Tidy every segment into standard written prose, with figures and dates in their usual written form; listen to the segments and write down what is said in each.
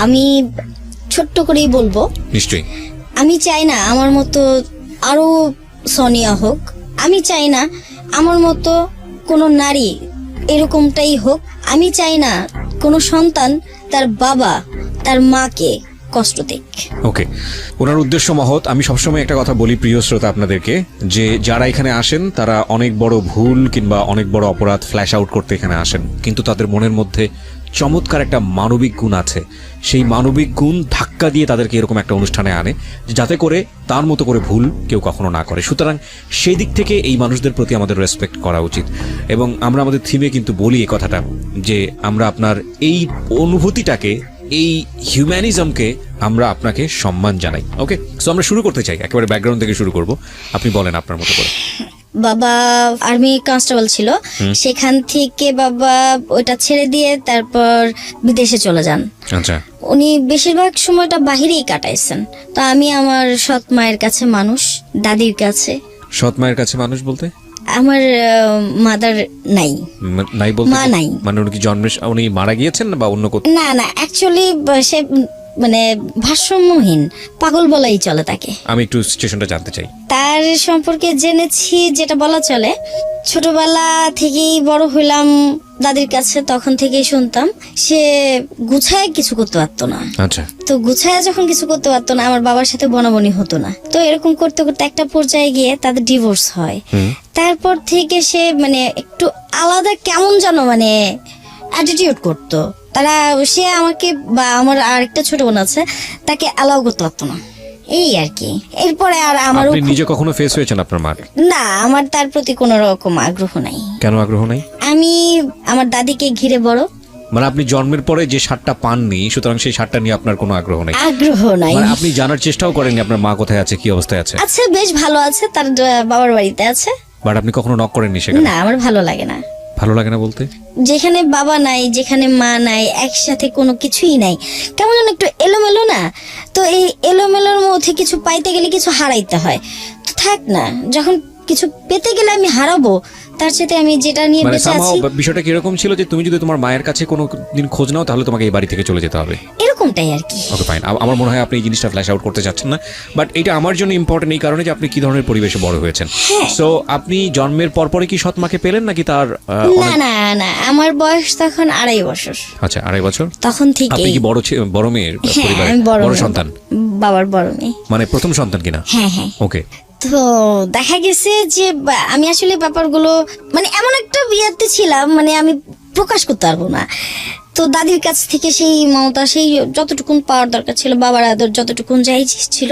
আমি ছোট্ট করেই বলবো, নিশ্চয়ই আমি চাই না আমার মতো আরো সোনিয়া হোক, আমি চাই না আমার মতো কোনো নারী এরকমটাই হোক, আমি চাই না কোনো সন্তান তার বাবা তার মাকে কষ্ট দিক। ওকে, ওনার উদ্দেশ্য মহৎ। আমি সবসময় একটা কথা বলি প্রিয় শ্রোতা আপনাদেরকে, যে যারা এখানে আসেন তারা অনেক বড় ভুল কিংবা অনেক বড় অপরাধ ফ্ল্যাশ আউট করতে এখানে আসেন, কিন্তু তাদের মনের মধ্যে চমৎকার একটা মানবিক গুণ আছে। সেই মানবিক গুণ ধাক্কা দিয়ে তাদেরকে এরকম একটা অনুষ্ঠানে আনে যাতে করে তার মতো করে ভুল কেউ কখনো না করে। সুতরাং সেই দিক থেকে এই মানুষদের প্রতি আমাদের রেসপেক্ট করা উচিত। এবং আমরা আমাদের থিমে কিন্তু বলি এই কথাটা, যে আমরা আপনার এই অনুভূতিটাকে, এই হিউম্যানিজমকে আমরা আপনাকে সম্মান জানাই। ওকে, সো আমরা শুরু করতে চাই, একেবারে ব্যাকগ্রাউন্ড থেকে শুরু করব। আপনি বলেন আপনার মতো করে। বাবা আর্মি কনস্টেবল ছিল, সেখান থেকে বাবা ওটা ছেড়ে দিয়ে তারপর বিদেশে চলে যান। আচ্ছা, উনি বেশিরভাগ সময়টা বাহিরেই কাটাইছেন। তো আমি আমার সৎ মায়ের কাছে মানুষ, দাদির কাছে। সৎ মায়ের কাছে মানুষ বলতে? আমার মাদার নাই। নাই বলতে মা নাই। মানে উনি কি জন্মে উনি মারা গিয়েছেন বা অন্য কোথাও? না না, অ্যাকচুয়ালি সে মানে ভারসাম্যহীন, পাগল বলাই চলে তাকে। আমি একটু সিচুয়েশনটা জানতে চাই। তার সম্পর্কে জেনেছি যেটা বলা চলে, ছোটবেলা থেকেই বড় হইলাম দাদির কাছে, তখন থেকেই শুনতাম সে গুছায় কিছু করতে পারতো না। আচ্ছা, তো গুছায় যখন কিছু করতে পারতো না, আমার বাবার সাথে বনাবনি হতো না। তো এরকম করতে করতে একটা পর্যায়ে গিয়ে তাদের ডিভোর্স হয়। তারপর থেকে সে মানে একটু আলাদা কেমন যেন মানে অ্যাটিটিউড করতো। তারা সে আমাকে বা আমার আরেকটা ছোট বোন আছে, তাকে অ্যালাউ করতে পারতো না, এই আর কি। এরপরে আর আমার আপনি নিজে কখনো ফেস হয়েছেন আপনার মার? না, আমার তার প্রতি কোনো রকম আগ্রহ নাই। কেন আগ্রহ নাই? আমি আমার দাদিকে ঘিরে বড়। মানে আপনি জন্মের পরে যে স্বাদটা পাননি, সুতরাং সেই স্বাদটা নিয়ে আপনার কোনো আগ্রহ নাই? আগ্রহ নাই। মানে আপনি জানার চেষ্টাও করেননি আপনার মা কোথায় আছে, কি অবস্থায় আছে? আচ্ছা, বেশ ভালো আছে, তার বাবার বাড়িতে আছে। বাট আপনি কখনো নক করেননি সেখানে? না, আমার ভালো লাগে না। ভালো লাগে না বলতে? যেখানে বাবা নাই, যেখানে মা নাই, একসাথে কোনো কিছুই নাই, কেমন যেন একটু এলোমেলো না? তো এই এলোমেলোর মধ্যে কিছু পাইতে গেলে কিছু হারাইতে হয়। তো থাক না, যখন কিছু পেতে গেলে আমি হারাবো, তার সাথে আমি যেটা নিয়ে মানে বেঁচে আছি। বিষয়টা কিরকম ছিল যে তুমি যদি তোমার মায়ের কাছে কোনো দিন খোঁজ নাও তাহলে তোমাকে এই বাড়ি থেকে চলে যেতে হবে, এরকমটাই আর কি। Okay fine. আমার মনে হয় আপনি এই জিনিসটা ফ্ল্যাশ আউট করতে চাচ্ছেন না, বাট এটা আমার জন্য ইম্পর্টেন্ট এই কারণে যে আপনি কি ধরনের পরিবেশে বড় হয়েছেন। সো আপনি জন্মের পরপরই কি সৎ মাকে পেলেন নাকি তার? না না না, আমার বয়স তখন 2.5 বছর। আচ্ছা, 2.5 বছর। তখন থেকে আপনি কি বড় মেয়ের পরিবারে বড় সন্তান? বাবার বড় মেয়ে। মানে প্রথম সন্তান কিনা? হ্যাঁ হ্যাঁ। ওকে। তো দেখা গেছে যে আমি আসলে ব্যাপারগুলো মানে এমন একটা বিয়াতে ছিলাম, মানে আমি প্রকাশ করতে পারবো না। তো দাদির কাছ থেকে সেই মমতা, সেই যতটুকুন পাওয়ার দরকার ছিল, বাবার আদর যতটুকুন যাই ছিল,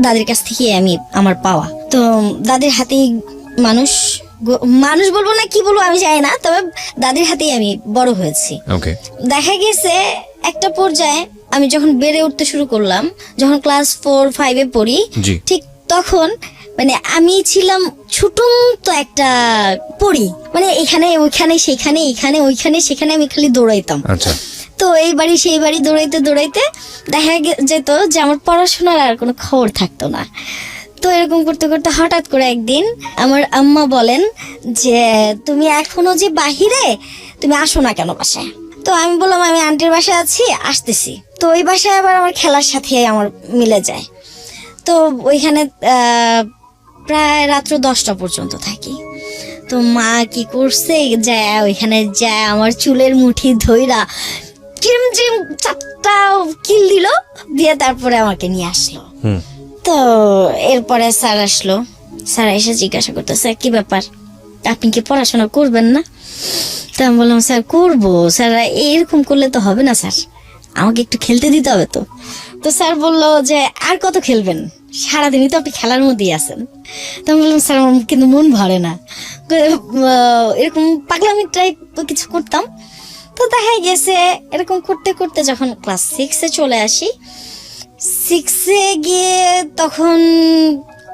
দাদির কাছ থেকে আমি আমার পাওয়া। তো দাদির হাতেই মানুষ বলবো না কি বলবো আমি জানি না, তবে দাদির হাতেই আমি বড় হয়েছি। ওকে। দেখা গেছে একটা পর্যায়ে আমি যখন বেড়ে উঠতে শুরু করলাম, যখন ক্লাস 4-5-এ পড়ি, ঠিক তখন মানে আমি ছিলাম ছোটম তো একটা পড়ি, মানে এখানে ওইখানে সেখানে এখানে ওইখানে সেখানে আমি খালি দৌড়াইতাম। আচ্ছা। তো এই বাড়ি সেই বাড়ি দৌড়াইতে দৌড়াইতে দেখা যেত যে আমার পড়াশোনার আর কোনো খবর থাকতো না। তো এরকম করতে করতে হঠাৎ করে একদিন আমার আম্মা বলেন যে তুমি এখনো যে বাহিরে, তুমি আসো না কেন বাসায়? তো আমি বললাম আমি আন্টির বাসায় আছি, আসতেছি। তো ওই বাসায় আবার আমার খেলার সাথে আমার মিলে যায়। তো ওইখানে প্রায় রাত্র 10টা পর্যন্ত থাকি। তো মা কি করছে, যায় ওইখানে যায় আমার চুলের মুঠি ধইরা চিম চিম 4টা কিল দিল, দিয়ে তারপরে আমাকে নিয়ে আসলো। তো এরপরে স্যার আসলো, স্যার এসে জিজ্ঞাসা করতেছে কি ব্যাপার, আপনি কি পড়াশোনা করবেন না? তো আমি বললাম স্যার করবো, স্যার এরকম করলে তো হবে না স্যার, আমাকে একটু খেলতে দিতে হবে। তো স্যার বললো যে আর কত খেলবেন, সারাদিনই তো আপনি খেলার মধ্যেই আছেন। তো আমি বললাম স্যার আমার কিন্তু মন ভরে না, এরকম পাগলামি টাইপ কিছু করতাম। তো দেখা গেছে এরকম করতে করতে যখন ক্লাস 6-এ চলে আসি, 6-এ গিয়ে তখন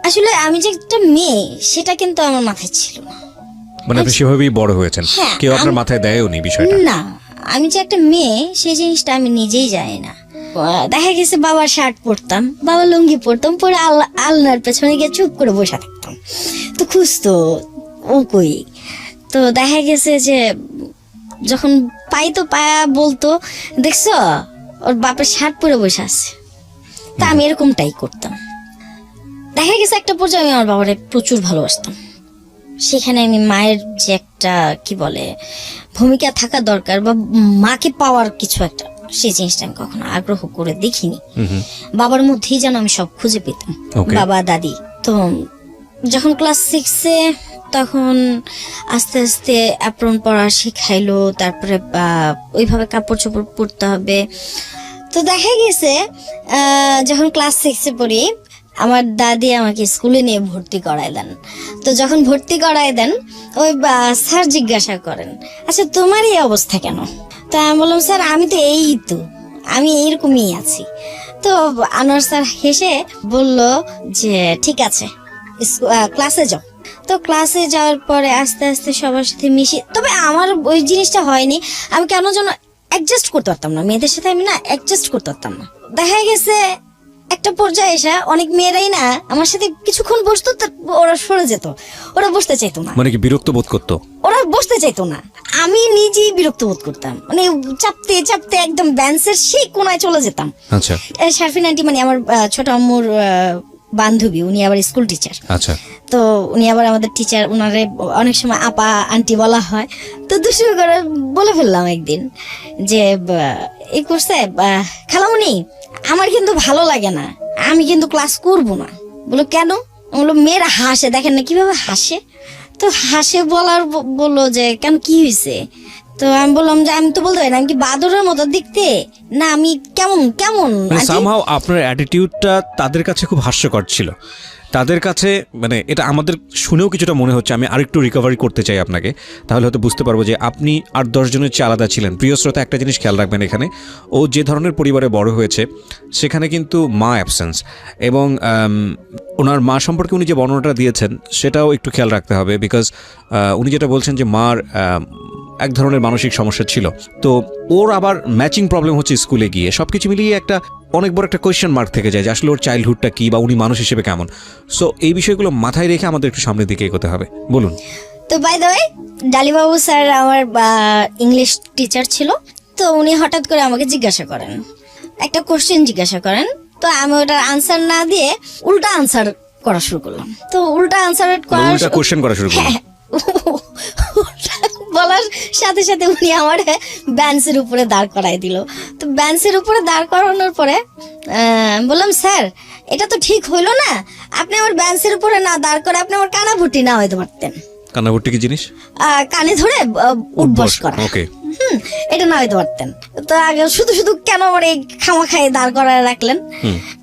আসলে আমি যে একটা মেয়ে সেটা কিন্তু আমার মাথায় ছিল না। মানে আপনি সেভাবেই বড় হয়েছেন, কেউ আপনার মাথায় দেয়ওনি বিষয়টা? না, আমি যে একটা মেয়ে সেই জিনিসটা আমি নিজেই জানি না। দেখা গেছে বাবার শার্ট পরতাম, বাবার লুঙ্গি পরতাম, পরে আলনার পেছনে গিয়ে চুপ করে বসে থাকতাম। তো খুঁজতো ও কই। তো দেখা গেছে যে যখন পাইতো পায়া বলতো দেখছো ওর বাপের শার্ট পরে বসে আছে। তা আমি এরকমটাই করতাম। দেখা গেছে একটা পর্যায়ে আমি আমার বাবারে প্রচুর ভালোবাসতাম। সেখানে আমি মায়ের যে একটা কি বলে ভূমিকা থাকা দরকার বা মাকে পাওয়ার কিছু একটা, সেই জিনিসটা আমি কখনো আগ্রহ করে দেখিনি। বাবার মধ্যেই যেন আমি সব খুঁজে পেতাম, Okay. বাবা দাদি। তো যখন ক্লাস 6-এ তখন আস্তে আস্তে অ্যাপ্রন পরা শিখাইলো, তারপরে ওইভাবে কাপড় চোপড় পরতে হবে। তো দেখা গেছে যখন ক্লাস 6-এ পড়ি আমার দাদি আমাকে স্কুলে নিয়ে ভর্তি করায় দেন। তো যখন ভর্তি করায় দেন ওই স্যার জিজ্ঞাসা করেন, আচ্ছা তোমার এই অবস্থা কেন? তা আমি বললাম, স্যার আমি তো আমি এইরকমই আছি। তো আনোয়ার স্যার হেসে বলল যে ঠিক আছে ক্লাসে যাও। তো ক্লাসে যাওয়ার পরে আস্তে আস্তে সবার সাথে মিশি। তবে আমার ওই জিনিসটা হয়নি, আমি কেন যেন অ্যাডজাস্ট করতে পারতাম না মেয়েদের সাথে, আমি না অ্যাডজাস্ট করতে পারতাম না। দেখা গেছে একটা পর্যায়ে এসে অনেক মেয়েরাই না আমার সাথে কিছুক্ষণ বসতো, ওরা সরে যেত, ওরা বসতে চাইতো না। মানে কি বিরক্ত বোধ করতো? ওরা বসতে চাইতো না, আমি নিজেই বিরক্ত বোধ করতাম, মানে চাপতে চাপতে একদম বেঞ্চের সেই কোনায় চলে যেতাম। আচ্ছা। শারফিন আন্টি মানে আমার ছোট আম্মুর বান্ধবী, উনি আবার স্কুল টিচার। আচ্ছা। তো উনি আবার আমাদের টিচার, উনারে অনেক সময় আপা আন্টি বলা হয়। তো দুষ্টু করে বলে ফেললাম একদিন যে এই করছে খালামুনি, আমার কিন্তু ভালো লাগে না, আমি কিন্তু ক্লাস করব না। বলো কেন? বললো মেয়েরা হাসে, দেখেন না কিভাবে হাসে। তো হাসে বললো যে কেন, কি হয়েছে? তো আমি বললাম যে আমি তো বলতে পারি না, আমি কি বাদরের মতো দেখতে, না আমি কেমন কেমন। সামহাউ আপনার অ্যাটিটিউডটা তাদের কাছে খুব হাস্যকর ছিল। তাদের কাছে মানে এটা আমাদের শুনেও কিছুটা মনে হচ্ছে। আমি আরেকটু রিকভারি করতে চাই আপনাকে, তাহলে হয়তো বুঝতে পারবো যে আপনি 8-10 জনের চেয়ে আলাদা ছিলেন। প্রিয় শ্রোতা, একটা জিনিস খেয়াল রাখবেন, এখানে ও যে ধরনের পরিবারে বড় হয়েছে সেখানে কিন্তু মা অ্যাবসেন্স, এবং ওনার মা সম্পর্কে উনি যে বর্ণনাটা দিয়েছেন সেটাও একটু খেয়াল রাখতে হবে। বিকজ উনি যেটা বলছেন যে মার এক ধরনের মানসিক সমস্যা ছিল, তো ওর আবার ম্যাচিং প্রবলেম হচ্ছে স্কুলে গিয়ে। সব কিছু মিলিয়ে একটা অনেক বড় একটা কোয়েশ্চেন মার্ক থেকে যায় যে আসলে ওর চাইল্ডহুডটা কি বা উনি মানুষ হিসেবে কেমন। সো এই বিষয়গুলো মাথায় রেখে আমাদের একটু সামনের দিকে এগোতে হবে। বলুন। তো বাই দ্য ওয়ে, ডালিবাবু স্যার আমার ইংলিশ টিচার ছিল। তো উনি হঠাৎ করে আমাকে জিজ্ঞাসা করেন, একটা কোশ্চেন জিজ্ঞাসা করেন। তো আমি ওটার আনসার না দিয়ে উল্টা আনসার করা শুরু করলাম। তো উল্টা আনসার কোশ্চেন করা শুরু করলাম, বলার সাথে সাথে উনি আমার বেঞ্চের উপরে দাঁড় করাই দিল। তো বেঞ্চের উপরে দাঁড় করানোর পরে বললাম, স্যার এটা তো ঠিক হইলো না, আপনি আমার বেঞ্চের উপরে না দাঁড় করে আপনি আমার কানাভুটি না হইতে পারতেন। কানাভুটি কি জিনিস? কানে ধরে উঠবস করা। ওকে, এটা না হইতে পারতেন। তো আগে শুধু শুধু কেন আমার এই খামাখাই দাঁড় করায় রাখলেন?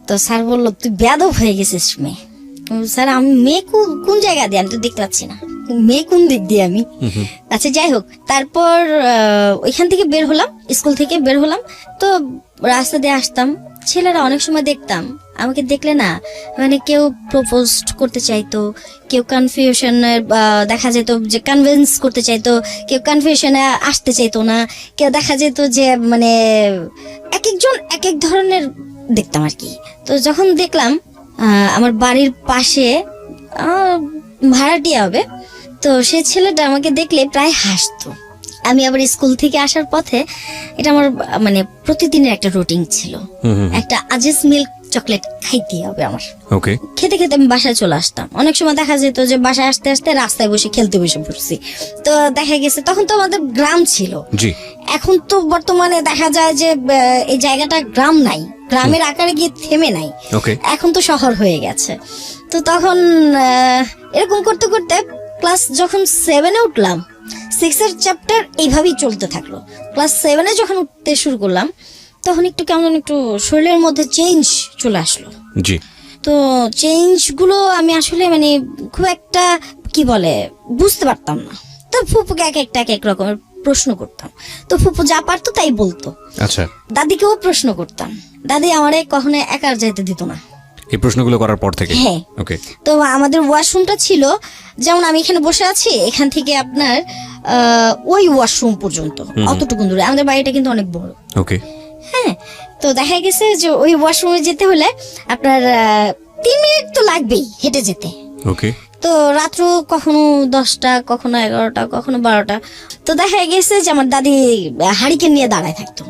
তো স্যার বললো, তুই বেয়াদব হয়ে গেছিস মেয়ে। স্যার আমি মেয়ে কোন জায়গা দিয়ে, আমি তো দেখতে পাচ্ছি না মেয়ে কোন দিক দিয়ে আমি। আচ্ছা যাই হোক, তারপর ওইখান থেকে বের হলাম, স্কুল থেকে বের হলাম। তো রাস্তা দিয়ে আসতাম, ছেলেরা অনেক সময় দেখতাম আমাকে দেখলে না, মানে কেউ প্রপোজ করতে চাইতো, কেউ কনফিউশনের দেখা যেত যে কনভিন্স করতে চাইতো, কেউ কনফিউশনে আসতে চাইতো না, কেউ দেখা যেত যে মানে এক একজন এক এক ধরনের দেখতাম আর কি। তো যখন দেখলাম আমার বাড়ির পাশে ভাড়াটিয়া হবে, তো সে ছেলেটা আমাকে দেখলে প্রায় হাসতো। আমি আবার স্কুল থেকে আসার পথে, এটা আমার মানে প্রতিদিনের একটা রুটিন ছিল, একটা আজিজ মিল্ক চকলেট খাইতে হবে আমার। ওকে। খেতে খেতে আমি বাসায় চলে আসতাম। অনেক সময় দেখা যেত যে বাসায় আসতে আসতে রাস্তায় বসে খেলতে বসে পড়ছি। তো দেখা গেছে তখন তো আমাদের গ্রাম ছিল, জি। এখন তো বর্তমানে দেখা যায় যে এই জায়গাটা গ্রাম নাই, গ্রামের আকারে গিয়ে থেমে নাই, এখন তো শহর হয়ে গেছে। তো তখন এরকম করতে করতে ক্লাস যখন 7-এ উঠলাম, 6-এর চ্যাপ্টার এইভাবেই চলতে থাকলো। ক্লাস 7-এ যখন উঠতে শুরু করলাম তখন একটু কেমন একটু শরীরের মধ্যে চেঞ্জ চলে আসলো। জি। তো চেঞ্জ গুলো আমি আসলে মানে খুব একটা কি বলে বুঝতে পারতাম না। তো ফুপুকে এক এক রকমের প্রশ্ন করতাম, তো ফুপু যা পারতো তাই বলতো। আচ্ছা। দাদিকেও প্রশ্ন করতাম, দাদি আমারে কখনো একা যেতে দিত না এই প্রশ্নগুলো করার পর থেকে। হ্যাঁ। ওকে। তো আমাদের ওয়াশরুমটা ছিল, যেমন আমি এখানে বসে আছি, এখান থেকে আপনার ওই ওয়াশরুম পর্যন্ত অতটুকু দূরে। আমাদের বাড়িটা কিন্তু অনেক বড়। ওকে। হ্যাঁ। তো দেখা গেছে যে ওই ওয়াশরুমে যেতে হলে আপনার 3 মিনিট তো লাগবেই হেঁটে যেতে। ওকে। তো রাত্র কখনো 10টা, কখনো 11টা, কখনো 12টা। তো দেখা গেছে যে আমার দাদি হারিকেন নিয়ে দাঁড়ায় থাকতো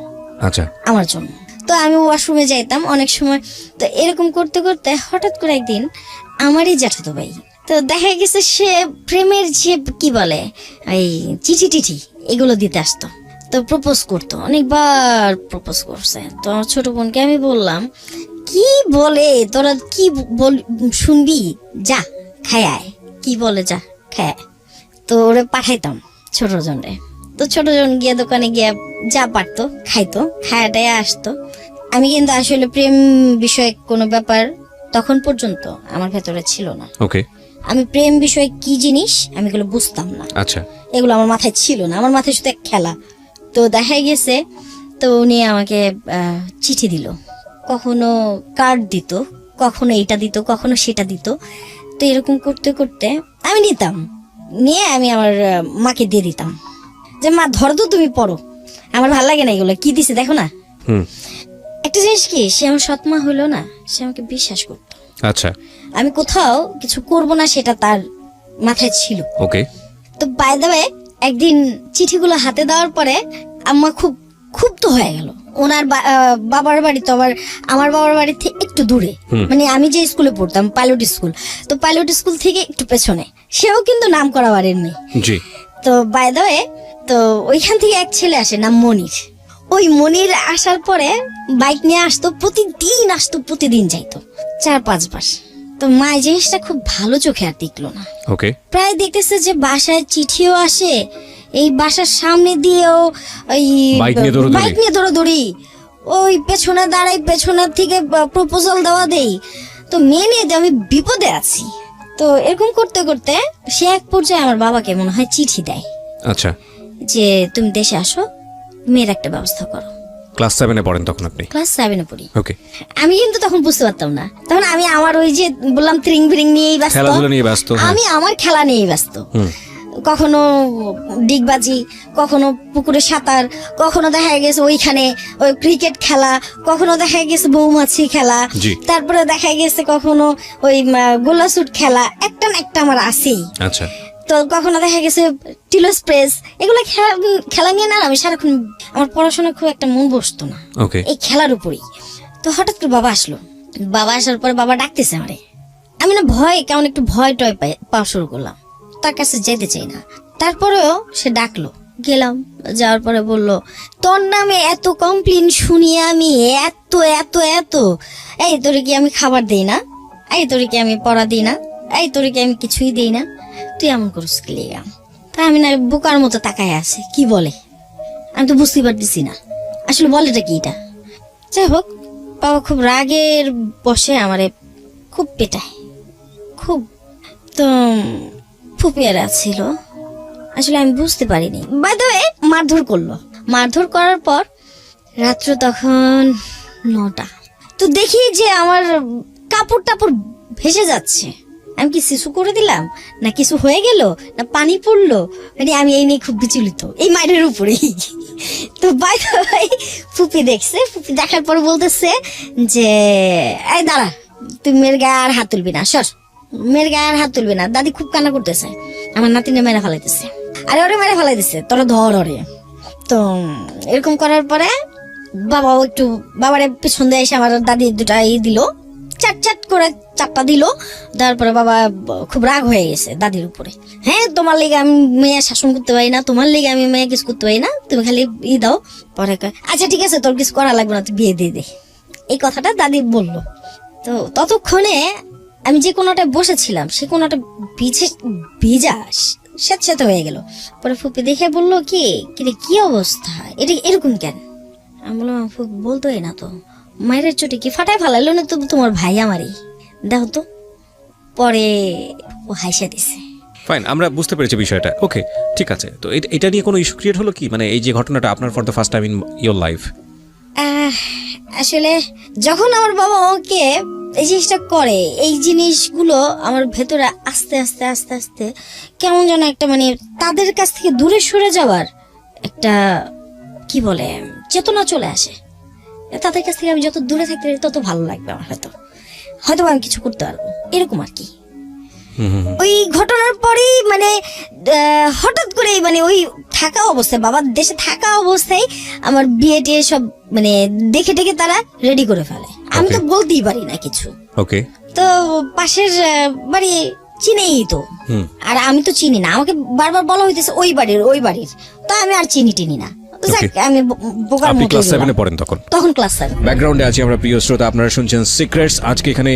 আচ্ছা আমার জন্য। তো আমি ওয়াশরুমে যাইতাম অনেক সময়। তো এরকম করতে করতে হঠাৎ করে একদিন আমারই জ্যাঠাতো ভাই, তো দেখা গেছে সে প্রেমের যে কি বলে এই চিঠি টিঠি এগুলো দিতে আসতো। তো প্রপোজ করতো, অনেকবার প্রপোজ করছে। তো আমার ছোট বোনকে আমি বললাম, কি বলে তোরা কি শুনবি, যা খায় আয়, কি বলে যা খায়। তো ওরে পাঠাইতাম ছোট জনরে। তো ছোট জন গিয়ে দোকানে গিয়ে যা পারতো খাইতো, খায়াটাই আসতো। আমি কিন্তু আসলে প্রেম বিষয়ে কোনো ব্যাপার তখন পর্যন্ত আমার ভেতরে ছিল না। ওকে। আমি প্রেম বিষয়ে কি জিনিস আমি এগুলো বুঝতাম না। আচ্ছা। এগুলো আমার মাথায় ছিল না, আমার মাথায় শুধু এক খেলা। তো দেখা গেছে, তো উনি আমাকে চিঠি দিল, কখনো কার্ড দিত, কখনো এটা দিত, কখনো সেটা দিত। তো এরকম করতে করতে আমি নিতাম, নিয়ে আমি আমার মাকে দিয়ে দিতাম যে মা ধরো তো, তুমি পড়ো, আমার ভালো লাগে না এগুলো, কি দিছে দেখো না। একটা জিনিস কি, সে আমার সৎমা হলো না, সে আমাকে বিশ্বাস করতো। আচ্ছা। আমি কোথাও কিছু করব না সেটা তার মাথায় ছিল। ওকে। তো বাই দ্য ওয়ে একদিন চিঠিগুলো হাতে দেওয়ার পরে আম্মা খুব ক্ষুব্ধ হয়ে গেল। ওনার বাবার বাড়ি তো আবার আমার বাবার বাড়ি থেকে একটু দূরে, মানে আমি যে স্কুলে পড়তাম পাইলট স্কুল, তো পাইলট স্কুল থেকে একটু পেছনে, সেও কিন্তু নাম করা বাড়ির মেয়ে। জি। তো বাই দ্য ওয়ে, তো ওইখান থেকে এক ছেলে আসে নাম মনির। ওই মনির আসার পরে বাইক নিয়ে আসতো, প্রতিদিন যাইতো 4-5 মাস। তো মা এই জিনিসটা খুব ভালো চোখে আর দেখলো না। ওকে। প্রায় দেখতেছে যে বাসায় চিঠিও আসে, এই বাসার সামনে দিয়েও ওই বাইক নিয়ে দৌড়াদৌড়ি, ওই পেছনে দাঁড়াই, পেছনের থেকে প্রপোজাল দেওয়া দেই। তো মেয়ে নিয়ে আমি বিপদে আছি। তো এরকম করতে করতে সে এক পর্যায়ে আমার বাবাকে মনে হয় চিঠি দেয়। আচ্ছা। যে তুমি দেশে আসো, মেয়ের একটা ব্যবস্থা করো। ক্লাস 7-এ পড়েন তখন আপনি? ক্লাস 7-এ পড়ি। ওকে। আমি কিন্তু তখন বুঝতে পারতাম না, তখন আমি আমার ওই যে বললাম ত্রিং বিরিং নিয়েই ব্যস্ত, খেলাধুলা নিয়ে ব্যস্ত। আমি আমার খেলা নিয়েই ব্যস্ত। কখনো ডিগবাজি, কখনো পুকুরে সাঁতার, কখনো দেখা গেছে ওইখানে ওই ক্রিকেট খেলা, কখনো দেখা গেছে বৌমাছি খেলা, তারপরে দেখা গেছে কখনো ওই গোলা শুট খেলা, একটা না একটা আমার আছেই। আচ্ছা। তো কখনো দেখা গেছে টিলো স্প্রেস, এগুলো খেলা নিয়ে না আমি সারাক্ষণ, আমার পড়াশোনা খুব একটা মন বসতো না এই খেলার উপরেই। তো হঠাৎ করে বাবা আসলো, বাবা আসার পরে বাবা ডাকতেছে আমারে, আমি না ভয় কেমন একটু ভয় টয় পাওয়া শুরু করলাম, তার কাছে যেতে চাই না। তারপরেও সে ডাকলো, গেলাম। যাওয়ার পরে বললো, তোর নামে এত কমপ্লেন শুনি আমি, এত এত এত, এই তোরে কি আমি খাবার দেই না, এই তোরে কি আমি পড়া দিই না, এই তোরে কি আমি কিছুই দিই না, তুই এমন করিস কি লেগা। তা আমি না বোকার মতো তাকায় আছে, কি বলে আমি তো বুঝতে পারতেছি না আসলে বলেটা কি এটা। যাই হোক, বাবা খুব রাগের বসে আমারে খুব পেটায়, খুব। তো ফুপিয়ারা ছিল, আসলে আমি বুঝতে পারিনি। বাই দ্য ওয়ে মারধর করলো, মারধর করার পর রাত্র তখন 9টা। তো দেখি যে আমার কাপড় টাপড় ভেসে যাচ্ছে। আমি কি শিশু করে দিলাম, না কিছু হয়ে গেল, না পানি পড়লো, মানে আমি এই নিয়ে খুব বিচলিত এই মায়ের উপরেই। তো বাই দ্য ওয়ে ফুপি দেখছে, ফুপি দেখার পর বলতেছে যে এই দাঁড়া, তুই মেয়ের গায়ে আর হাত তুলবি না, সর, মেয়ের গায়ে আর হাত তুলবি না। দাদি খুব কান্না করতেছে, আমার নাতিনে মেরে ফেলাইতেছে, আরে ওরে মেরে ফেলাইতেছে, তোরা ধর ওরে। তো এরকম করার পরে বাবাও একটু, বাবারে পেছন দিয়ে এসে আমার দাদি দুটা দিল, চাট করে 4টা দিল। তারপরে বাবা খুব রাগ হয়ে গেছে দাদির উপরে, হ্যাঁ তোমার লেগে আমি মেয়ে শাসন করতে পারি না, তোমার লেগে আমি মেয়ে কিছু করতে পারি না, তুমি খালি দাও। পরে আচ্ছা ঠিক আছে, তোর কিছু করা লাগবে না, তুই বিয়ে দিয়ে দে, এই কথাটা দাদি বললো। তো ততক্ষণে আমি যে কোনোটা বসেছিলাম সে কোনোটা ভিজা স্যাঁতস্যাঁতে হয়ে গেল। পরে ফুপি দেখে বললো, কি অবস্থা, এটা এরকম কেন? আমি বললাম, ফুপি বলতোই না তো, মায়ের চোটে কি ফাটায় ফেলাইলো না তো তোমার ভাই আমারই, দেখো তো। পরে ও হাসিয়া দিছে। ফাইন, আমরা বুঝতে পেরেছি বিষয়টা। ওকে, ঠিক আছে। তো এটা নিয়ে কোনো ইস্যু ক্রিয়েট হলো কি, মানে এই যে ঘটনাটা আপনার for the first time in your life? আসলে যখন আমার বাবা ওকে এই জিনিসটা করে, এই জিনিসগুলো আমার ভেতরে আস্তে আস্তে আস্তে আস্তে কেমন যেন একটা, মানে তাদের কাছ থেকে দূরে সরে যাওয়ার একটা কি বলে চেতনা চলে আসে। তাদের কাছ থেকে আমি যত দূরে থাকতে পারি তত ভালো লাগবে আমার, হয়তো আমি কিছু করতে পারবো, এরকম আর কি। ওই ঘটনার পরেই মানে হঠাৎ করে মানে ওই থাকা অবস্থায়, বাবার দেশে থাকা অবস্থায় আমার বিয়ে টিয়ে সব মানে দেখে টেকে তারা রেডি করে ফেলে। আমি তো বলতেই পারি না কিছু। ওকে। তো পাশের বাড়ি চিনেই তো, আর আমি তো চিনি না, আমাকে বারবার বলা হইতেছে ওই বাড়ির, তো আমি আর চিনি না। আমি বোকার মতো ক্লাস 7 এ পড়েন তখন ক্লাস 7। ব্যাকগ্রাউন্ডে আছি আমরা প্রিয় শ্রোতা, আপনারা শুনছেন সিক্রেটস। আজকে এখানে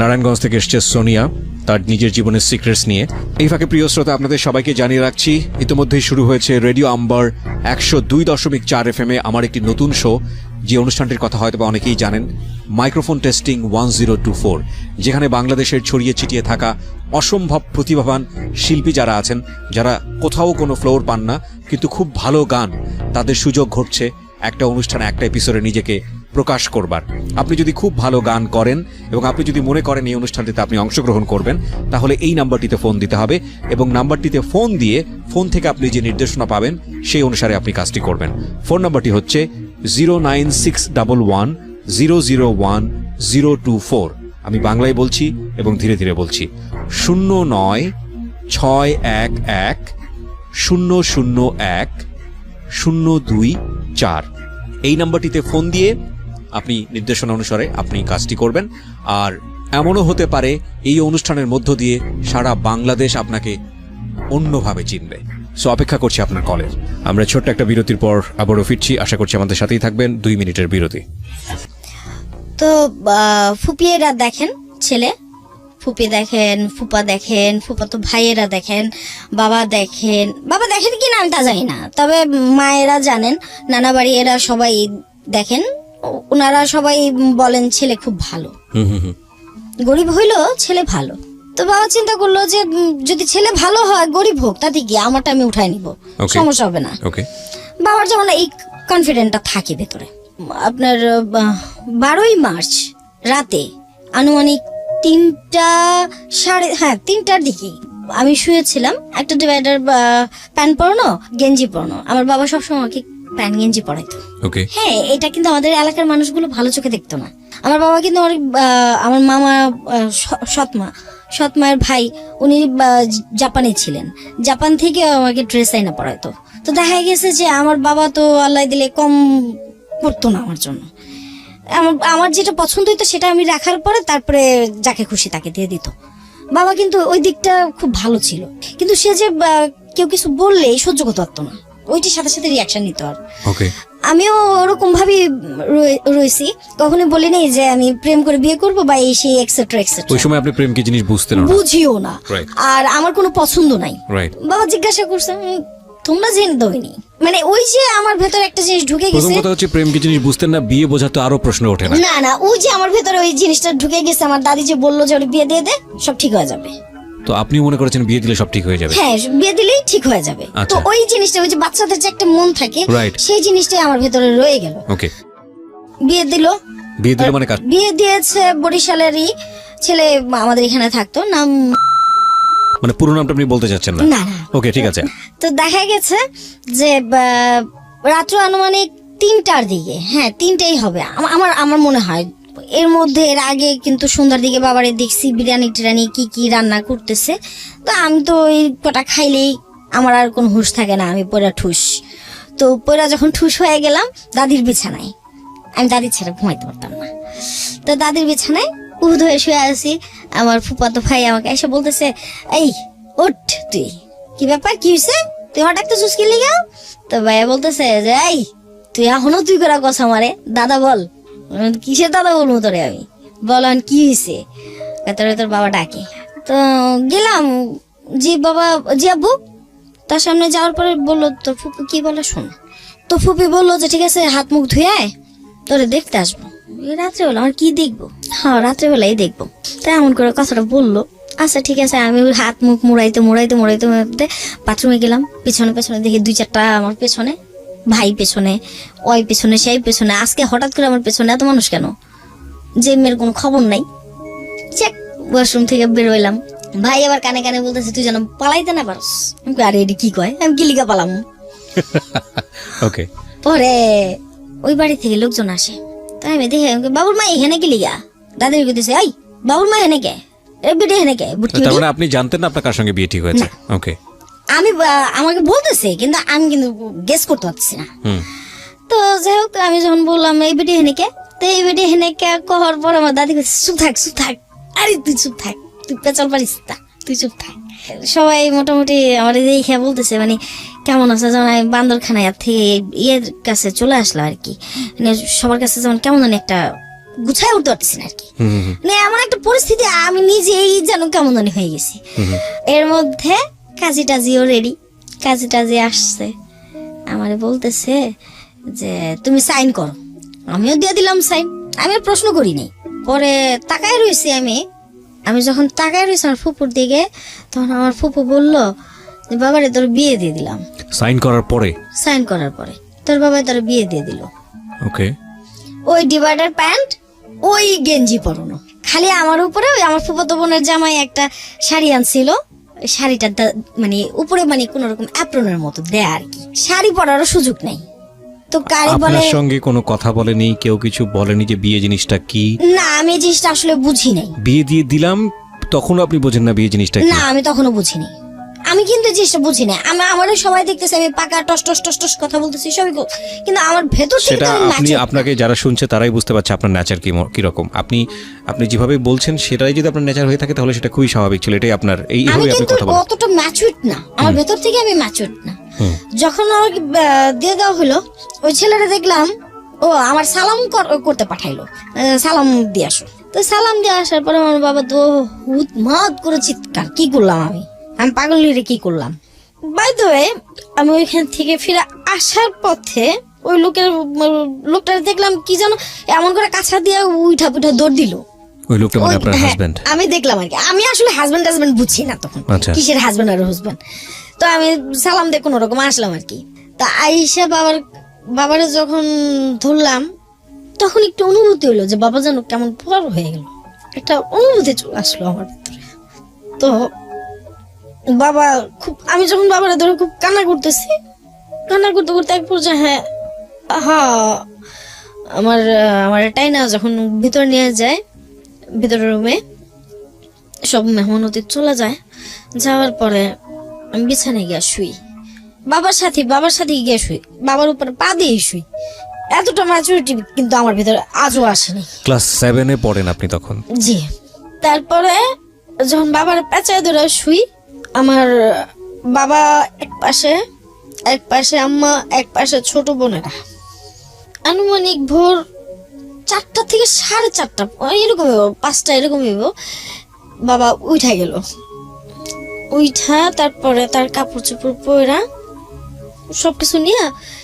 নারায়ণগঞ্জ থেকে এসেছে সোনিয়া তার নিজের জীবনের সিক্রেটস নিয়ে। এই ফাঁকে প্রিয় শ্রোতা আপনাদের সবাইকে জানিয়ে রাখছি ইতিমধ্যেই শুরু হয়েছে রেডিও আম্বার 102.4 FM এ আমার একটি নতুন শো, যে অনুষ্ঠানটির কথা হয়তো অনেকেই জানেন, মাইক্রোফোন টেস্টিং 1024, যেখানে বাংলাদেশের ছড়িয়ে ছিটিয়ে থাকা অসম্ভব প্রতিভাবান শিল্পী যারা আছেন, যারা কোথাও কোনো ফ্লোর পান না কিন্তু খুব ভালো গান, তাদের সুযোগ ঘটছে একটা অনুষ্ঠানে একটা এপিসোডে নিজেকে প্রকাশ করবার। আপনি যদি খুব ভালো গান করেন এবং আপনি যদি মনে করেন এই অনুষ্ঠানটিতে আপনি অংশগ্রহণ করবেন, তাহলে এই নাম্বারটিতে ফোন দিতে হবে এবং নাম্বারটিতে ফোন দিয়ে ফোন থেকে আপনি যে নির্দেশনা পাবেন সেই অনুসারে আপনি কাজটি করবেন। ফোন নাম্বারটি হচ্ছে 09611001024। আমি বাংলায় বলছি এবং ধীরে ধীরে বলছি, 096101001024। এই নাম্বারটিতে ফোন দিয়ে আপনি নির্দেশনা অনুসারে আপনি কাজটি করবেন। আর এমনও হতে পারে এই অনুষ্ঠানের মধ্য দিয়ে সারা বাংলাদেশ আপনাকে অন্যভাবে চিনবে। সো অপেক্ষা করছি আপনার কলের। আমরা ছোট্ট একটা বিরতির পর আবারও ফিরছি, আশা করছি আমাদের সাথেই থাকবেন। 2 মিনিটের বিরতি। তো ফুপিয়েরা দেখেন ছেলে, ফুপি দেখেন, ফুপা দেখেন, ফুপা তো ভাইয়েরা দেখেন, বাবা দেখেন কি না আমি তা জানি না, তবে মায়েরা জানেন, নানা বাড়ি এরা সবাই দেখেন, ওনারা সবাই বলেন ছেলে খুব ভালো। গরিব হইলো ছেলে ভালো। তো বাবা চিন্তা করলো যে যদি ছেলে ভালো হয়, গরিব হোক, তাতে কি আমারটা আমি উঠাই নিব, সমস্যা হবে না। বাবার যেমন এই কনফিডেন্টটা থাকে ভেতরে। আপনার 12ই মার্চ রাতে আনুমানিক 3টার দিকে আমি শুয়েছিলাম, একটা ডিভাইডার প্যান্ট পরানো, গেঞ্জি পরানো। আমার বাবা সবসময় আমাকে প্যান্ট গেঞ্জি পরাইতো। হ্যাঁ, এটা কিন্তু আমাদের এলাকার মানুষগুলো ভালো চোখে দেখতো না। আমার বাবা কিন্তু আমার মামা সৎ মায়ের ভাই, উনি জাপানে ছিলেন, জাপান থেকে আমাকে ড্রেস আইনা পরাইতো। তো দেখা গেছে যে আমার বাবা তো আল্লাহ দিলে কম পড়তো না আমার জন্য। আমার যেটা পছন্দ হইতো সেটা আমি রাখার পরে তারপরে যাকে খুশি তাকে দিয়ে দিত। বাবা কিন্তু ওই দিকটা খুব ভালো ছিল, কিন্তু সে যে কেউ কিছু বললে সহ্য করতে পারতো না, ওইটির সাথে সাথে রিয়াকশন নিত। আর আমিও ওরকম ভাবে রয়েছি, কখনো বলি নাই যে আমি প্রেম করে বিয়ে করবো বা এই সেই এক্সেট্রা এক্সেট্রা। ওই সময় আপনি প্রেম কি জিনিস বুঝতেন না, বুঝিও না, আর আমার কোনো পছন্দ নাই। বাবা জিজ্ঞাসা করছে, তোমরা জেনে দইনি, মানে ওই যে আমার ভেতরে একটা জিনিস ঢুকে গেছে। প্রথম কথা হচ্ছে প্রেম কি জিনিস বুঝতেন না, বিয়ে বোঝা তো আরো প্রশ্ন ওঠে না। না, ওই যে আমার ভেতরে ওই জিনিসটা ঢুকে গেছে। আমার দাদি যে বললো যে ওর বিয়ে দিয়ে দে, সব ঠিক হয়ে যাবে। তো আপনি মনে করেছেন বিয়ে দিলে সব ঠিক হয়ে যাবে? হ্যাঁ, বিয়ে দিলেই ঠিক হয়ে যাবে। তো ওই জিনিসটা, ওই যে বাচ্চাদের যে একটা মন থাকে, সেই জিনিসটাই আমার ভেতরে রয়ে গেল। বিয়ে দিল মানে বিয়ে দিয়েছে বরিশালেরই ছেলে, আমাদের এখানে থাকতো। নাম মানে পুরো নামটা আপনি বলতে চাচ্ছেন না? না। ওকে, ঠিক আছে। তো দেখা গেছে যে রাত্র আনুমানিক 3টার দিকে, হ্যাঁ 3টাই হবে আমার মনে হয়। এর মধ্যে এর আগে কিন্তু সন্ধ্যার দিকে বাবারে দেখছি বিরিয়ানি টিরানি কি রান্না করতেছে। তো আমি তো ওই কটা খাইলেই আমার আর কোনো হুঁশ থাকে না, আমি পয়রা ঠুস। তো পয়রা যখন ঠুস হয়ে গেলাম দাদির বিছানায়, আমি দাদির ছেড়ে ঘুমাইতে পারতাম না। তো দাদির বিছানায় উহুদ হয়ে শুয়ে আছি। আমার ফুফাতো ভাই আমাকে এসে বলতেছে, এই ওঠ, তুই কি ব্যাপার, কি হয়েছে, তুই হঠাৎ তো চুস্কি লিগা? তো ভাইয়া বলতেছে যে এই তুই এখনো তুই করা কথা মারে, দাদা বল। কিসের দাদা বলবো তোরে, আমি বলেন কি হয়েছে? তোর বাবা ডাকে। তো গেলাম, জি বাবা, জি আব্বু। তার সামনে যাওয়ার পরে বললো, তোর ফুপি কি বলে শোন। তো ফুপি বললো যে ঠিক আছে, হাত মুখ ধুয়ে তোরে দেখতে আসবো। রাত্রেবেলা আমার কি দেখবো? হ্যাঁ, রাত্রেবেলাই দেখবো। তাই এমন করে কথাটা বললো। আচ্ছা ঠিক আছে, আমি হাত মুখ মুড়াইতে বাথরুমে গেলাম। পেছনে দেখি 2-4টা আমার পেছনে, ভাই পেছনে, ওই পেছনে, সেই পেছনে। আজকে হঠাৎ করে আমার পেছনে এত মানুষ কেন, যে মেয়ের কোনো খবর নাই। চেক ওয়াশরুম থেকে বেরোইলাম, ভাই আবার কানে কানে বলতেছে তুই যেন পালাইতে না পারস। আরে এটি কি কয়, আমি কিলিকা পালাম। পরে ওই বাড়ি থেকে লোকজন আসে, তাই আমি দেখে বাবুর মা এখানে কিলিকা। দাদির দিছে, এই বাবুর মা এখানে কে? বিয়ে হেনেকে বুটকি তার মানে আপনি জানতেন না আপনার কার সঙ্গে বিয়ে ঠিক হয়েছে? ওকে। আমি আমাকে বলতেছে কিন্তু আমি কিন্তু গেস করতে পারছি না। তো যাই হোক আমি যখন বললাম এই বিয়ে হেনেকে, তো এই বিয়ে হেনেকে করার পর আমার দাদি বলছে চুপ থাক, আরে তুই চুপ থাক, তুই পেঁচাল পারিস না, তুই চুপ থাক। সবাই মোটামুটি আমার দেখে বলতেছে মানে কেমন আছে, যেমন আমি বান্দরখানায় থেকে ইয়ের কাছে চলে আসলাম আর কি, মানে সবার কাছে যেমন কেমন জানি একটা গুছায় উঠতে পারতেছি না আর কি, মানে এমন একটা পরিস্থিতি আমি নিজেই যেন কেমন জানি হয়ে গেছি। এর মধ্যে কাজী টাজিও রেডি, কাজী টাজি আসছে, আমারে বলতেছে যে তুমি সাইন করো। আমিও দিয়ে দিলাম সাইন, আমি আর প্রশ্ন করিনি। পরে তাকায় রয়েছি আমি যখন তাকায় রয়েছি আমার ফুপুর দিকে, তখন আমার ফুপু বললো যে বাবারে তোর বিয়ে দিয়ে দিলাম। সাইন করার পরে? সাইন করার পরে তোর বাবা তোর বিয়ে দিয়ে দিল। ওকে। ওই ডিভাইডার প্যান্ট, ওই গেঞ্জি পরানো, খালি আমার উপরে ওই আমার ফুফাতো বোনের জামাই একটা শাড়ি আনছিল, শাড়িটা মানে উপরে মানে কোন রকম অ্যাপ্রনের মতো দেয়া আর কি, শাড়ি পরারও সুযোগ নাই। তো কারি বলে আপনার সঙ্গে কোনো কথা বলেনি, কেউ কিছু বলেনি যে বিয়ে জিনিসটা কি? না, আমি এই জিনিসটা আসলে বুঝি নাই। বিয়ে দিয়ে দিলাম তখনও আপনি বোঝেন না বিয়ে জিনিসটা কি? না, আমি তখনও বুঝিনি, আমি কিন্তু এই জিনিসটা বুঝি না। আমারও সবাই দেখতেছে আমি পাকা টস টস টস টস কথা বলতেছি সবই, কিন্তু আমার ভেতর থেকে সেটা আপনি, আপনাকে যারা শুনছে তারাই বুঝতে পারছে আপনার নেচার কি রকম। আপনি যেভাবে বলছেন সেটাই যদি আপনার নেচার হয়ে থাকে তাহলে সেটা খুবই স্বাভাবিক ছিল। এটাই আপনার এইভাবে আপনি কথা বলেন। অতটা ম্যাচুরড না, আমার ভেতর থেকে আমি ম্যাচুরড না। যখন আমাকে দিয়ে দেওয়া হলো, ওই ছেলেটা দেখলাম ও আমার সালাম করতে পাঠাইলো, সালাম দিয়ে আসো। তো সালাম দিয়ে আসার পরে আমার বাবা তো হুৎমাদ করে চিৎকার, কি করলাম আমি পাগল হয়ে কি করলাম। বাই দ্য ওয়ে, আমি ওইখান থেকে ফিরে আসার পথে ওই লোকটা দেখলাম কি যেন এমন করে কাছা দিয়ে উঠা দৌড় দিল। ওই লোকটা মানে আপনার হাজবেন্ড? আমি দেখলাম আর কি, আমি আসলে হাজবেন্ড বুঝছি না তখন, কিসের হাজবেন্ড আর হাজবেন্ড। তো আমি সালাম দিয়ে কোনো রকম আসলাম আর কি। তা আইসা বাবারে যখন ধরলাম তখন একটু অনুভূতি হলো যে বাবা যেন কেমন পর হয়ে গেল, একটা অনুভূতি চলে আসলো আমার ভিতরে। তো বাবা আমি যখন বাবারে ধরে খুব কান্না করতে করতে এক পর্যায়ে আমার এটাই না, যখন ভিতরে নিয়ে যায় ভিতরের রুমে, সব মেহমান অতীত চলে যায়, যাওয়ার পরে আমি বিছানায় গিয়ে শুই, বাবার সাথে গিয়ে শুই, বাবার উপরে পা দিয়ে শুই। এতটা ম্যাচুরিটি কিন্তু আমার ভিতরে আজও আসেনি। ক্লাস 7 এ পড়েন আপনি তখন? জি। তারপরে যখন বাবার পেঁচায় ধরে শুই, আমার বাবা এক পাশে আম্মা, এক পাশে ছোট বোনেরা। আনুমানিক ভোর 4টা থেকে 4:30 এরকম 5টা এরকম বাবা উঠা গেল। তারপরে তার কাপড় চোপড় পরা সবকিছু নিয়ে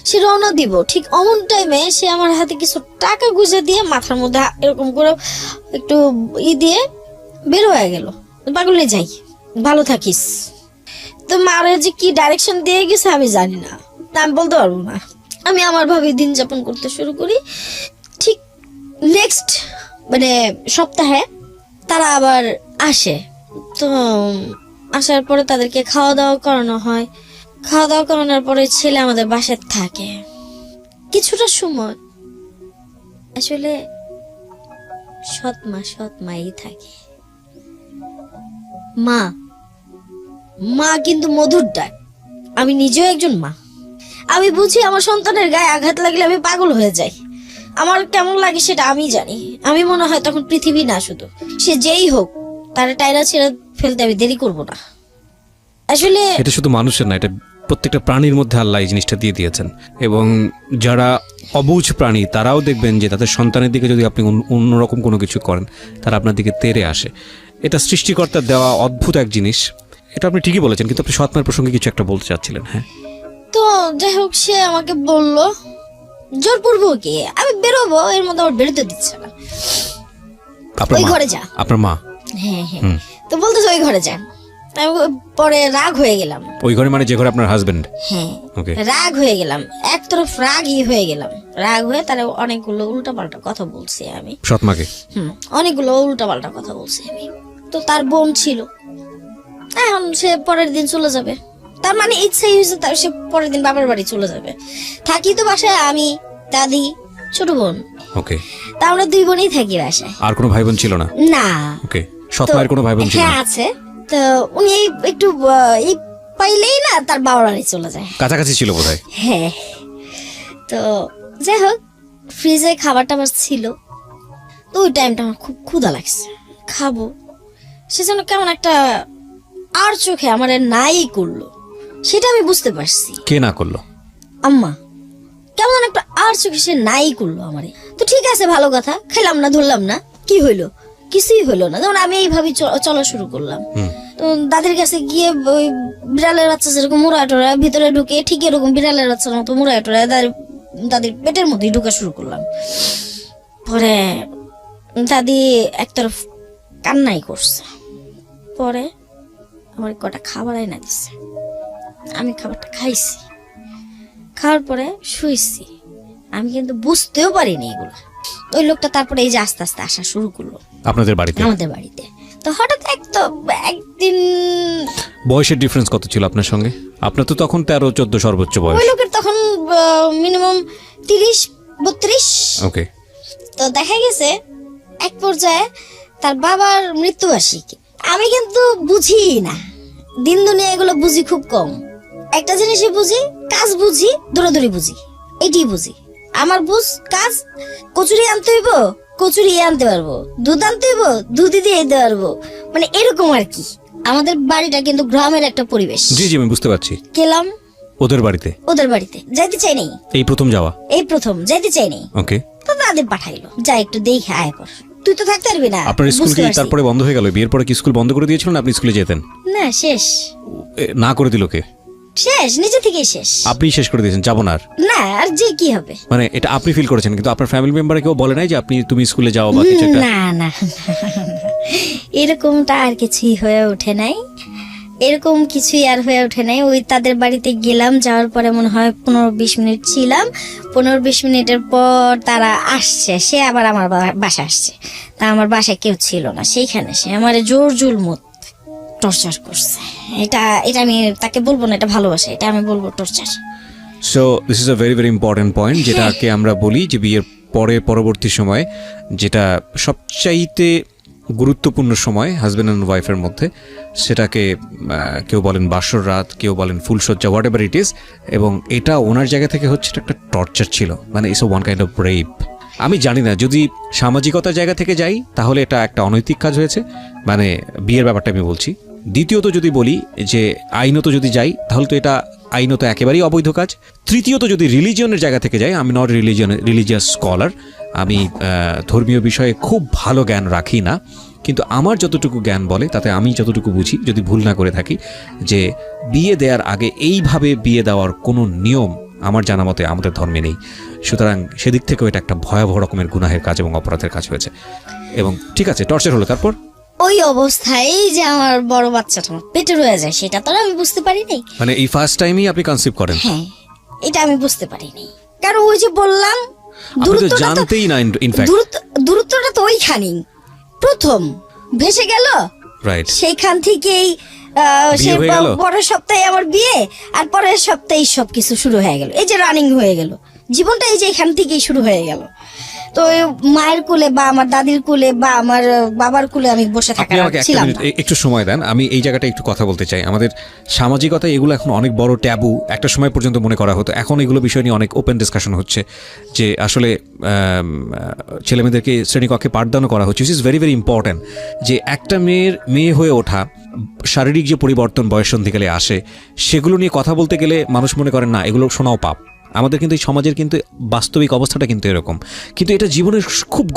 সে রওনা দিব। ঠিক অমন টাইমে সে আমার হাতে কিছু টাকা গুঁজে দিয়ে মাথার মধ্যে এরকম করে একটু দিয়ে বের হয়ে গেল, পাগলে যাই, ভালো থাকিস। তো মারে যে কি ডাইরেকশন দিয়ে গেছে আমি জানি না, আমি বলতে পারবো না। আমি আমার ভাবে দিন যাপন করতে শুরু করি। ঠিক নেক্সট মানে সপ্তাহে তারা আবার আসে। তো আসার পরে তাদেরকে খাওয়া দাওয়া করানো হয়। খাওয়া দাওয়া করানোর পরে ছেলে আমাদের বাসায় থাকে কিছুটা সময়। আসলে সৎ মাই থাকে। মা কিন্তু মধুর ডাক। আমি নিজেও একজন মা। আমি বুঝি আমার সন্তানের গায়ে আঘাত লাগলে আমি পাগল হয়ে যাই। আমার কেমন লাগে সেটা আমি জানি। আমি মনে হয় তখন পৃথিবী না, শুধু সে যেই হোক তার টাইরা ছেড়ে ফেলতে আমি দেরি করব না। আসলে এটা শুধু মানুষের না, এটা প্রত্যেকটা প্রাণীর মধ্যে আল্লাহ এই জিনিসটা দিয়ে দিয়েছেন। এবং যারা অবুঝ প্রাণী তারাও দেখবেন যে তাদের সন্তানের দিকে যদি আপনি অন্যরকম কোনো কিছু করেন, তারা আপনার দিকে তেড়ে আসে। এটা সৃষ্টিকর্তার দেওয়া অদ্ভুত এক জিনিস। এটা আপনি ঠিকই বলেছেন, কিন্তু আপনি সৎমার প্রসঙ্গে কিছু একটা বলতে চাচ্ছিলেন। হ্যাঁ, তো যাই হোক, সে আমাকে বললো জোরপূর্বক কি আমি বেরোবো, এর মধ্যে আমার বেরোতে দিচ্ছে না। ওই ঘরে যা। আপনার মা? হ্যাঁ। তো বলতেছে ওই ঘরে যা। পরে রাগ হয়ে গেলাম। ওই ঘরে মানে যে ঘরে আপনার হাজবেন্ড? হ্যাঁ। রাগ হয়ে গেলাম, এক তরফ রাগই হয়ে গেলাম। রাগ হয়ে তারা অনেকগুলো উল্টাপাল্টা কথা বলছি আমি সৎমাকে। অনেকগুলো উল্টাপাল্টা কথা বলছি আমি। তো তার বোন ছিল, এখন সে পরের দিন চলে যাবে। তার মানে ইচ্ছাই হয়েছে তার সে পরের দিন বাবার বাড়ি চলে যাবে। থাকি তো বাসায় আমি, দাদি, ছোট বোন। ওকে। তা আমরা 2 বোনই থাকি বাসায়। আর কোনো ভাই বোন ছিল না? না। ওকে। সৎ তো- মায়ের কোনো ভাই বোন ছিল হ্যাঁ না? আছে। তো উনি একটু এই পাইলেই না তার বাবার বাড়ি চলে যায়। কাছাকাছি ছিল বোধহয়। হ্যাঁ, তো যাই হোক, ফ্রিজে খাবার টাবার ছিল। তো ওই টাইমটা আমার খুব ক্ষুধা লাগছে, খাবো, সেজন্য কেমন একটা আর চোখে আমার নাই করলো, সেটা আমি বুঝতে পারছি। কে না করলো? আম্মা কেমন একটা আর চোখে সে নাই করলো আমারে। তো ঠিক আছে, ভালো কথা, খেলাম না, ধরলাম না, কি হইলো? কিছুই হইলো না। যেমন আমি এইভাবে চলা শুরু করলাম। তো দাদির কাছে গিয়ে ওই বিড়ালের বাচ্চা যেরকম মুড়ায় টোড়ায় ভিতরে ঢুকে, ঠিক এরকম বিড়ালের বাচ্চার মতো মুড়ায় টোড়ায় দাদির পেটের মধ্যেই ঢুকা শুরু করলাম। পরে দাদি একতরফ কান্নাই করছে। পরে আমার কটা খাবার এনে দিচ্ছে, আমি খাবারটা খাইছি। খাওয়ার পরে শুয়েছি। আমি কিন্তু বুঝতেও পারিনি এগুলো। ওই লোকটা তারপরে এই যে আস্তে আস্তে আসা শুরু করলো আপনাদের বাড়িতে? আমাদের বাড়িতে। তো হঠাৎ একদিন বয়সের ডিফারেন্স কত ছিল আপনার সঙ্গে? আপনার তো তখন 13-14 সর্বোচ্চ বয়স। ওই লোকের তখন মিনিমাম 30-32। ওকে। তো দেখা গেছে এক পর্যায়ে তার বাবার মৃত্যুবার্ষিকী। আমি কিন্তু বুঝি না, দিন দুনিয়া এগুলো বুঝি খুব কম। একটা জিনিসই বুঝি, কাজ বুঝি, দৌড়াদৌড়ি বুঝি, এটাই বুঝি। আমার বুঝ কাজ, কচুরি আনতে হইব, কচুরি আনতে পারবো, দুধ আনতে হইব, দুধই দিয়ে দিতে পারবো, মানে এরকম আর কি। আমাদের বাড়িটা কিন্তু গ্রামের একটা পরিবেশ। জি জি, আমি বুঝতে পারছি। গেলাম ওদের বাড়িতে? ওদের বাড়িতে, যাইতে চাই নাই, এই প্রথম যাওয়া? এই প্রথম, যাইতে চাই নাই। ওকে। তো দাদি পাঠাইলো, যা একটু দেখে আয় কর, তুই তো থাকতে পারবি না। আপনার স্কুল বুঝতে কি পারছি। তারপরে বন্ধ হয়ে গেল? বিয়ের পরে কি স্কুল বন্ধ করে দিয়েছিলেন? আপনি স্কুলে যেতেন? না, শেষ, না করে দিল কে? শেষ, নিজে থেকেই শেষ। আপনি শেষ করে দিয়েছেন, যাবো না আর? না, আর যে কি হবে? মানে এটা আপনি ফিল করেছেন, কিন্তু আপনার ফ্যামিলি মেম্বার কেউ বলে নাই যে তুমি স্কুলে যাও বা কিছু একটা? না না, এরকমটা আর কিছুই হয়ে ওঠে নাই, এরকম কিছুই আর হয়ে ওঠে নাই। ওই তাদের বাড়িতে গেলাম, যাওয়ার পরে মনে হয় 15-20 মিনিট ছিলাম। 15-20 মিনিটের পর তারা আসছে, সে আবার আমার বাসা আসছে। তা আমার বাসায় কেউ ছিল না, সেইখানে সে আমার জোর জুলমত টর্চার করছে। এটা এটা আমি তাকে বলবো না এটা ভালোবাসা, এটা আমি বলবো torture. So this is a very very important point, যেটাকে আমরা বলি যে বিয়ের পরবর্তী সময়, যেটা সবচাইতে গুরুত্বপূর্ণ সময় হাজব্যান্ড অ্যান্ড ওয়াইফের মধ্যে, সেটাকে কেউ বলেন বাসর রাত, কেউ বলেন ফুলসজ্জা, হোয়াট এভার ইট ইজ। এবং এটা ওনার জায়গা থেকে হচ্ছে একটা টর্চার ছিল, মানে it's one kind of rape. আমি জানি না, যদি সামাজিকতার জায়গা থেকে যাই তাহলে এটা একটা অনৈতিক কাজ হয়েছে, মানে বিয়ের ব্যাপারটা আমি বলছি। দ্বিতীয়ত যদি বলি যে আইনত যদি যাই, তাহলে তো এটা আইনত একেবারেই অবৈধ কাজ। তৃতীয়ত যদি রিলিজিয়নের জায়গা থেকে যাই, আমি নট রিলিজিয়াস স্কলার, আমি ধর্মীয় বিষয়ে খুব ভালো জ্ঞান রাখি না, কিন্তু আমার যতটুকু জ্ঞান বলে তাতে আমি যতটুকু বুঝি, যদি ভুল না করে থাকি, যে বিয়ে দেওয়ার আগে এইভাবে বিয়ে দেওয়ার কোনো নিয়ম আমার জানা মতে আমাদের ধর্মে নেই। সুতরাং সেদিক থেকেও এটা একটা ভয়াবহ রকমের গুনাহের কাজ এবং অপরাধের কাজ হয়েছে। এবং ঠিক আছে, টর্চার হলো, তারপর ওই অবস্থায় যে আমার বড় বাচ্চাটা আমার পেটে রয়ে যায়, সেটা তো আর আমি বুঝতে পারি নাই। মানে এই ফার্স্ট টাইমই আপনি কনসিভ করেন? হ্যাঁ, এটা আমি বুঝতে পারিনি, কারণ ওই যে বললাম আপনি তো জানতেই না, ইনফ্যাক্ট দূরত্বটা তো ওইখানেই প্রথম ভেসে গেল। রাইট। সেইখান থেকেই বিয়ে হয়ে গেল। পরের সপ্তাহে আমার বিয়ে, আর পরের সপ্তাহে সবকিছু শুরু হয়ে গেল, এই যে রানিং হয়ে গেল জীবনটা, এই যে এখান থেকেই শুরু হয়ে গেল। তো ওই মায়ের কোলে বা আমার দাদির কোলে বা আমার বাবার কোলে আমি বসে আপনি থাকার আমাকে একটা ছিলাম মিনিট না। একটু সময় দেন, আমি এই জায়গাটা একটু কথা বলতে চাই। আমাদের সামাজিকতা এগুলো এখন অনেক বড় ট্যাবু, একটা সময় পর্যন্ত মনে করা হতো, এখন এগুলো বিষয় নিয়ে অনেক ওপেন ডিসকাশন হচ্ছে, যে আসলে ছেলেমেয়েদেরকে শ্রেণীকক্ষে পাঠদানও করা হচ্ছে, which is very very important. যে একটা মেয়ে হয়ে ওঠা, শারীরিক যে পরিবর্তন বয়ঃসন্ধিকালে আসে, সেগুলো নিয়ে কথা বলতে গেলে মানুষ মনে করেন না এগুলো শোনাও পাপ। আমাদের কিন্তু এই সমাজের কিন্তু বাস্তবিক অবস্থাটা কিন্তু এরকম, কিন্তু এটা জীবনের খুবই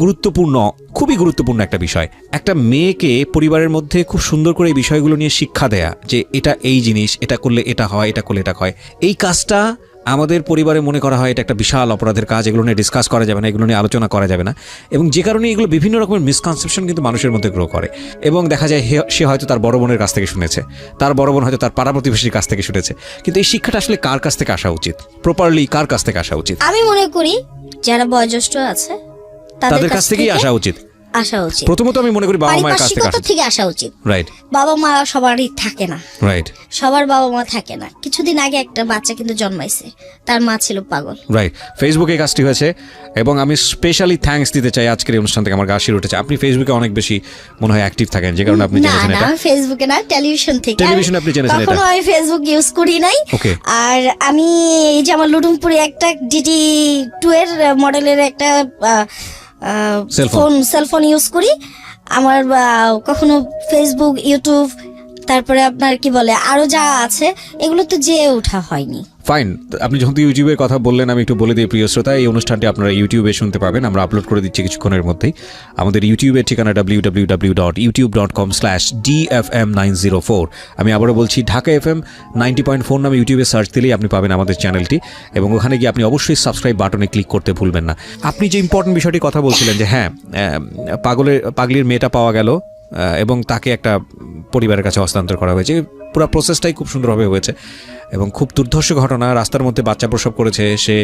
গুরুত্বপূর্ণ একটা বিষয়। একটা মেয়েকে পরিবারের মধ্যে খুব সুন্দর করে এই বিষয়গুলো নিয়ে শিক্ষা দেয়া, যে এটা এই জিনিস, এটা করলে এটা হয়, এটা করলে এটা হয়, এই কাজটা আমাদের পরিবারে মনে করা হয় এটা একটা বিশাল অপরাধের কাজ, এগুলো নিয়ে ডিসকাস করা যাবে না, এগুলো নিয়ে আলোচনা করা যাবে না। এবং যে কারণে এগুলো বিভিন্ন রকমের মিসকনসেপশন কিন্তু মানুষের মধ্যে গ্রো করে। এবং দেখা যায় সে হয়তো তার বড় বোনের কাছ থেকে শুনেছে, তার বড় বোন হয়তো তার পাড়া প্রতিবেশীর কাছ থেকে শুনেছে, কিন্তু এই শিক্ষাটা আসলে কার কাছ থেকে আসা উচিত, প্রপারলি কার কাছ থেকে আসা উচিত? আমি মনে করি যারা বয়োজ্যেষ্ঠ আছে তাদের কাছ থেকেই আসা উচিত। আসা উচিত। প্রথমত আমি মনে করি বাবা মায়ের কাছ থেকে পারিপার্শ্বিকতা থেকে আসা উচিত। রাইট বাবা মা সবারই থাকে না, রাইট সবার বাবা মা থাকে না। কিছুদিন আগে একটা বাচ্চা কিন্তু জন্মাইছে, তার মা ছিল পাগল। রাইট, ফেসবুকে এই কাজটি হয়েছে এবং আমি স্পেশালি থ্যাঙ্কস দিতে চাই আজকের এই অনুষ্ঠান থেকে। আমার গা শির উঠেছে। আপনি ফেসবুকে অনেক বেশি মনে হয় অ্যাক্টিভ থাকেন, যে কারণে আপনি না জেনেছেন না, এটা। আমি ফেসবুকে না, টেলিভিশন থেকে। টেলিভিশনে আপনি জেনেছেন এটা? কখনো আমি ফেসবুক ইউজ করি নাই। ওকে। আর আমি এই যে আমার লুডুমপুরে একটা ডিডি 2 এর মডেলের একটা সেলফোন ইউজ করি। আমার কখনো ফেসবুক, ইউটিউব, তারপরে আপনার কি বলে আরো যা আছে, এগুলো তো যেয়ে ওঠা হয়নি। ফাইন, আপনি যখন ইউটিউবের কথা বললেন, আমি একটু বলে দিই প্রিয় শ্রোতা, এই অনুষ্ঠানটি আপনারা ইউটিউবে শুনতে পাবেন। আমরা আপলোড করে দিচ্ছি কিছুক্ষণের মধ্যেই। আমাদের ইউটিউবের ঠিকানা www.youtube.com/dfm904। আমি আবারও বলছি, ঢাকা FM 90.4 নামে ইউটিউবে সার্চ দিলেই আপনি পাবেন আমাদের চ্যানেলটি, এবং ওখানে গিয়ে আপনি অবশ্যই সাবস্ক্রাইব বাটনে ক্লিক করতে ভুলবেন না। আপনি যে ইম্পর্টেন্ট বিষয়টি কথা বলছিলেন যে হ্যাঁ, পাগলির মেয়েটা পাওয়া গেল এবং তাকে একটা পরিবারের কাছে হস্তান্তর করা হয়েছে। পুরো প্রসেসটাই খুব সুন্দরভাবে হয়েছে এবং খুব দুর্ধর্ষ ঘটনা। রাস্তার মধ্যে বাচ্চা প্রসব করেছে সে,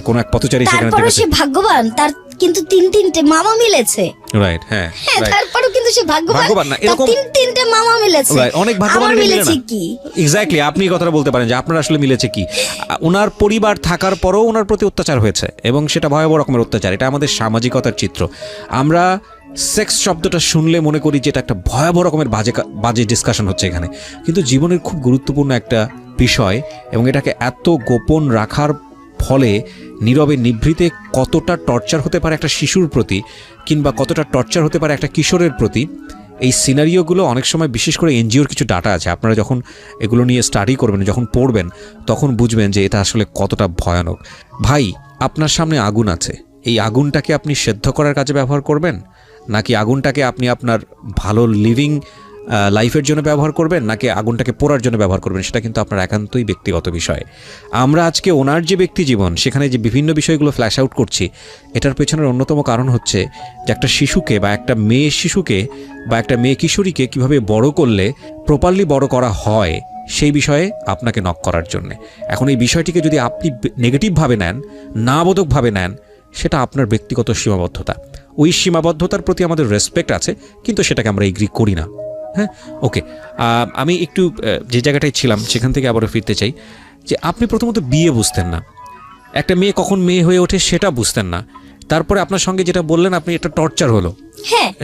কোনো এক পথচারী সেখানে তারপরে সে ভাগ্যবান, তার কিন্তু তিনটে মামা মিলেছে। রাইট, হ্যাঁ, তারপরেও কিন্তু সে ভাগ্যবান না, এরকম তিনটে মামা মিলেছে। অনেক ভাগ্যবান মিলেছে কি? এক্স্যাক্টলি, আপনি এই কথাটা বলতে পারেন যে আপনার আসলে মিলেছে কি। ওনার পরিবার থাকার পরও ওনার প্রতি অত্যাচার হয়েছে এবং সেটা ভয়াবহ রকমের অত্যাচার। এটা আমাদের সামাজিকতার চিত্র। আমরা সেক্স শব্দটা শুনলে মনে করি যে এটা একটা ভয়াবহ রকমের বাজে ডিসকাশন হচ্ছে এখানে, কিন্তু জীবনের খুব গুরুত্বপূর্ণ একটা বিষয় এবং এটাকে এত গোপন রাখার ফলে নীরবে নিভৃতে কতটা টর্চার হতে পারে একটা শিশুর প্রতি, কিংবা কতটা টর্চার হতে পারে একটা কিশোরের প্রতি, এই সিনারিওগুলো অনেক সময়, বিশেষ করে এনজিওর কিছু ডাটা আছে, আপনারা যখন এগুলো নিয়ে স্টাডি করবেন, যখন পড়বেন, তখন বুঝবেন যে এটা আসলে কতটা ভয়ানক। ভাই, আপনার সামনে আগুন আছে, এই আগুনটাকে আপনি সেদ্ধ করার কাজে ব্যবহার করবেন, নাকি আগুনটাকে আপনি আপনার ভালো লিভিং লাইফের জন্য ব্যবহার করবেন, নাকি আগুনটাকে পোড়ার জন্য ব্যবহার করবেন, সেটা কিন্তু আপনার একান্তই ব্যক্তিগত বিষয়। আমরা আজকে ওনার যে ব্যক্তি জীবন, সেখানে যে বিভিন্ন বিষয়গুলো ফ্ল্যাশ আউট করছি, এটার পেছনের অন্যতম কারণ হচ্ছে যে একটা শিশুকে বা একটা মেয়ে শিশুকে বা একটা মেয়ে কিশোরীকে কিভাবে বড় করলে প্রপারলি বড় করা হয়, সেই বিষয়ে আপনাকে নক করার জন্যে। এখন এই বিষয়টিকে যদি আপনি নেগেটিভভাবে নেন, না বোধকভাবে নেন, সেটা আপনার ব্যক্তিগত সীমাবদ্ধতা। ওই সীমাবদ্ধতার প্রতি আমাদের রেসপেক্ট আছে, কিন্তু সেটাকে আমরা এগ্রি করি না। হ্যাঁ, ওকে। আমি একটু যে জায়গাটায় ছিলাম সেখান থেকে আবারও ফিরতে চাই, যে আপনি প্রথমত বিয়ে বুঝতেন না, একটা মেয়ে কখন মেয়ে হয়ে ওঠে সেটা বুঝতেন না। তারপরে আপনার সঙ্গে যেটা বললেন, আপনি একটা টর্চার হলো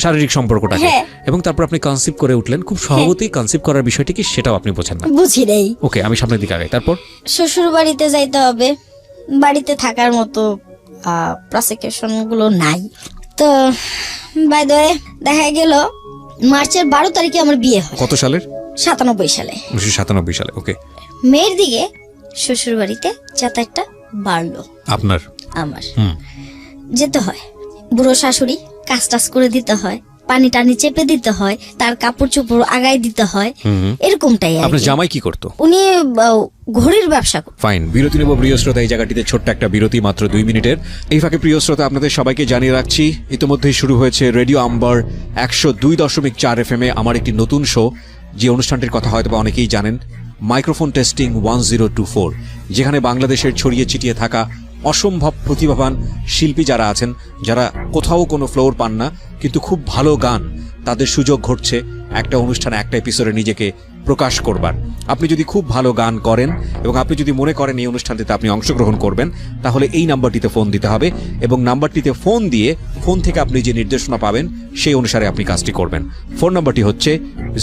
শারীরিক সম্পর্কটাকে, এবং তারপর আপনি কনসিভ করে উঠলেন। খুব সহজেই কনসিভ করার বিষয়টি কি সেটাও আপনি বোঝেন না। বুঝি নেই। ওকে, আমি সামনের দিকে আগাই। তারপর শ্বশুর বাড়িতে যাইতে হবে, বাড়িতে থাকার মতো প্রসিকিউশন গুলো নাই। তো বাই দ্য ওয়ে, দেখা গেল মার্চের 12 তারিখে আমার বিয়ে হয়। কত সালের? 97 সালে। 1997 সালে। ওকে। মেয়ের দিকে শ্বশুর বাড়িতে যাতায়াতটা বাড়লো। আপনার? আমার যেতে হয়, বুড়ো শাশুড়ি কাজ টাজ করে দিতে হয়, পানি টানি চেপে দিতে হয়, তার কাপড় চোপড় আগায় দিতে হয়, এরকমটাই। আপনার জামাই কি করতো? উনি ঘড়ির ব্যবসা করতেন। ফাইন, বিরতি নেব প্রিয় শ্রোতা। এই জায়গাটিতে ছোট্ট একটা বিরতি, মাত্র 2 মিনিটের। এই ফাঁকে প্রিয় শ্রোতা, আপনাদের সবাইকে জানিয়ে রাখছি, ইতিমধ্যেই শুরু হয়েছে রেডিও আম্বার 102.4 FM আমার একটি নতুন শো, যে অনুষ্ঠানটির কথা হয়তো অনেকেই জানেন, মাইক্রোফোন টেস্টিং 1024, যেখানে বাংলাদেশের ছড়িয়ে ছিটিয়ে থাকা অসম্ভব প্রতিভাবান শিল্পী যারা আছেন, যারা কোথাও কোনো ফ্লোর পান না কিন্তু খুব ভালো গান, তাদের সুযোগ ঘটছে একটা অনুষ্ঠানে, একটা এপিসোডে নিজেকে প্রকাশ করবার। আপনি যদি খুব ভালো গান করেন এবং আপনি যদি মনে করেন এই অনুষ্ঠানটিতে আপনি অংশগ্রহণ করবেন, তাহলে এই নাম্বারটিতে ফোন দিতে হবে, এবং নাম্বারটিতে ফোন দিয়ে ফোন থেকে আপনি যে নির্দেশনা পাবেন সেই অনুসারে আপনি কাজটি করবেন। ফোন নাম্বারটি হচ্ছে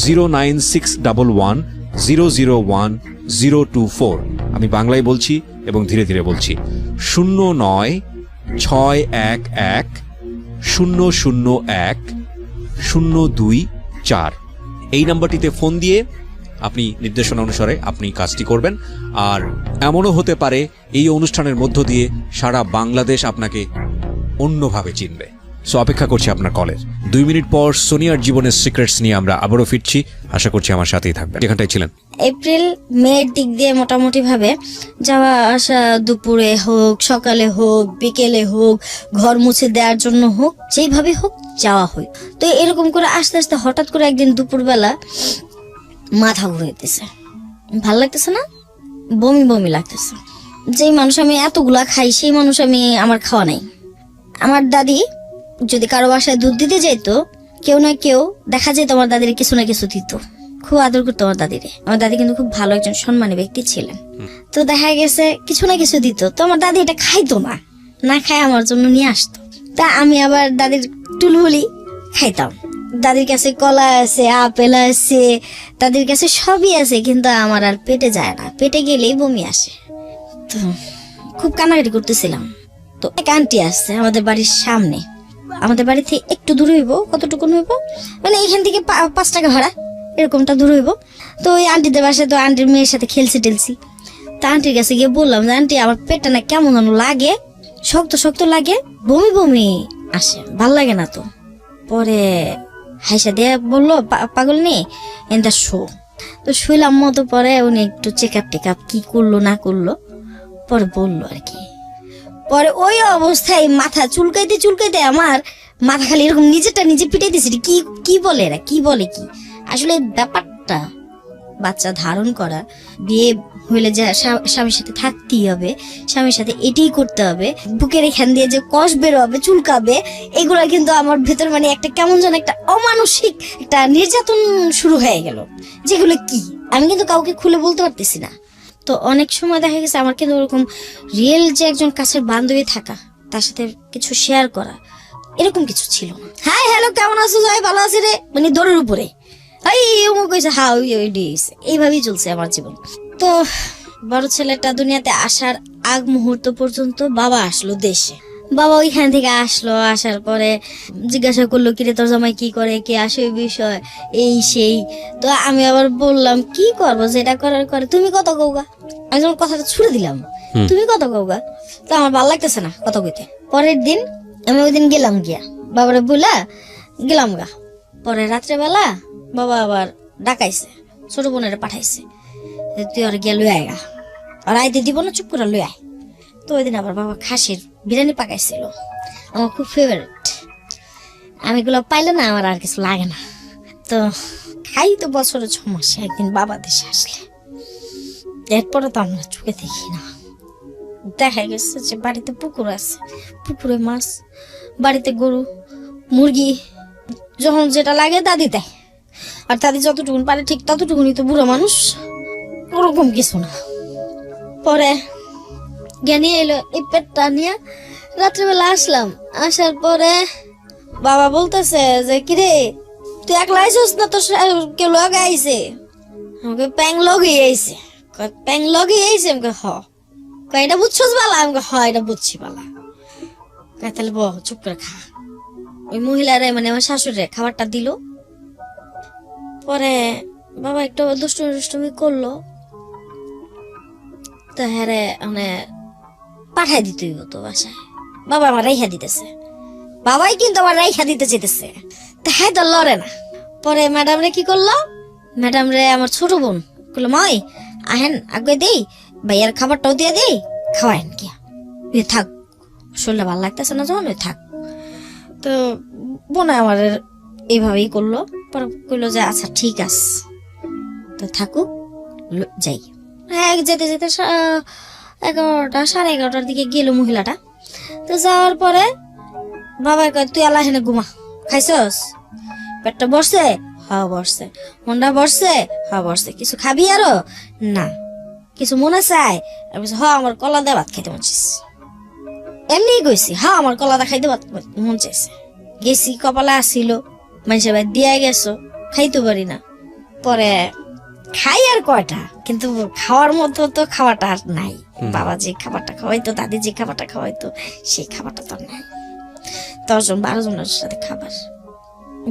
09611001024। আমি বাংলায় বলছি এবং ধীরে ধীরে বলছি, 0961010024। এই নাম্বারটিতে ফোন দিয়ে আপনি নির্দেশনা অনুসারে আপনি কাজটি করবেন। আর এমনও হতে পারে এই অনুষ্ঠানের মধ্য দিয়ে সারা বাংলাদেশ আপনাকে অন্যভাবে চিনবে। সো অপেক্ষা করছি আপনার কলের। 2 মিনিট পর সোনিয়ার জীবনের সিক্রেটস নিয়ে আমরা আবারও ফিরছি। আশা করছি আমার সাথেই থাকবেন, যেখানটাই ছিলেন। এপ্রিল মের দিক দিয়ে মোটামুটি ভাবে যাওয়া আসা, দুপুরে হোক, সকালে হোক, বিকেলে হোক, ঘর মুছে দেওয়ার জন্য হোক, যেইভাবে হোক যাওয়া হয়। তো এরকম করে আস্তে আস্তে হঠাৎ করে একদিন দুপুরবেলা মাথা ঘুরাইতেছে, ভাল লাগতেছে না, বমি বমি লাগতেছে। যেই মানুষ আমি এতগুলা খাই, সেই মানুষ আমার খাওয়া নাই। আমার দাদি যদি কারো বাসায় দুধ দিতে যাইতো, কেউ না কেউ দেখা যেত আমার দাদির কিছু না কিছু দিত। খুব আদর করতো আমার দাদিরে। আমার দাদি কিন্তু খুব ভালো একজন সম্মানী ব্যক্তি ছিলেন। তো দেখা গেছে কিছু না কিছু দিত, তো আমার দাদি এটা খাইতো না, না খায় আমার জন্য নিয়ে আসতো। তা আমি আবার দাদির টুলবুলি খাইতাম। দাদির কাছে কলা আছে, আপেল আছে, দাদির কাছে সবই আছে, কিন্তু আমার আর পেটে যায় না, পেটে গেলেই বমি আসে। তো খুব কান্নাকাটি করতেছিলাম। তো এক আন্টি আসছে আমাদের বাড়ির সামনে, আমাদের বাড়ি থেকে একটু দূর হইব, কতটুকু হইব মানে এখান থেকে 5 টাকা ভাড়া এরকমটা দূর হইব। তো ওই আন্টিদের বাসায় তো আন্টির মেয়ের সাথে খেলছি টেলছি। তা আন্টির কাছে গিয়ে বললাম যে আন্টি আমার পেটটা না কেমন যেন লাগে, শক্ত শক্ত লাগে, বমি বমি আসে, ভাল লাগে না। তো পরে হাইসা দিয়ে বললো পাগল নেই এটা শো। তো শুইলাম মতো, পরে উনি একটু চেক আপ কি করলো না করলো পরে বললো আর কি। পরে ওই অবস্থায় মাথা চুলকাইতে চুলকাইতে আমার মাথা খালি এরকম নিজেরটা নিজে পিটাইতেছি। কি কি বলে এরা, কি বলে কি আসলে ব্যাপারটা, বাচ্চা ধারণ করা, বিয়ে হইলে যে স্বামীর সাথে থাকতেই হবে, স্বামীর সাথে এটাই করতে হবে, বুকের এখান দিয়ে যে কষ বের হবে, চুলকাবে, এগুলা কিন্তু আমার ভেতর মানে একটা কেমন যেন একটা অমানসিক একটা নির্যাতন শুরু হয়ে গেল, যেগুলো কি আমি কিন্তু কাউকে খুলে বলতে পারতেছি না। তো অনেক সময় দেখা গেছে আমার কিন্তু ওরকম রিয়েল যে একজন কাছের বান্ধবী থাকা, তার সাথে কিছু শেয়ার করা, এরকম কিছু ছিল না। হাই হ্যালো কেমন আছো, যাই ভালো আছি রে, মানে দৌড়ের উপরে এইভাবেই চলছে আমার জীবন। তো বড় ছেলেটা দুনিয়াতে আসার আগ মুহূর্ত পর্যন্ত বাবা আসলো দেশে। বাবা ওইখান থেকে আসলো, আসার পরে জিজ্ঞাসা করলো কিরে তোর জামাই কি করে, কে আসে, বিষয় এই সেই। তো আমি আবার বললাম কি করবো, যেটা করার করে, তুমি কত কৌগা। আমি যখন কথাটা ছুড়ে দিলাম তুমি কত কৌগা, তো আমার ভালো লাগতেছে না কত কইতে। পরের দিন আমি ওই দিন গেলাম, গিয়া বাবারে বইলা গেলাম গা। পরে রাত্রেবেলা বাবা আবার ডাকাইছে, ছোট বোনের পাঠাইছে, তুই আর গিয়া লই আয়গা, আর আইতে দিব না, চুপ করে লই আয়। তো ওই দিন আবার বাবা খাসির বিরিয়ানি পাকাইছিল, আমার খুব ফেভারিট। আমি এগুলো পাইলে না আমার আর কিছু লাগে না। তো খাই তো বছরে 6 মাসে একদিন বাবা দেশে আসলে, এরপরে তো আমরা চোখে দেখি না। দেখা গেছে যে বাড়িতে পুকুর আছে, পুকুরে মাছ, বাড়িতে গরু মুরগি, যখন যেটা লাগে দাদি দেয়, আর দাদি যতটুকুন পারে ঠিক ততটুকুনি। তো বুড়ো মানুষ, ওরকম কিছু না। পরে জ্ঞানী এলো এই পেটটা নিয়ে, রাত্রিবেলা আসলাম, আসার পরে বাবা বলতেছে যে কিরে তুই একলা আইসিস না, তোর কেউ লগে আইছে? আমাকে প্যাং লগে আইছে। প্যাং লগে আইছে? আমাকে হ। এটা বুঝছস বালা? আমাকে হ এটা বুঝছি বালা। তাহলে বহ, চুপ করে খা। ওই মহিলারে মানে আমার শাশুড়ি খাবারটা দিল। পরে বাবা একটু দুষ্টুমি করলো, তো হ্যাঁ মানে পাঠাই দিতে হইব তো বাসায়। বাবা আমার রেখা দিতেছে, বাবাই কিন্তু আমার রেখা দিতে চেতেছে, তা হ্যাঁ তো লড়ে না। পরে ম্যাডাম রে কি করলো, ম্যাডাম রে আমার ছোট বোন বললো মাই আহেন আগে দেই, ভাইয়ার খাবারটাও দিয়ে দেই, খাওয়ায়েন গিয়া, থাক শরীরটা ভালো লাগতেছে না যখন, থাক। তো বোন আমার এইভাবেই করলো। পরে কইলো যে আচ্ছা ঠিক আছে, তো থাকুক, যাই। হ্যাঁ যেতে যেতে 11টা 11:30টার দিকে গেল মহিলাটা। তো যাওয়ার পরে বাবা কয় তুই আল্লাহ হেনে ঘুমা, খাইছস, পেটটা বসছে? হ্যাঁ বসছে। মনটা বসছে? হ্যাঁ বসছে। কিছু খাবি আরো? না। কিছু মনে চায়? আমি বলছি হ্যাঁ আমার কলা দিয়ে ভাত খাইতে মন চাইছে। এমনি গেছি, হ্যাঁ আমার কলা দিয়ে খাইতে ভাত মন চাইছে। গেছি, কপালে আসছিল, মানুষের ভাই দিয়ে গেছো, খাইতে পারি না। পরে খাই আর কয়টা, কিন্তু খাওয়ার মতো তো খাওয়াটা আর নাই। বাবা যে খাবারটা খাওয়াইতো, দাদি যে খাবারটা খাওয়াইতো, সেই খাবারটা তো নাই। 10 জন 12 জনের সাথে খাবার,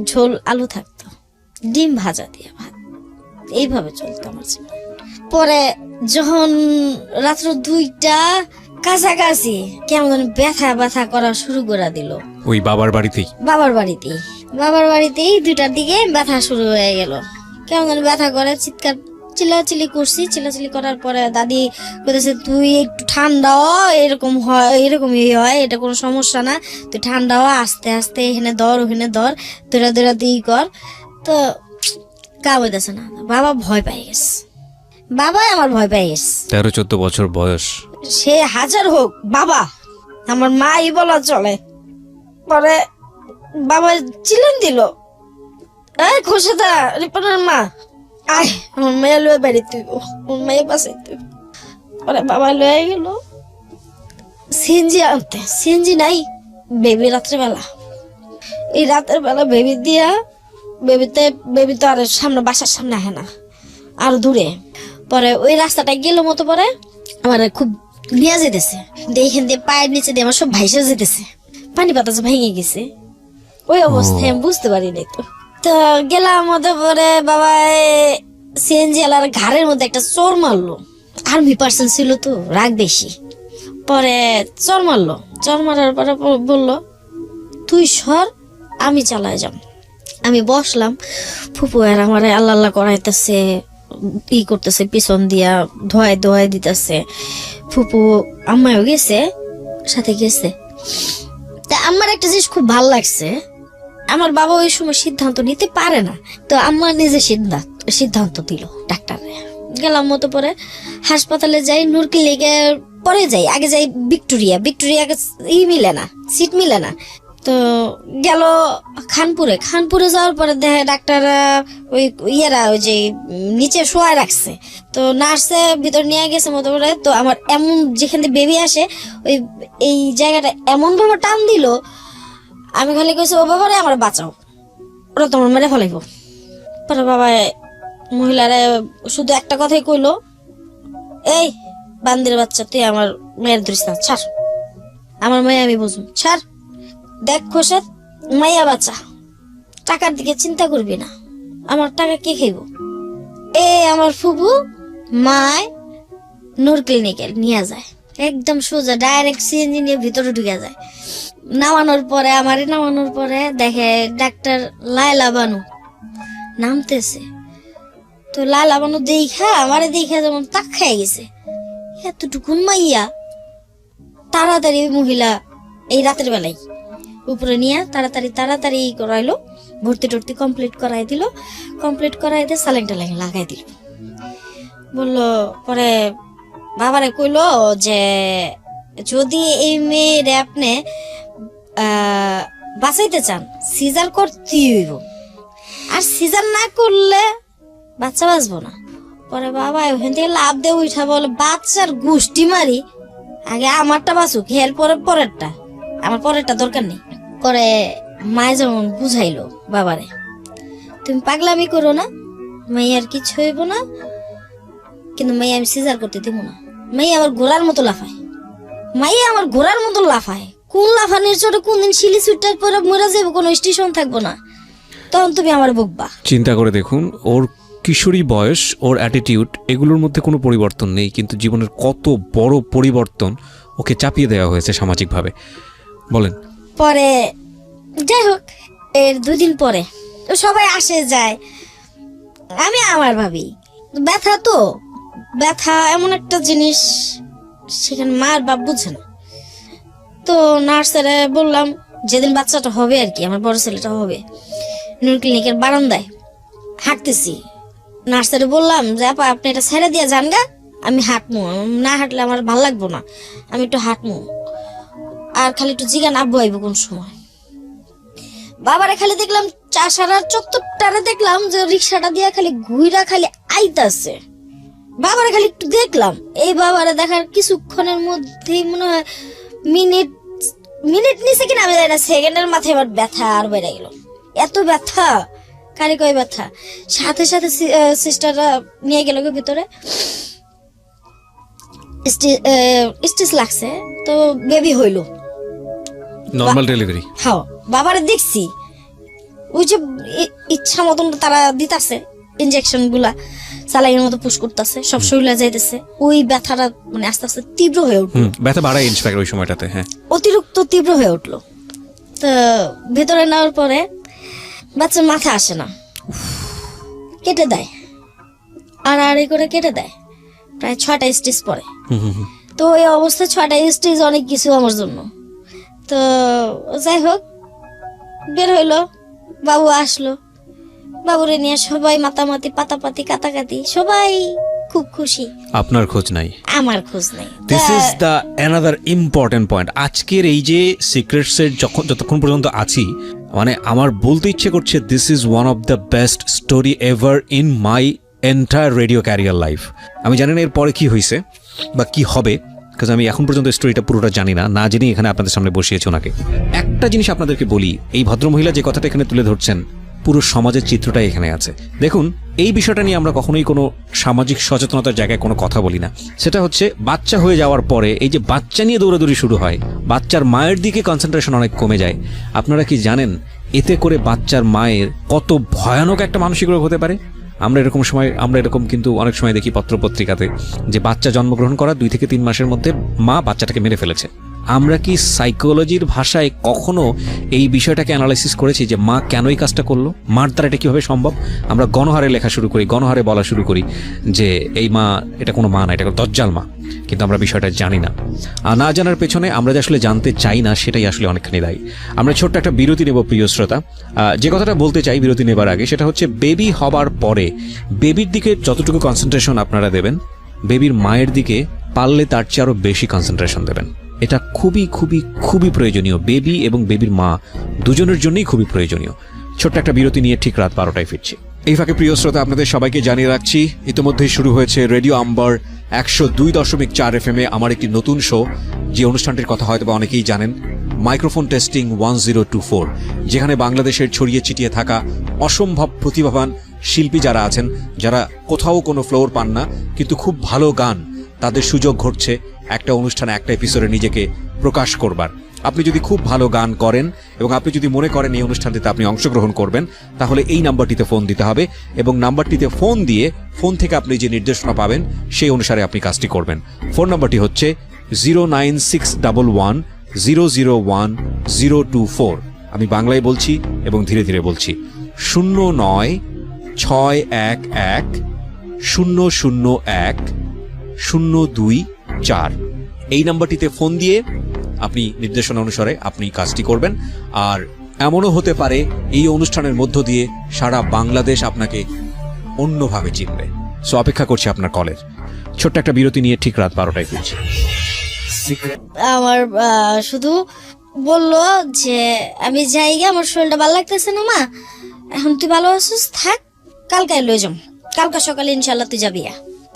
ঝোল আলু থাকতো, ডিম ভাজা দিয়ে ভাত, এইভাবে চলতো আমার জীবন। পরে যখন রাত্র 2টা কাছাকাছি কেমন ব্যথা করা শুরু করে দিল, ওই বাবার বাড়িতেই 2টার দিকে ব্যথা শুরু হয়ে গেল। কেমন ব্যথা করে, চিল্লাচিল্লি করছি। চিল্লাচিল্লি করার পরে দাদি বলতেছে তুই একটু ঠান্ডা হ, এরকম হয়, এরকমই হয়, এটা কোনো সমস্যা না, তুই ঠান্ডা হ, আস্তে আস্তে এখানে ধর ওখানে ধর, দৌড়া দিয়ে কর। তো কাম হইতেছে না, বাবা ভয় পেয়ে গেছে, বাবা আমার ভয় পেয়ে গেছে। 13-14 বছর বয়স, সে হাজার হোক বাবা আমার মাই বলা চলে। পরে বাবা চিল্লান দিল, এই খোসাদা রিপনের মা আয়, আমার মেয়ে লয়ে বাড়ি তুই, আমার মেয়ে বাসাই তুই। পরে বাবা লয়ে গেল সিএনজি আনতে, সিএনজি নাই, বেবি রাত্রেবেলা, এই রাতের বেলা বেবি দিয়া, বেবি তো আর সামনে বাসার সামনে আহে না, আর দূরে। পরে ওই রাস্তাটা গেল মতো, পরে আমার খুব নিয়ে যেতেছে, এইখান দিয়ে পায়ের নিচে দিয়ে আমার সব ভাইসা যেতেছে, পানি বাতাস ভেঙে গেছে। ওই অবস্থায় আমি বুঝতে পারি নাই। তো গেলাম মতো, পরে বাবা সিএনজি আলার ঘাড়ের মধ্যে একটা চোর মারলো, আর্মি পার্সন ছিল তো, রাগ বেশি। পরে চোর মারলো, চোর মারার পরে বললো তুই সর, আমি চালায় যাম। আমি বসলাম, ফুপু আর আমার আল্লাহ আল্লাহ করাইতেছে, ই করতেছে, পিছন দিয়া ধোয়াই দিতেছে। ফুপু আম্মাও গেছে, সাথে গেছে। তা আমার একটা জিনিস খুব ভাল লাগছে, আমার বাবা ওই সময় সিদ্ধান্ত নিতে পারে না, তো আমার নিজে সিদ্ধান্ত দিল। ডাক্তারে গেলাম মতো, পরে হাসপাতালে যাই, নূর ক্লিনিকে পরে যাই, আগে যাই ভিক্টোরিয়া মিলে না, সিট মিলে না। তো গেল খানপুরে যাওয়ার পরে দেখে ডাক্তার ওই ওই যে নিচে শোয়া রাখছে, তো নার্সে ভিতর নিয়ে গেছে মতো করে। তো আমার এমন যেখান থেকে বেবি আসে, ওই এই জায়গাটা এমন ভাবে টান দিল, আমি খালি কইছি ও বাবারে আমার বাঁচাও, ওরা তোমার মেরে ফেলাইব। পরে বাবা মহিলারা শুধু একটা কথাই কইলো, এই বান্দির বাচ্চা, তুই আমার মেয়ের ধরিস না, ছাড়, আমার মেয়ে আমি বুঝুন, ছাড়। দেখ খোসাদ, মাইয়া বাচ্চা, টাকার দিকে চিন্তা করবি না, আমার টাকা কে খাইব। আমার ফুবু মায় নূর ক্লিনিকে নিয়ে যায়, একদম সোজা ডাইরেক্ট সিএনজি নিয়ে ভিতরে ঢুকে যায়। নামানোর পরে দেখে ডাক্তার লায়লা বানু নামতেছে। তো লায়লা বানু আমারে দেখা যেমন তাক খাই গেছে, এতটুকুন মাইয়া। তাড়াতাড়ি মহিলা এই রাতের বেলায় উপরে নিয়ে তাড়াতাড়ি করাইলো, ভর্তি টর্তি কমপ্লিট করাই দিয়ে স্যালাইন টালাইন লাগাই দিল। বললো, পরে বাবারে কইলো যে যদি এই মেয়ের আপনি বাঁচাইতে চান, সিজার করতেই হইব, আর সিজার না করলে বাচ্চা বাঁচবো না। পরে বাবা ওখান থেকে লাভ দিয়ে উঠা বলে, বাচ্চার গোষ্ঠী মারি, আগে আমারটা বাঁচুক, এর পরেরটা, আমার পরেরটা দরকার নেই। পরে মায় যেমন বুঝাইলো বাবারে, তুমি পাগলামি করো না, মাইয়ার কিছু হইব না, কিন্তু মাইয়া আমি সিজার করতে দিব না। মাইয়া আমার ঘোড়ার মতো লাফায়, কোন লাফানির চোটে কোন দিন শিলি সুইটার পরে মরে যাবো, কোনো স্টেশন থাকবো না, তখন তুমি আমার বকবা। চিন্তা করে দেখুন, ওর কিশোরী বয়স, ওর অ্যাটিটিউড, এগুলোর মধ্যে কোনো পরিবর্তন নেই, কিন্তু জীবনের কত বড় পরিবর্তন ওকে চাপিয়ে দেওয়া হয়েছে সামাজিকভাবে। বলেন। পরে যাই হোক, এর 2 দিন পরে সবাই আসে যায়, আমি আমার ভাবি ব্যথা এমন একটা জিনিস, সেখানে মার বাপ বুঝে না। তো নার্সারে বললাম, যেদিন বাচ্চাটা হবে আর কি, আমার বড় ছেলেটা হবে, নূর ক্লিনিকের বারান্দায় হাঁটতেছি, নার্সারে বললাম যে আপা আপনি এটা ছেড়ে দিয়ে যান গা, আমি হাঁটমু, না হাঁটলে আমার ভালো লাগবো না, আমি একটু হাঁটমু, আর খালি একটু জিগান আব্বু আইব কোন সময়। বাবারে খালি দেখলাম চাষারার চত্বরটারে দেখলাম যে রিক্সাটা দিয়ে খালি ঘুইরা খালি আইতাছে, বাবারে খালি একটু দেখলাম। এই বাবারে দেখার কিছুক্ষণের মধ্যেই মনে হয় মিনিট নিচে কিনা আমি জানি না, সেকেন্ডের মাথায় আমার ব্যথা আর বেড়ে গেল, এত ব্যথা, কারি কয় ব্যথা। সাথে সিস্টাররা নিয়ে গেল ভিতরে, স্টিচ লাগছে, তো বেবি হইলো, নরমাল ডেলিভারি। হ্যাঁ, বাবারে দেখছি ওই যে ইচ্ছা মতন তারা দিতাছে ইনজেকশন গুলা, সালাইয়ের মতো পুশ করতেছে, সব শরীরে যাইতেছে, ওই ব্যথাটা মানে আস্তে আস্তে তীব্র হয়ে উঠলো, ব্যথা বাড়ায় ইন্সপেক্ট ওই সময়টাতে, হ্যাঁ, অতিরিক্ত তীব্র হয়ে উঠলো। তো ভেতরে নেওয়ার পরে বাচ্চার মাথা আসে না, কেটে দেয়, আর করে কেটে দেয়, প্রায় 6টা স্টিচ পরে। তো এই অবস্থায় 6টা স্টিচ অনেক কিছু আমার জন্য। তো যাই হোক, বের হইলো, বাবু আসলো, বাবুরে নিয়ে সবাই মাতামাতি পাতাপাতি কাটাকাটি, সবাই খুব খুশি। আপনার খোঁজ নাই, আমার খোঁজ নাই। This is the another important point. আজকের এই যে সিক্রেটসের যতক্ষণ পর্যন্ত আছি, মানে আমার বলতে ইচ্ছে করছে this is one of the best story ever in my entire radio career life. আমি জানি না এর পরে কি হয়েছে বা কি হবে, কারণ আমি এখন পর্যন্ত স্টোরিটা পুরোটা জানি না, না জেনে এখানে আপনাদের সামনে বসিয়েছি ওনাকে। একটা জিনিস আপনাদেরকে বলি, এই ভদ্রমহিলা যে কথাটা এখানে তুলে ধরছেন পুরো সমাজের চিত্রটাই এখানে আছে। দেখুন, এই বিষয়টা নিয়ে আমরা কখনোই কোনো সামাজিক সচেতনতার জায়গায় কোনো কথা বলি না। সেটা হচ্ছে বাচ্চা হয়ে যাওয়ার পরে এই যে বাচ্চা নিয়ে দৌড়াদৌড়ি শুরু হয়, বাচ্চার মায়ের দিকে কনসেন্ট্রেশন অনেক কমে যায়। আপনারা কি জানেন এতে করে বাচ্চার মায়ের কত ভয়ানক একটা মানসিক রোগ হতে পারে? আমরা এরকম কিন্তু অনেক সময় দেখি পত্রপত্রিকাতে যে বাচ্চা জন্মগ্রহণ করার 2 থেকে 3 মাসের মধ্যে মা বাচ্চাটাকে মেরে ফেলেছে। আমরা কি সাইকোলজির ভাষায় কখনো এই বিষয়টাকে অ্যানালাইসিস করেছি যে মা কেন এই কাজটা করলো, মার দ্বারা এটা কীভাবে সম্ভব? আমরা গণহারে লেখা শুরু করি, গণহারে বলা শুরু করি যে এই মা, এটা কোনো মা না, এটা দজ্জাল মা, কিন্তু আমরা বিষয়টা জানি না। আর না জানার পেছনে আমরা যে আসলে জানতে চাই না সেটাই আসলে অনেকখানি দায়ী। আমরা ছোট্ট একটা বিরতি নেব প্রিয় শ্রোতা। যে কথাটা বলতে চাই বিরতি নেবার আগে সেটা হচ্ছে বেবি হবার পরে বেবির দিকে যতটুকু কনসেন্ট্রেশন আপনারা দেবেন, বেবির মায়ের দিকে পারলে তার চেয়ে আরও বেশি কনসেন্ট্রেশন দেবেন। এটা খুবই খুবই খুবই প্রয়োজনীয়, বেবি এবং বেবির মা দুজনের জন্যই খুবই প্রয়োজনীয়। ছোট্ট একটা বিরতি নিয়ে ঠিক রাত 12টায় ফিরছি। এই ফাঁকে প্রিয় শ্রোতা আপনাদের সবাইকে জানিয়ে রাখছি ইতিমধ্যেই শুরু হয়েছে রেডিও আম্বার 102.4 FM আমার একটি নতুন শো, যে অনুষ্ঠানটির কথা হয়তো বা অনেকেই জানেন, মাইক্রোফোন টেস্টিং 1024, যেখানে বাংলাদেশের ছড়িয়ে ছিটিয়ে থাকা অসম্ভব প্রতিভাবান শিল্পী যারা আছেন, যারা কোথাও কোনো ফ্লোর পান না কিন্তু খুব ভালো গান, তাদের সুযোগ ঘটছে একটা অনুষ্ঠানে একটা এপিসোডে নিজেকে প্রকাশ করবার। আপনি যদি খুব ভালো গান করেন এবং আপনি যদি মনে করেন এই অনুষ্ঠানটিতে আপনি অংশগ্রহণ করবেন, তাহলে এই নাম্বারটিতে ফোন দিতে হবে এবং নাম্বারটিতে ফোন দিয়ে ফোন থেকে আপনি যে নির্দেশনা পাবেন সেই অনুসারে আপনি কাজটি করবেন। ফোন নাম্বারটি হচ্ছে 09611001024। আমি বাংলায় বলছি এবং ধীরে ধীরে বলছি, 096101001024। এই নাম্বারটিতে ফোন দিয়ে আপনি নির্দেশনা অনুসারে আপনি কাজটি করবেন। আর এমনও হতে পারে এই অনুষ্ঠানের মধ্য দিয়ে সারা বাংলাদেশ আপনাকে অন্যভাবে চিনবে। সো অপেক্ষা করছি আপনার কলের। ছোট্ট একটা বিরতি নিয়ে ঠিক রাত 12টায় ফিরছি। আমার শুধু বললো যে আমি যাই গে, আমার শরীরটা ভালো লাগতেছে না মা, এখন তুই ভালো আছিস, থাক, কালকে লয়ে যাম, কালকে সকালে ইনশাল্লাহ তুই যাবি।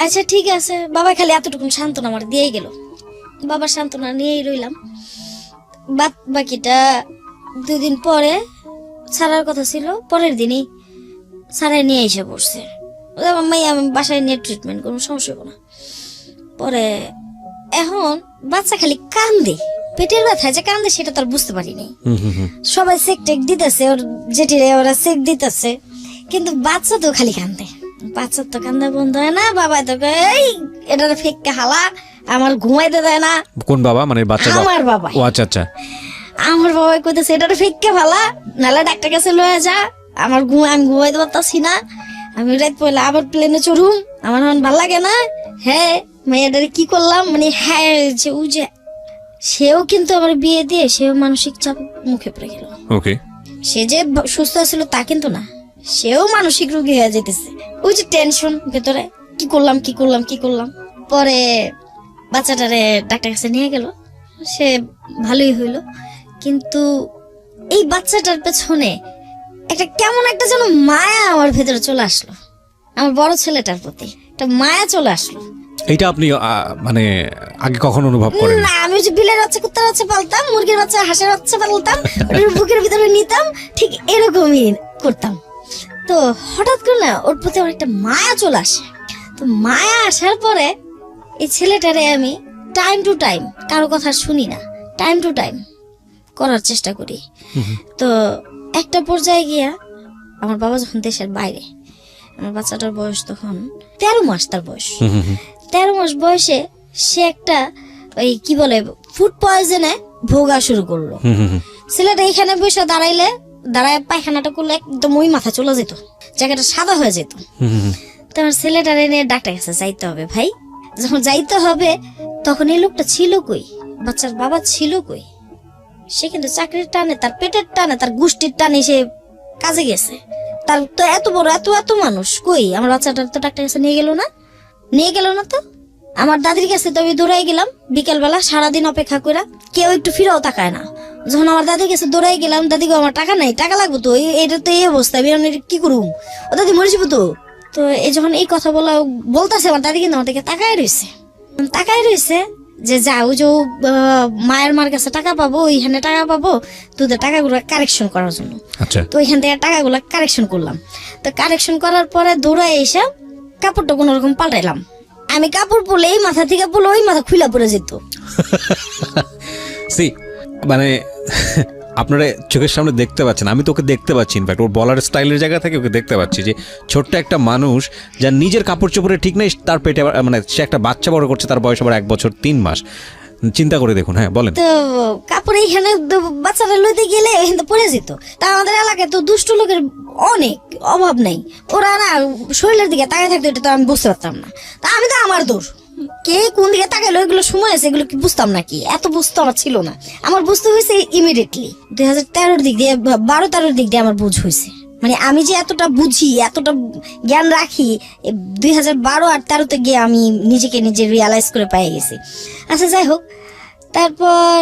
আচ্ছা ঠিক আছে বাবা, খালি এতটুকু সান্ত্বনা আমার দিয়েই গেল। বাবার সান্ত্বনা নিয়েই রইলাম। বাকিটা 2 দিন পরে ছাড়ার কথা ছিল, পরের দিনই ছাড়াই নিয়ে এসে পড়ছে। আমি বাসায় নিয়ে ট্রিটমেন্ট কোনো সমস্যা হবে না। পরে এখন বাচ্চা খালি কান্দে, পেটের ব্যথায় যে কান্দে সেটা তো আর বুঝতে পারিনি। সবাই চেক টেক দিতেছে, ওর জেঠিরে ওরা চেক দিতেছে, কিন্তু বাচ্চা তো খালি কান্দে। বাচ্চার তো কান্দা বন্ধ হয় না। বাবা তো এই এটা ফেককে হালা, আমার ঘুমাইতে দেয় না। কোন বাবা? মানে বাচ্চা? আমার বাবা। ও আচ্ছা আচ্ছা। আমার বাবা কইতেছে এটা ফেককে ভালা, নাহলে ডাক্তার কাছে লয়ে যা, আমি ঘুমাইতে পারতাছি না, আমি রাত পয়লা আবার প্লেনে চড়ুম, আমার এখন ভাল লাগে না। হ্যাঁ মেয়েটারে কি করলাম, মানে হ্যাঁ যে ও যে সেও কিন্তু আমার বিয়ে দিয়ে সেও মানসিক চাপ মুখে পড়ে গেল। ওকে, সে যে সুস্থ ছিল তা কিন্তু না, সেও মানসিক রোগী হয়ে যেতেছে। ওই যে টেনশন ভেতরে, কি করলাম। পরে বাচ্চাটারে ডাক্তার কাছে নিয়ে গেল, সে ভালোই হইল, কিন্তু এই বাচ্চাটার পেছনে একটা কেমন একটা যেন মায়া আমার ভেতরে চলে আসলো, আমার বড় ছেলেটার প্রতি একটা মায়া চলে আসলো। এইটা আপনি মানে আগে কখনো অনুভব করেন না? আমি যে বিলের বাচ্চা, কুত্তার বাচ্চা পালতাম, মুরগির বাচ্চা, হাঁসের বাচ্চা পালতাম, ওর বুকের ভিতরে নিতাম, ঠিক এরকমই করতাম। তো হঠাৎ করে না ওর প্রতি আমার একটা মায়া চলে আসে। তো মায়া আসার পরে এই ছেলেটারে আমি টাইম টু টাইম, কারো কথা শুনি না, টাইম টু টাইম করার চেষ্টা করি। তো একটা পর্যায়ে গিয়া আমার বাবা যখন দেশের বাইরে, আমার বাচ্চাটার বয়স তখন 13 মাস, তার বয়স 13 মাস বয়সে সে একটা ওই কি বলে ফুড পয়জনে ভোগা শুরু করলো। ছেলেটা এখানে বসে দাঁড়ায় পায়খানাটা করলে একদম ওই মাথা চলে যেত, জায়গাটা সাদা হয়ে যেত। তো আমার ছেলেটার এনে ডাক্তার কাছে যাইতে হবে। ভাই যখন যাইতে হবে তখন এই লোকটা ছিল কই, বাচ্চার বাবা ছিল কই? সে কিন্তু চাকরির টানে, তার পেটের টানে, তার গোষ্ঠীর টানে সে কাজে গেছে। তার তো এত বড় এত মানুষ কই? আমার বাচ্চাটার তো ডাক্তার কাছে নিয়ে গেল না। তো আমার দাদির কাছে তো আমি দৌড়াই গেলাম বিকেলবেলা, সারাদিন অপেক্ষা করে, কেউ একটু ফিরেও তাকায় না। যখন আমার দাদির কাছে দৌড়াই গেলাম, দাদিকে আমার টাকা নাই, টাকা লাগবো তো, এটা তো এই অবস্থা, আমি এখন এটা কি করুম, ও দাদি মরে যাবো তো। তো এই যখন এই কথা বলতেছে, আমার দাদি কিন্তু আমার দিকে তাকায় রয়েছে যে যাও যে মায়ের মার কাছে টাকা পাবো, ওইখানে টাকা পাবো তোদের টাকাগুলো কারেকশন করার জন্য। আচ্ছা, তো ওইখান থেকে টাকাগুলো কারেকশন করলাম। তো কারেকশন করার পরে দৌড়ায় এসে কাপড়টা কোনো রকম পাল্টাইলাম। আমি কাপড় পরলে এই মাথা থেকে পরলে ওই মাথা খুলে পড়ে যেত। সি মানে আপনারা চোখের সামনে দেখতে পাচ্ছেন, আমি তো ওকে দেখতে পাচ্ছি, ইনফ্যাক্ট ওর বলার স্টাইলের জায়গা থেকে ওকে দেখতে পাচ্ছি যে ছোট্ট একটা মানুষ যার নিজের কাপড় চোপড়ে ঠিক নেই, তার পেটে মানে সে একটা বাচ্চা বড় করছে, তার বয়স আবার 1 বছর 3 মাস। চিন্তা করে দেখুন। হ্যাঁ বলেন। তো কাপড় এইখানে বাচ্চারা লইতে গেলে এখানে পড়ে যেত। তা আমাদের এলাকায় তো দুষ্ট লোকের অনেক অভাব নাই, ওরা না শরীরের দিকে তাকায় থাকতো, এটা তো আমি বুঝতে পারতাম না। তা আমি তো আমার দোষ, কে কোন দিকে তাকাইলো এগুলো সময় আছে, এগুলো কি বুঝতাম নাকি, এত বুঝতে আমার ছিল না। আমার বুঝতে হয়েছে ইমিডিয়েটলি 2013 দিক দিয়ে 12-13 দিক দিয়ে আমার বুঝ হয়েছে। মানে আমি যে এতটা বুঝি, এতটা জ্ঞান রাখি, 2012 আর 13-তে গিয়ে আমি নিজেকে নিজে রিয়ালাইজ করে পেয়ে গেছি। আচ্ছা যাই হোক, তারপর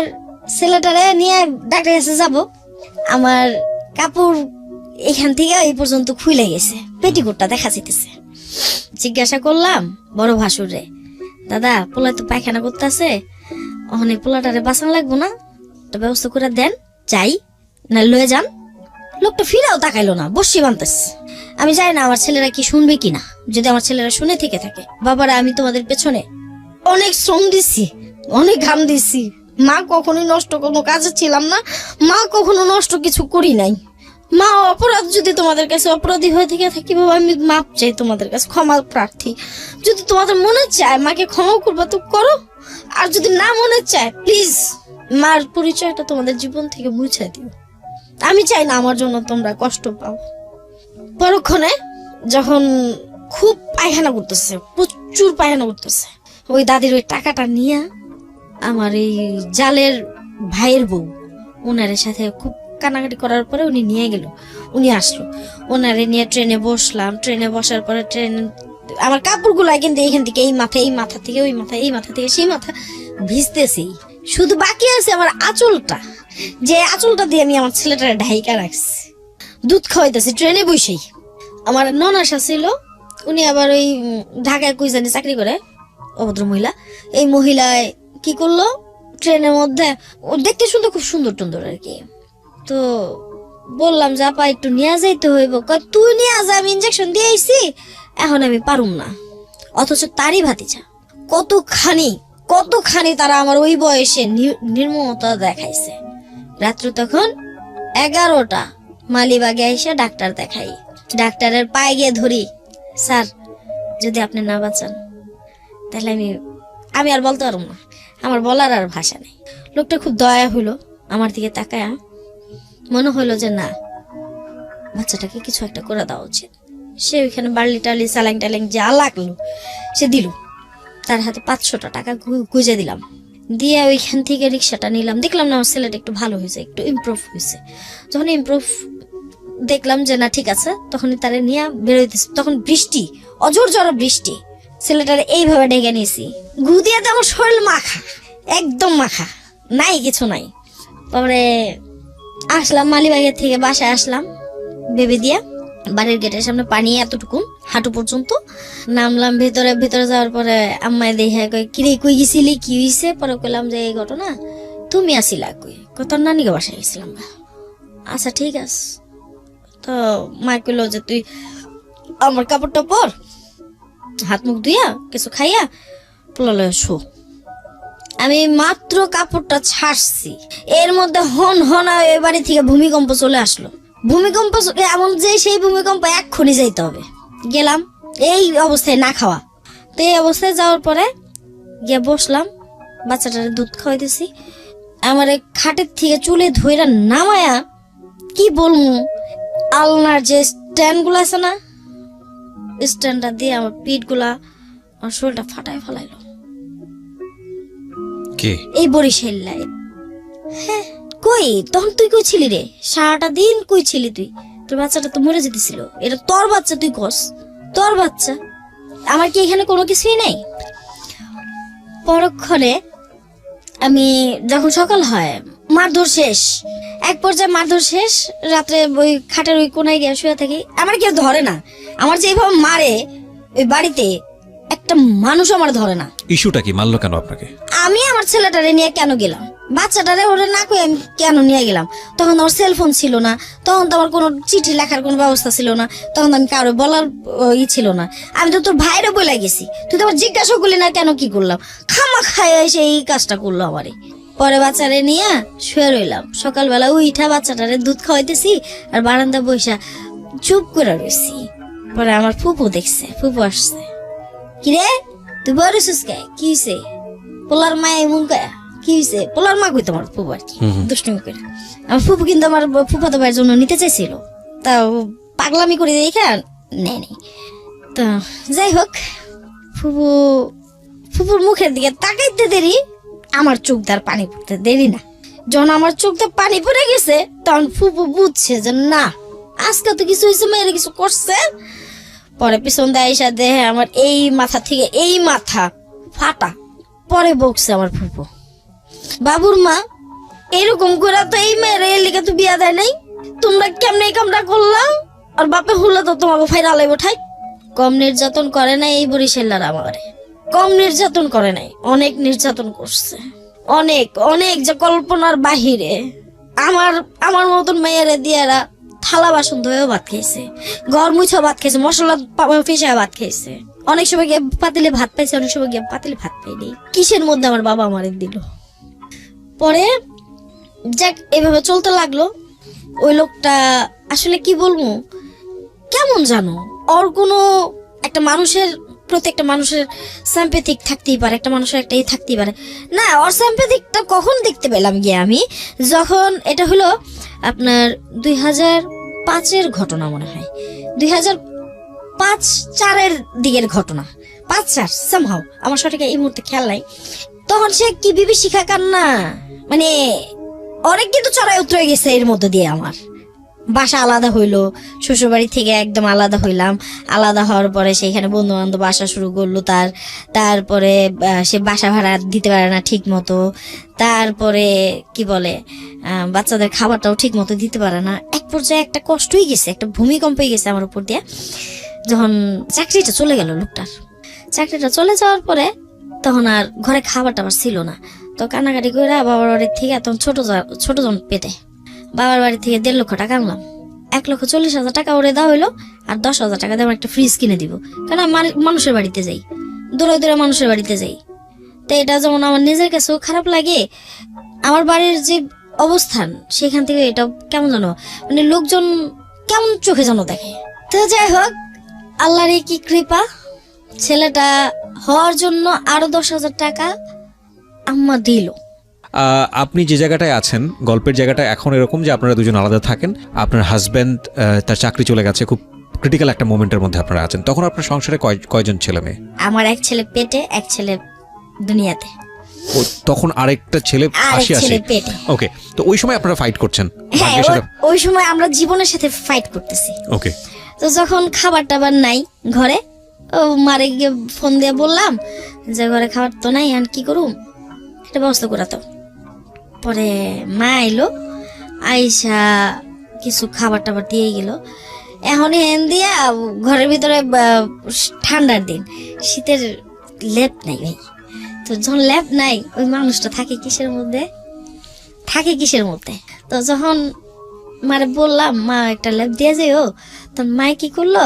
ছেলেটারে নিয়ে ডাক্তারের কাছে যাব। আমার কাপড় এখান থেকে এই পর্যন্ত খুলে গেছে, পেটিকোটটা দেখা যেতেছে। জিজ্ঞাসা করলাম বড় ভাসুরে, দাদা পোলা তো পায়খানা করতেছে, ওখানে পোলাটারে বাঁচানো লাগবো না, একটা ব্যবস্থা করে দেন, যাই না লয়ে যান। লোকটা ফিরেও তাকাইলো না, বসি বানতেছে। আমি জানি না আমার ছেলেরা কি শুনবে কিনা, যদি আমার ছেলেরা শুনে থেকে থাকে। বাবারা আমি তোমাদের পেছনে অনেক শ্রম দিচ্ছি, অনেক ঘাম দিচ্ছি, মা কখনোই নষ্ট কোনো কাজে ছিলাম না, মা কখনো নষ্ট কিছু করি নাই। মা অপরাধ যদি তোমাদের কাছে অপরাধী হয়ে থেকে থাকি, বাবা আমি মাপ চাই তোমাদের কাছে, ক্ষমা প্রার্থী। যদি তোমাদের মনে চায় মাকে ক্ষমা করবা তো করো, আর যদি না মনে চায় প্লিজ মার পরিচয়টা তোমাদের জীবন থেকে মুছে দিও। আমি চাই না আমার জন্য তোমরা কষ্ট পাও। পরক্ষণে যখন খুব পায়খানা করতেছে, প্রচুর পায়খানা করতেছে, ওই দাদির ওই টাকাটা নিয়ে আমার এই জালের ভাইয়ের বউ ওনারের সাথে খুব কানাকাটি করার পরে উনি নিয়ে গেল। উনি আসলো, ওনারে নিয়ে ট্রেনে বসলাম। ট্রেনে বসার পরে ট্রেন আমার কাপড়গুলো কিন্তু এইখান থেকে এই মাথা থেকে ওই মাথা, এই মাথা থেকে সেই মাথা ভিজতেছেই। শুধু বাকি আছে আমার আঁচলটা, যে আঁচলটা দিয়ে আমি আমার ছেলেটারে ঢাইকা রাখছি, দুধ খাওয়াইতেছি ট্রেনে বসেই। আমার ননাসা ছিল, উনি আবার ওই ঢাকায় কই জানি চাকরি করে, অভদ্র মহিলা। এই মহিলায় কি করলো, ট্রেনের মধ্যে ও দেখতে শুনতে খুব সুন্দর টুন্দর আর কি। তো বললাম যে আপা একটু নিয়ে যাইতে হইব। তুই নিয়ে যা, আমি ইঞ্জেকশন দিয়ে আইছি, এখন আমি পারুম না। অথচ তারই ভাতিজা কতখানি তারা আমার ওই বয়সে নির্মমতা দেখাইছে। রাত্র তখন 11টা, মালিবাগে এসে ডাক্তার দেখাই। ডাক্তারের পায়ে গিয়ে ধরি, স্যার যদি আপনি না বাঁচান তাহলে আমি আর বলতে পারবো না, আমার বলার আর ভাষা নেই। লোকটা খুব দয়া হইলো, আমার দিকে তাকায় মনে হইলো যে না, বাচ্চাটাকে কিছু একটা করে দেওয়া উচিত। সে ওইখানে বার্লি টার্লি স্যালাইন ট্যালাইন যা লাগলো সে দিল। তার হাতে 500 টাকা গুঁজে দিলাম, দিয়ে ওইখান থেকে রিক্সাটা নিলাম। দেখলাম না আমার ছেলেটা একটু ভালো হয়েছে, একটু ইমপ্রুভ হয়েছে। যখন ইমপ্রুভ দেখলাম যে না ঠিক আছে, তখনই তারা নিয়ে বেরোইতেছে। তখন বৃষ্টি, অজর জোরে বৃষ্টি। ছেলেটারে এইভাবে ডেকে নিয়েছি, গু দিয়ে তো আমার শরীর মাখা, একদম মাখা, নাই কিছু নাই। তারপরে আসলাম মালিবাগের থেকে, বাসায় আসলাম বেবি দিয়া। বাড়ির গেটের সামনে পানি এতটুকু হাঁটু পর্যন্ত। নামলাম ভেতরে যাওয়ার পরে আম্মায় দেখে কই কিরে কই গেছিলি, কি হয়েছে? পরে কইলাম যে এই ঘটনা, তুমি আসিলা কই? তোর নানিকে বাসায় গেছিলাম। আচ্ছা ঠিক আছে। তো মা কইলো যে তুই আমার কাপড়টা পর, হাত মুখ ধুইয়া কিছু খাইয়া পোলালে শো। আমি মাত্র কাপড়টা ছাড়ছি, এর মধ্যে হন এ বাড়ি থেকে ভূমিকম্প চলে আসলো। ভূমিকম্প এমন যে সেই ভূমিকম্প এক্ষুনি যাইতে হবে। গেলাম এই অবস্থায়, না খাওয়া। তো এই অবস্থায় যাওয়ার পরে গিয়ে বসলাম, বাচ্চাটারে দুধ খাওয়াইতেছি। আমার খাটের থেকে চুলে ধইরা নামায়া কি বলবো, আলনার যে স্ট্যান্ড গুলো আছে না, স্ট্যান্ডটা দিয়ে আমার পিঠ গুলা, আমার শরীরটা ফাটায় ফেলাইলো। এই বরিশাল্লায়। হ্যাঁ কই তখন তুই কই ছিলি রে? সারাটা দিন কই ছিলি তুই? তোর বাচ্চাটা তো মরে যেতেছিল। এটা তোর বাচ্চা, তুই কস তোর বাচ্চা, আমার কি এখানে কোনো কিছুই নাই? পরক্ষণে আমি যখন সকাল হয় মারধর শেষ, এক পর্যায়ে মারধর শেষ। রাত্রে ওই খাটের ওই কোনায় গিয়ে শুয়ে থাকি, আমার কেউ ধরে না। আমার যেভাবে মারে ওই বাড়িতে, একটা মানুষ আমার ধরে না। ইস্যুটা কি, মারলো কেন আপনাকে? আমি আমার ছেলেটারে নিয়ে কেন গেলাম, বাচ্চাটারে ওরে না কই আমি কেন নিয়ে গেলাম? তখন আমার সেলফোন ছিল না, তখন তো আমার কোনো চিঠি লেখার কোনো ব্যবস্থা ছিল না, তখন আমি কারো বলার ছিল না। আমি তো তোর ভাইরে বলে গেছি, তুই তো আমার জিজ্ঞাসা করলি না কেন কি করলাম, খামা খায় এসে এই কাজটা করলো আমারে। পরে বাচ্চারে নিয়ে শুয়ে রইলাম, সকালবেলা উইঠা বাচ্চাটারে দুধ খাওয়াইতেছি আর বারান্দা বইসা চুপ করে রয়েছি। পরে আমার ফুপু দেখছে, ফুপু আসছে, কিরে তুই বড় সুস্কে কি হয়েছে? পোলার মা এমন কয়া কি হয়েছে? পোলার মা কই তোমার ফুপু আর কি দুষ্টুমি করে। আমার ফুপু কিন্তু আমার ফুফাতো ভাইয়ের জন্য নিতে চাইছিল, তাও পাগলামি করে দেখা নেই। তো যাই হোক, ফুপুর মুখের দিকে তাকাইতে দেরি, আমার চোখ দার পানি পড়তে দেরি না। যখন আমার চোখ দিয়ে পানি পড়ে গেছে, তখন ফুপু বুঝছে যে না, আজকে তো কিছু হয়েছে, মেয়েরা কিছু করছে। পরে পিছন দেয় এসে দেহে আমার এই মাথা থেকে এই মাথা ফাটা। পরে বকছে আমার ফুপু, বাবুর মা এরকম করে তো এই মেয়ের এর লিগে তো বিয়া দেয় নাই, তোমরা কেমনে এই কামটা করলাম? আর বাপে হলে তো তোমাকে ফাইরা লাইব ঠাই। কম নির্যাতন করে নাই এই বরিশালার আমারে, কম নির্যাতন করে নাই, অনেক নির্যাতন করছে, অনেক অনেক, যে কল্পনার বাহিরে। আমার মতন মেয়েরে দিয়ারা থালা বাসন ধুয়েও ভাত খেয়েছে, ঘর মুছা ভাত খেয়েছে, মশলা ফেসে ভাত খেয়েছে। অনেক সময় গিয়ে পাতিলে ভাত পাইছে, অনেক সময় গিয়ে পাতিলে ভাত পাইনি। কিসের মধ্যে আমার বাবা আমারে দিল। পরে যাক এভাবে চলতে লাগলো। ওই লোকটা আসলে কি বলবো, কেমন জানো, ওর কোনো একটা মানুষের প্রতি একটা মানুষের স্যাম্পেথিক থাকতেই পারে, একটা মানুষের একটা থাকতেই পারে না। ওর স্যাম্পেথিকটা কখন দেখতে পেলাম গিয়ে আমি, যখন এটা হলো আপনার 2005-এর ঘটনা, মনে হয় 2005-4-এর দিকের ঘটনা, 5-4 সামহাও, আমার সঠিক এই মুহূর্তে খেয়াল নাই। তখন সে কি বিভীষিকা কান্না, মানে অনেক কিন্তু চড়াই উতরে গেছে এর মধ্যে দিয়ে। আমার বাসা আলাদা হইলো, শ্বশুরবাড়ি থেকে একদম আলাদা হইলাম। আলাদা হওয়ার পরে সেইখানে বন্ধু বান্ধব আসা শুরু করলো, তারপরে সে বাসা ভাড়া দিতে পারে না ঠিক মতো, তারপরে কি বলে বাচ্চাদের খাবারটাও ঠিক মতো দিতে পারে না। এক পর্যায়ে একটা কষ্টই গেছে, একটা ভূমিকম্পই গেছে আমার উপর দিয়ে, যখন চাকরিটা চলে গেল লোকটার। চাকরিটা চলে যাওয়ার পরে তখন আর ঘরে খাবার টাবার ছিল না, তো কান্নাকাটি করে বাবার বাড়ির থেকে, তখন ছোট জন পেটে, বাবার বাড়ি থেকে 1.5 লক্ষ টাকা আনলাম। 1,40,000 টাকা ওরে দেওয়া হইলো, আর 10,000 টাকা দিয়ে আমার একটা ফ্রিজ কিনে দিব, কারণ আমি মানুষের বাড়িতে যাই, দূরে দূরে মানুষের বাড়িতে যাই। তো এটা যেমন আমার নিজের কাছেও খারাপ লাগে, আমার বাড়ির যে অবস্থান সেখান থেকে এটা কেমন যেন, মানে লোকজন কেমন চোখে যেন দেখে। তো যাই হোক, আল্লাহর কি কৃপা, ছেলেটা হওয়ার জন্য আরো 10,000 টাকা আম্মা দিল। আপনি যে জায়গাটায় আছেন, গল্পের জায়গাটা এখন এরকম যে আপনারা দুজন আলাদা থাকেন, আপনার হাজব্যান্ড তার চাকরি চলে গেছে, খুব ক্রিটিক্যাল একটা মোমেন্টের মধ্যে আপনারা আছেন। তখন আপনার সংসারে কয়জন ছেলে মেয়ে? আমার এক ছেলে পেটে, এক ছেলে দুনিয়াতে। তখন আরেকটা ছেলে আসে। ওকে, তো ওই সময় আপনারা ফাইট করছেন? হ্যাঁ, ওই সময় আমরা জীবনের সাথে ফাইট করতেছি। ওকে, তো যখন খাবার টাবার নাই ঘরে, ও মারে গিয়ে ফোন দিয়ে বললাম যে ঘরে খাবার তো নাই, আর কি করুম, এটা ব্যবস্থা করাতো। পরে মা এলো, আইসা কিছু খাবার টাবার দিয়ে গেল। এখন হেন দিয়া ঘরের ভিতরে ঠান্ডার দিন, শীতের লেপ নাই ভাই। তো যখন লেপ নাই, ওই মানুষটা থাকে কিসের মধ্যে, তো যখন মারে বললাম মা একটা লেপ দিয়ে যাইও, তো মায় কি করলো,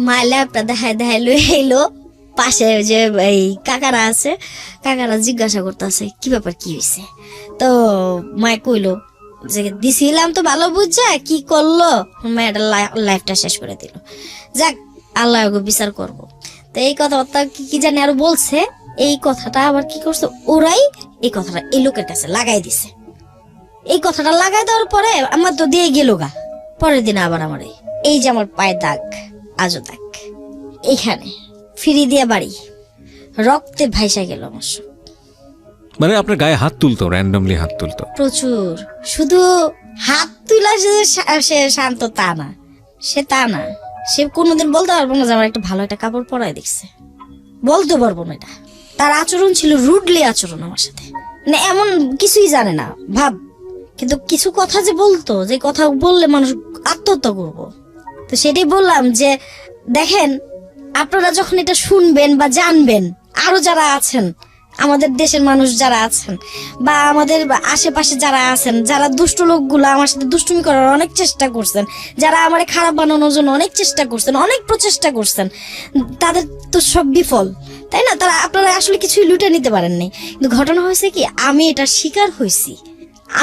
মা ল্যাপটা দেখায় লই এলো। পাশে যে এই কাকারা আছে, কাকারা জিজ্ঞাসা করতেছে কি ব্যাপার, কি হয়েছে। তো মায় কইলো যে দিছিলাম তো ভালো বুঝছে, কি করলো, মায়ের লাইফটা শেষ করে দিল। যাক, আল্লাহ বিচার করবো। তো এই কথাবার্তা কি জানি আরো বলছে, এই কথাটা আবার কি করছে, ওরাই এই কথাটা এই লোকের কাছে লাগাই দিছে। এই কথাটা লাগাই দেওয়ার পরে আমার তো দিয়ে গেল গা। পরের দিন আবার আমার এই যে আমার পায়ে দাগ, আজও দাগ, এইখানে ফিরি দিয়া বাড়ি, রক্তে ভাইসা গেল আমার সব। মানে আপনার গায়ে হাত তুলতো, র্যান্ডমলি হাত তুলতো প্রচুর। শুধু হাত তুলা সে শান্ত তা না, সে কোনোদিন বলতে পারবো না যে আমার একটা ভালো একটা কাপড় পরায় দেখছে, বলতে পারবো না এটা। তার আচরণ ছিল রুডলি আচরণ আমার সাথে, মানে এমন কিছুই জানে না ভাব, কিন্তু কিছু কথা যে বলতো, যে কথা বললে মানুষ আত্মহত্যা করবো, তো সেটাই বললাম যে দেখেন, আপনারা যখন এটা শুনবেন বা জানবেন, আরো যারা আছেন আমাদের দেশের মানুষ যারা আছেন বা আমাদের আশেপাশে যারা আছেন, যারা দুষ্ট লোকগুলো আমার সাথে দুষ্টুমি করার অনেক চেষ্টা করছেন, যারা আমার খারাপ বানানোর জন্য অনেক চেষ্টা করছেন, অনেক প্রচেষ্টা করছেন, তাদের তো সব বিফল, তাই না? তারা আপনারা আসলে কিছুই লুটে নিতে পারেননি। কিন্তু ঘটনা হয়েছে কি, আমি এটা শিকার হয়েছি,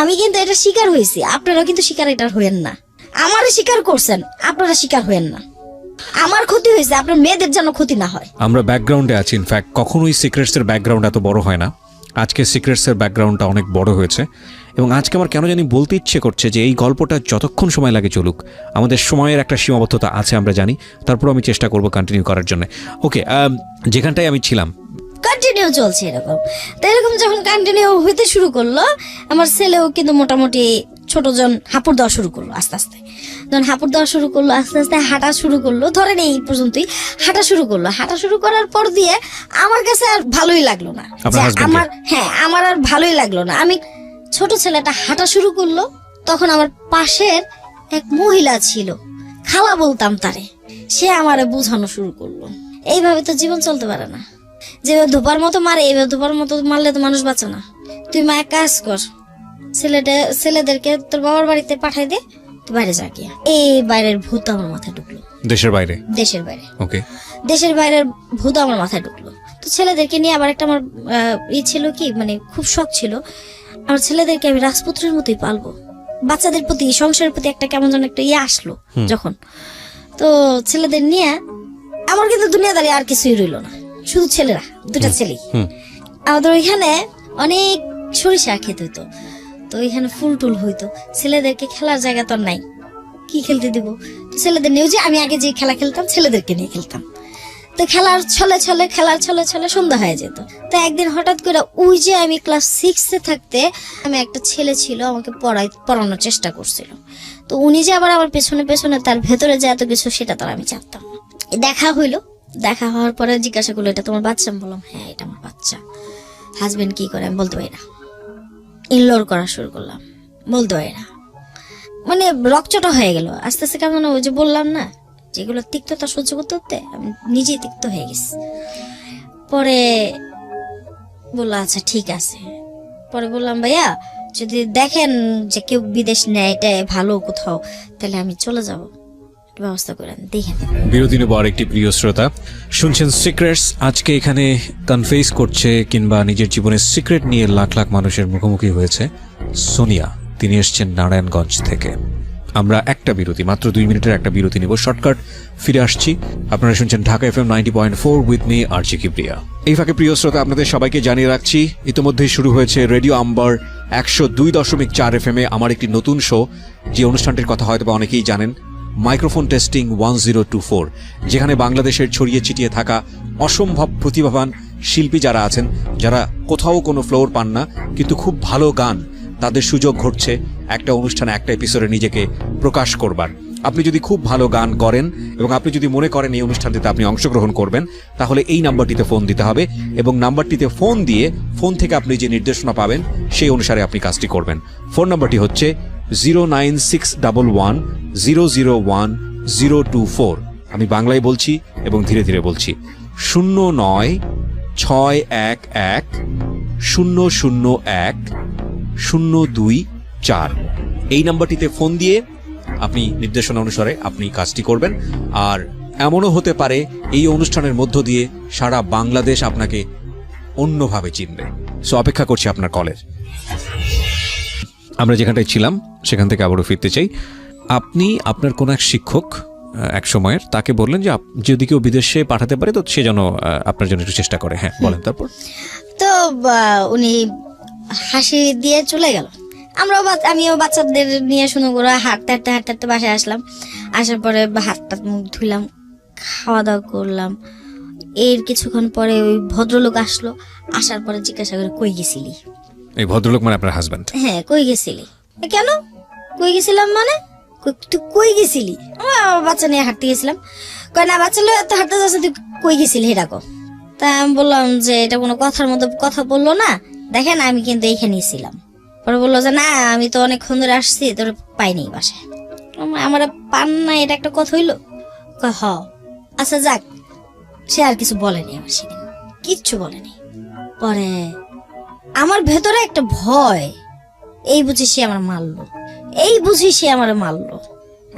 আমি কিন্তু এটা শিকার হয়েছি, আপনারাও কিন্তু শিকার এটা হইেন না। আমারে শিকার করছেন, আপনারা শিকার হইেন না। আমার ক্ষতি হয়েছে, আপনার মেয়েদের যেন ক্ষতি না হয়। আমরা ব্যাকগ্রাউন্ডে আছি, ইনফ্যাক্ট কখনোই সিক্রেটসের ব্যাকগ্রাউন্ড এত বড় হয় না। আজকে সিক্রেটসের ব্যাকগ্রাউন্ডটা অনেক বড় হয়েছে এবং আজকে আমার কেন জানি বলতে ইচ্ছে করছে যে এই গল্পটা যতক্ষণ সময় লাগে চলুক, আমাদের সময়ের একটা সীমাবদ্ধতা আছে আমরা জানি, তারপর আমি চেষ্টা করব কন্টিনিউ করার জন্য। ওকে, যেখানটায় আমি ছিলাম কন্টিনিউ চলছে এরকম। তো এরকম যখন কন্টিনিউ হইতে শুরু করলো, আমার ছেলেও কিন্তু মোটামুটি ছোটজন হাঁপুড় দেওয়া শুরু করলো আস্তে আস্তে। যখন হাঁপুড় দেওয়া শুরু করলো, আস্তে আস্তে হাঁটা শুরু করলো, ধরেন এই পর্যন্তই হাঁটা শুরু করলো। হাঁটা শুরু করার পর দিয়ে আমার কাছে আর ভালোই লাগলো না, যে আমার আর ভালোই লাগলো না। আমি ছোট ছেলেটা হাঁটা শুরু করলো, তখন আমার পাশের এক মহিলা ছিল, খালা বলতাম তারে, সে আমারে বোঝানো শুরু করলো, এইভাবে তো জীবন চলতে পারে না। যেভাবে ধোপার মতো মারে, এইভাবে ধোপার মতো মারলে তো মানুষ বাঁচে না। তুই মা এক কাজ কর, ছেলেদেরকে তোর বাবার বাড়িতে পাঠাই দে, তুই বাইরে যা গিয়া। এই বাইরের ভূত আমার মাথায় ঢুকলো। দেশের বাইরে? দেশের বাইরে। ওকে, দেশের বাইরের ভূত আমার মাথায় ঢুকলো। তো ছেলেদেরকে নিয়ে আবার একটা আমার ছিল কি, মানে খুব শখ ছিল, আমার ছেলেদেরকে আমি রাজপুত্রের মতোই পালবো। বাচ্চাদের প্রতি, সংসারের প্রতি একটা কেমন যেন একটা আসলো যখন। তো ছেলেদের নিয়ে আমার কিন্তু দুনিয়াদারি আর কিছুই রইলো না, শুধু ছেলেরা, দুটা ছেলেই। আমাদের ওইখানে অনেক সরিষা খেতে হইতো, তো ওইখানে ফুল টুল হইতো। ছেলেদেরকে খেলার জায়গা তো নাই, কি খেলতে দিব? তো ছেলেদের নিয়েও যে আমি আগে যে খেলা খেলতাম, ছেলেদেরকে নিয়ে খেলতাম। তো খেলার ছলে সন্ধ্যা হয়ে যেত। তো একদিন হঠাৎ করে ওই যে আমি ক্লাস 6-এ থাকতে, আমি একটা ছেলে ছিল আমাকে পড়ানোর চেষ্টা করছিল। তো উনি যে আবার আমার পেছনে পেছনে তার ভেতরে যে এত কিছু, সেটা তো আমি জানতাম না। দেখা হইলো, দেখা হওয়ার পরে জিজ্ঞাসা করলো, এটা তোমার বাচ্চা? আমি বললাম হ্যাঁ, এটা আমার বাচ্চা। হাজবেন্ড কি করে? আমি বলতে পারি না। ইনলোর করা শুরু করলাম, বলতে পারি না। মানে রকচটা হয়ে গেল আস্তে আস্তে। কেমন ওই যে বললাম না, যেগুলো তিক্ততা সহ্য করতে করতে আমি নিজেই তিক্ত হয়ে গেছি। পরে বললো আচ্ছা ঠিক আছে। পরে বললাম ভাইয়া, যদি দেখেন যে কেউ বিদেশ নেয়, এটা ভালো কোথাও, তাহলে আমি চলে যাব, ব্যবস্থা করেন, দেখেন। বিরতি নেব আরেকটি প্রিয় শ্রোতা। শুনছেন সিক্রেটস। আজকে এখানে কনফেস করছে কিংবা নিজের জীবনের সিক্রেট নিয়ে লাখ লাখ মানুষের মুখোমুখি হয়েছে সোনিয়া। তিনি এসছেন নারায়ণগঞ্জ থেকে। আমরা একটা বিরতি, মাত্র 2 মিনিটের একটা বিরতি নেব, শর্টকাট ফিরে আসছি। আপনারা শুনছেন ঢাকা FM 90.4 উইথ মি আরজি কিবরিয়া। এই ফাঁকে প্রিয় শ্রোতা, আপনাদের সবাইকে জানিয়ে রাখছি, ইতিমধ্যেই শুরু হয়েছে রেডিও আম্বার 102.4 FM আমার একটি নতুন শো, যে অনুষ্ঠানটির কথা হয়তো অনেকেই জানেন, মাইক্রোফোন টেস্টিং 1024, যেখানে বাংলাদেশের ছড়িয়ে ছিটিয়ে থাকা অসম্ভব প্রতিভাবান শিল্পী যারা আছেন, যারা কোথাও কোনো ফ্লোর পান না কিন্তু খুব ভালো গান, তাদের সুযোগ ঘটছে একটা অনুষ্ঠানে, একটা এপিসোডে নিজেকে প্রকাশ করবার। আপনি যদি খুব ভালো গান করেন এবং আপনি যদি মনে করেন এই অনুষ্ঠানটিতে আপনি অংশগ্রহণ করবেন, তাহলে এই নাম্বারটিতে ফোন দিতে হবে এবং নাম্বারটিতে ফোন দিয়ে ফোন থেকে আপনি যে নির্দেশনা পাবেন সেই অনুসারে আপনি কাজটি করবেন। ফোন নাম্বারটি হচ্ছে 09611001024। আমি বাংলায় বলছি এবং ধীরে ধীরে বলছি, 09611001-024। এই নাম্বারটিতে ফোন দিয়ে আপনি নির্দেশনা অনুসারে আপনি কাজটি করবেন। আর এমনও হতে পারে এই অনুষ্ঠানের মধ্য দিয়ে সারা বাংলাদেশ আপনাকে অন্যভাবে চিনবে। সো অপেক্ষা করছি আপনার কলের। আমরা যেখানটায় ছিলাম সেখান থেকে আবারও ফিরতে চাই। আপনি আপনার কোন এক শিক্ষক এক সময়ের, তাকে বললেন যে যদি কেউ বিদেশে পাঠাতে পারে তো সে যেন আপনার জন্য একটু চেষ্টা করে। হ্যাঁ, বলেন। তারপর তো উনি হাসি দিয়ে চলে গেল। আমিও বাচ্চাদের নিয়ে শুনে করে হাঁটতে হাঁটতে হাঁটতে হাঁটতে বাসায় আসলাম। আসার পরে হাতটা মুখ ধুইলাম, খাওয়া দাওয়া করলাম। এর কিছুক্ষণ পরে ওই ভদ্রলোক আসলো। আসার পরে জিজ্ঞাসা করে, কই গেছিলি? এই ভদ্রলোক মানে আপনার হাজবেন্ড? হ্যাঁ, কই গেছিলি? কেন কই গেছিলাম মানে? তুই কই গেছিলি? বাচ্চা নিয়ে হাঁটতে গেছিলাম। কয় না, বাচ্চা লোক এত হাঁটতে যাচ্ছে, তুই কই গেছিলি এটা কো। তা আমি বললাম যে এটা কোনো কথার মতো কথা বললো না, দেখেন আমি কিন্তু এইখানেই ছিলাম। পরে বললো যে না আমি তো অনেকক্ষণ ধরে আসছি তোর পাইনি বাসায়। আমার পান না এটা একটা কথা হইলো? হ। আচ্ছা যাক, সে আর কিছু বলেনি আমার সেদিন, কিচ্ছু বলেনি। পরে আমার ভেতরে একটা ভয়, এই বুঝি সে আমার মারলো, এই বুঝি সে আমার মারলো।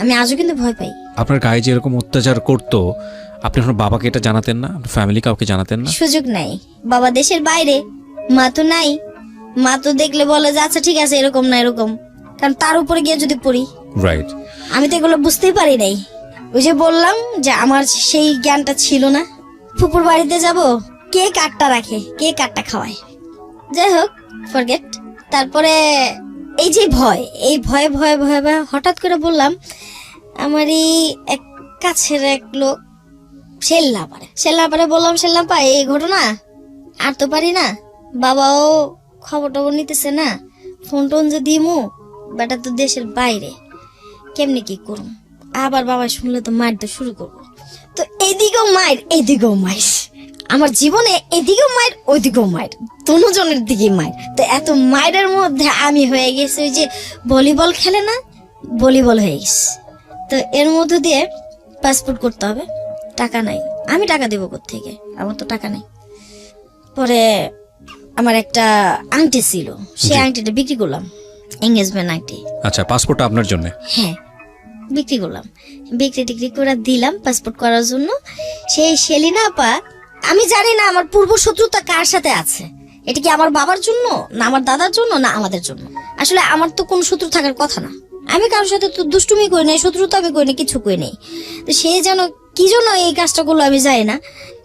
আমি আজও কিন্তু ভয় পাই। আপনার গায়ে যে এরকম অত্যাচার করতো, আপনি আপনার বাবাকে এটা জানাতেন না? আপনার ফ্যামিলি কাউকে জানাতেন না? সুযোগ নাই, বাবা দেশের বাইরে, মা তো নাই। মা তো দেখলে বলে যে আচ্ছা ঠিক আছে এরকম না এরকম, কারণ তার উপরে গিয়ে যদি পড়ি। রাইট। আমি তো এগুলো বুঝতেই পারি নাই। ওই যে বললাম যে আমার সেই জ্ঞানটা ছিল না। ফুপুর বাড়িতে যাব, কে কাঠটা রাখে, কে কাঠটা খাওয়ায়, যাই হোক ফরগেট। তারপরে এই যে ভয়, এই ভয়ে ভয়ে ভয়ে ভয়ে হঠাৎ করে বললাম আমারই এক কাছের এক লোক সেল্লাপারে বললাম সেল্লাপা এই ঘটনা আর তো পারি না, বাবাও খবর টবর নিতেছে না, ফোন টোন যে দিমু বেটা তো দেশের বাইরে, কেমনি কি করুম, আবার বাবা শুনলে তো মারতে শুরু করবো। তো এইদিকেও মায়ের এইদিকেও মাইর, আমার জীবনে এদিকেও মায়ের ওইদিকেও মায়ের, দুজনের দিকে মায়ের। তো এত মায়ের মধ্যে আমি হয়ে গেছি ওই যে ভলিবল খেলে না, ভলিবল হয়ে গেছে। তো এর মধ্য দিয়ে পাসপোর্ট করতে হবে, টাকা নাই, আমি টাকা দেবো কোত্থেকে, আমার তো টাকা নাই। পরে আমার একটা আংটি ছিল, সেই আংটিটা বিক্রি করলাম, এঙ্গেজমেন্ট আংটি। আচ্ছা, পাসপোর্টটা আপনার জন্য? হ্যাঁ, বিক্রি করলাম, বিক্রি টিক্রি করে দিলাম পাসপোর্ট করার জন্য। সেই সেলিনা আপা, আমি জানি না আমার পূর্ব শত্রুতা কার সাথে আছে, এটা কি আমার বাবার জন্য না আমার দাদার জন্য না আমাদের জন্য। আসলে আমার তো কোনো শত্রু থাকার কথা না, আমি কারোর সাথে তো দুষ্টুমি করি নাই, শত্রুতা আমি করি না, কিছু করি নাই। তো সে যেন কি জন্য এই কাজটা করলো আমি জানি না।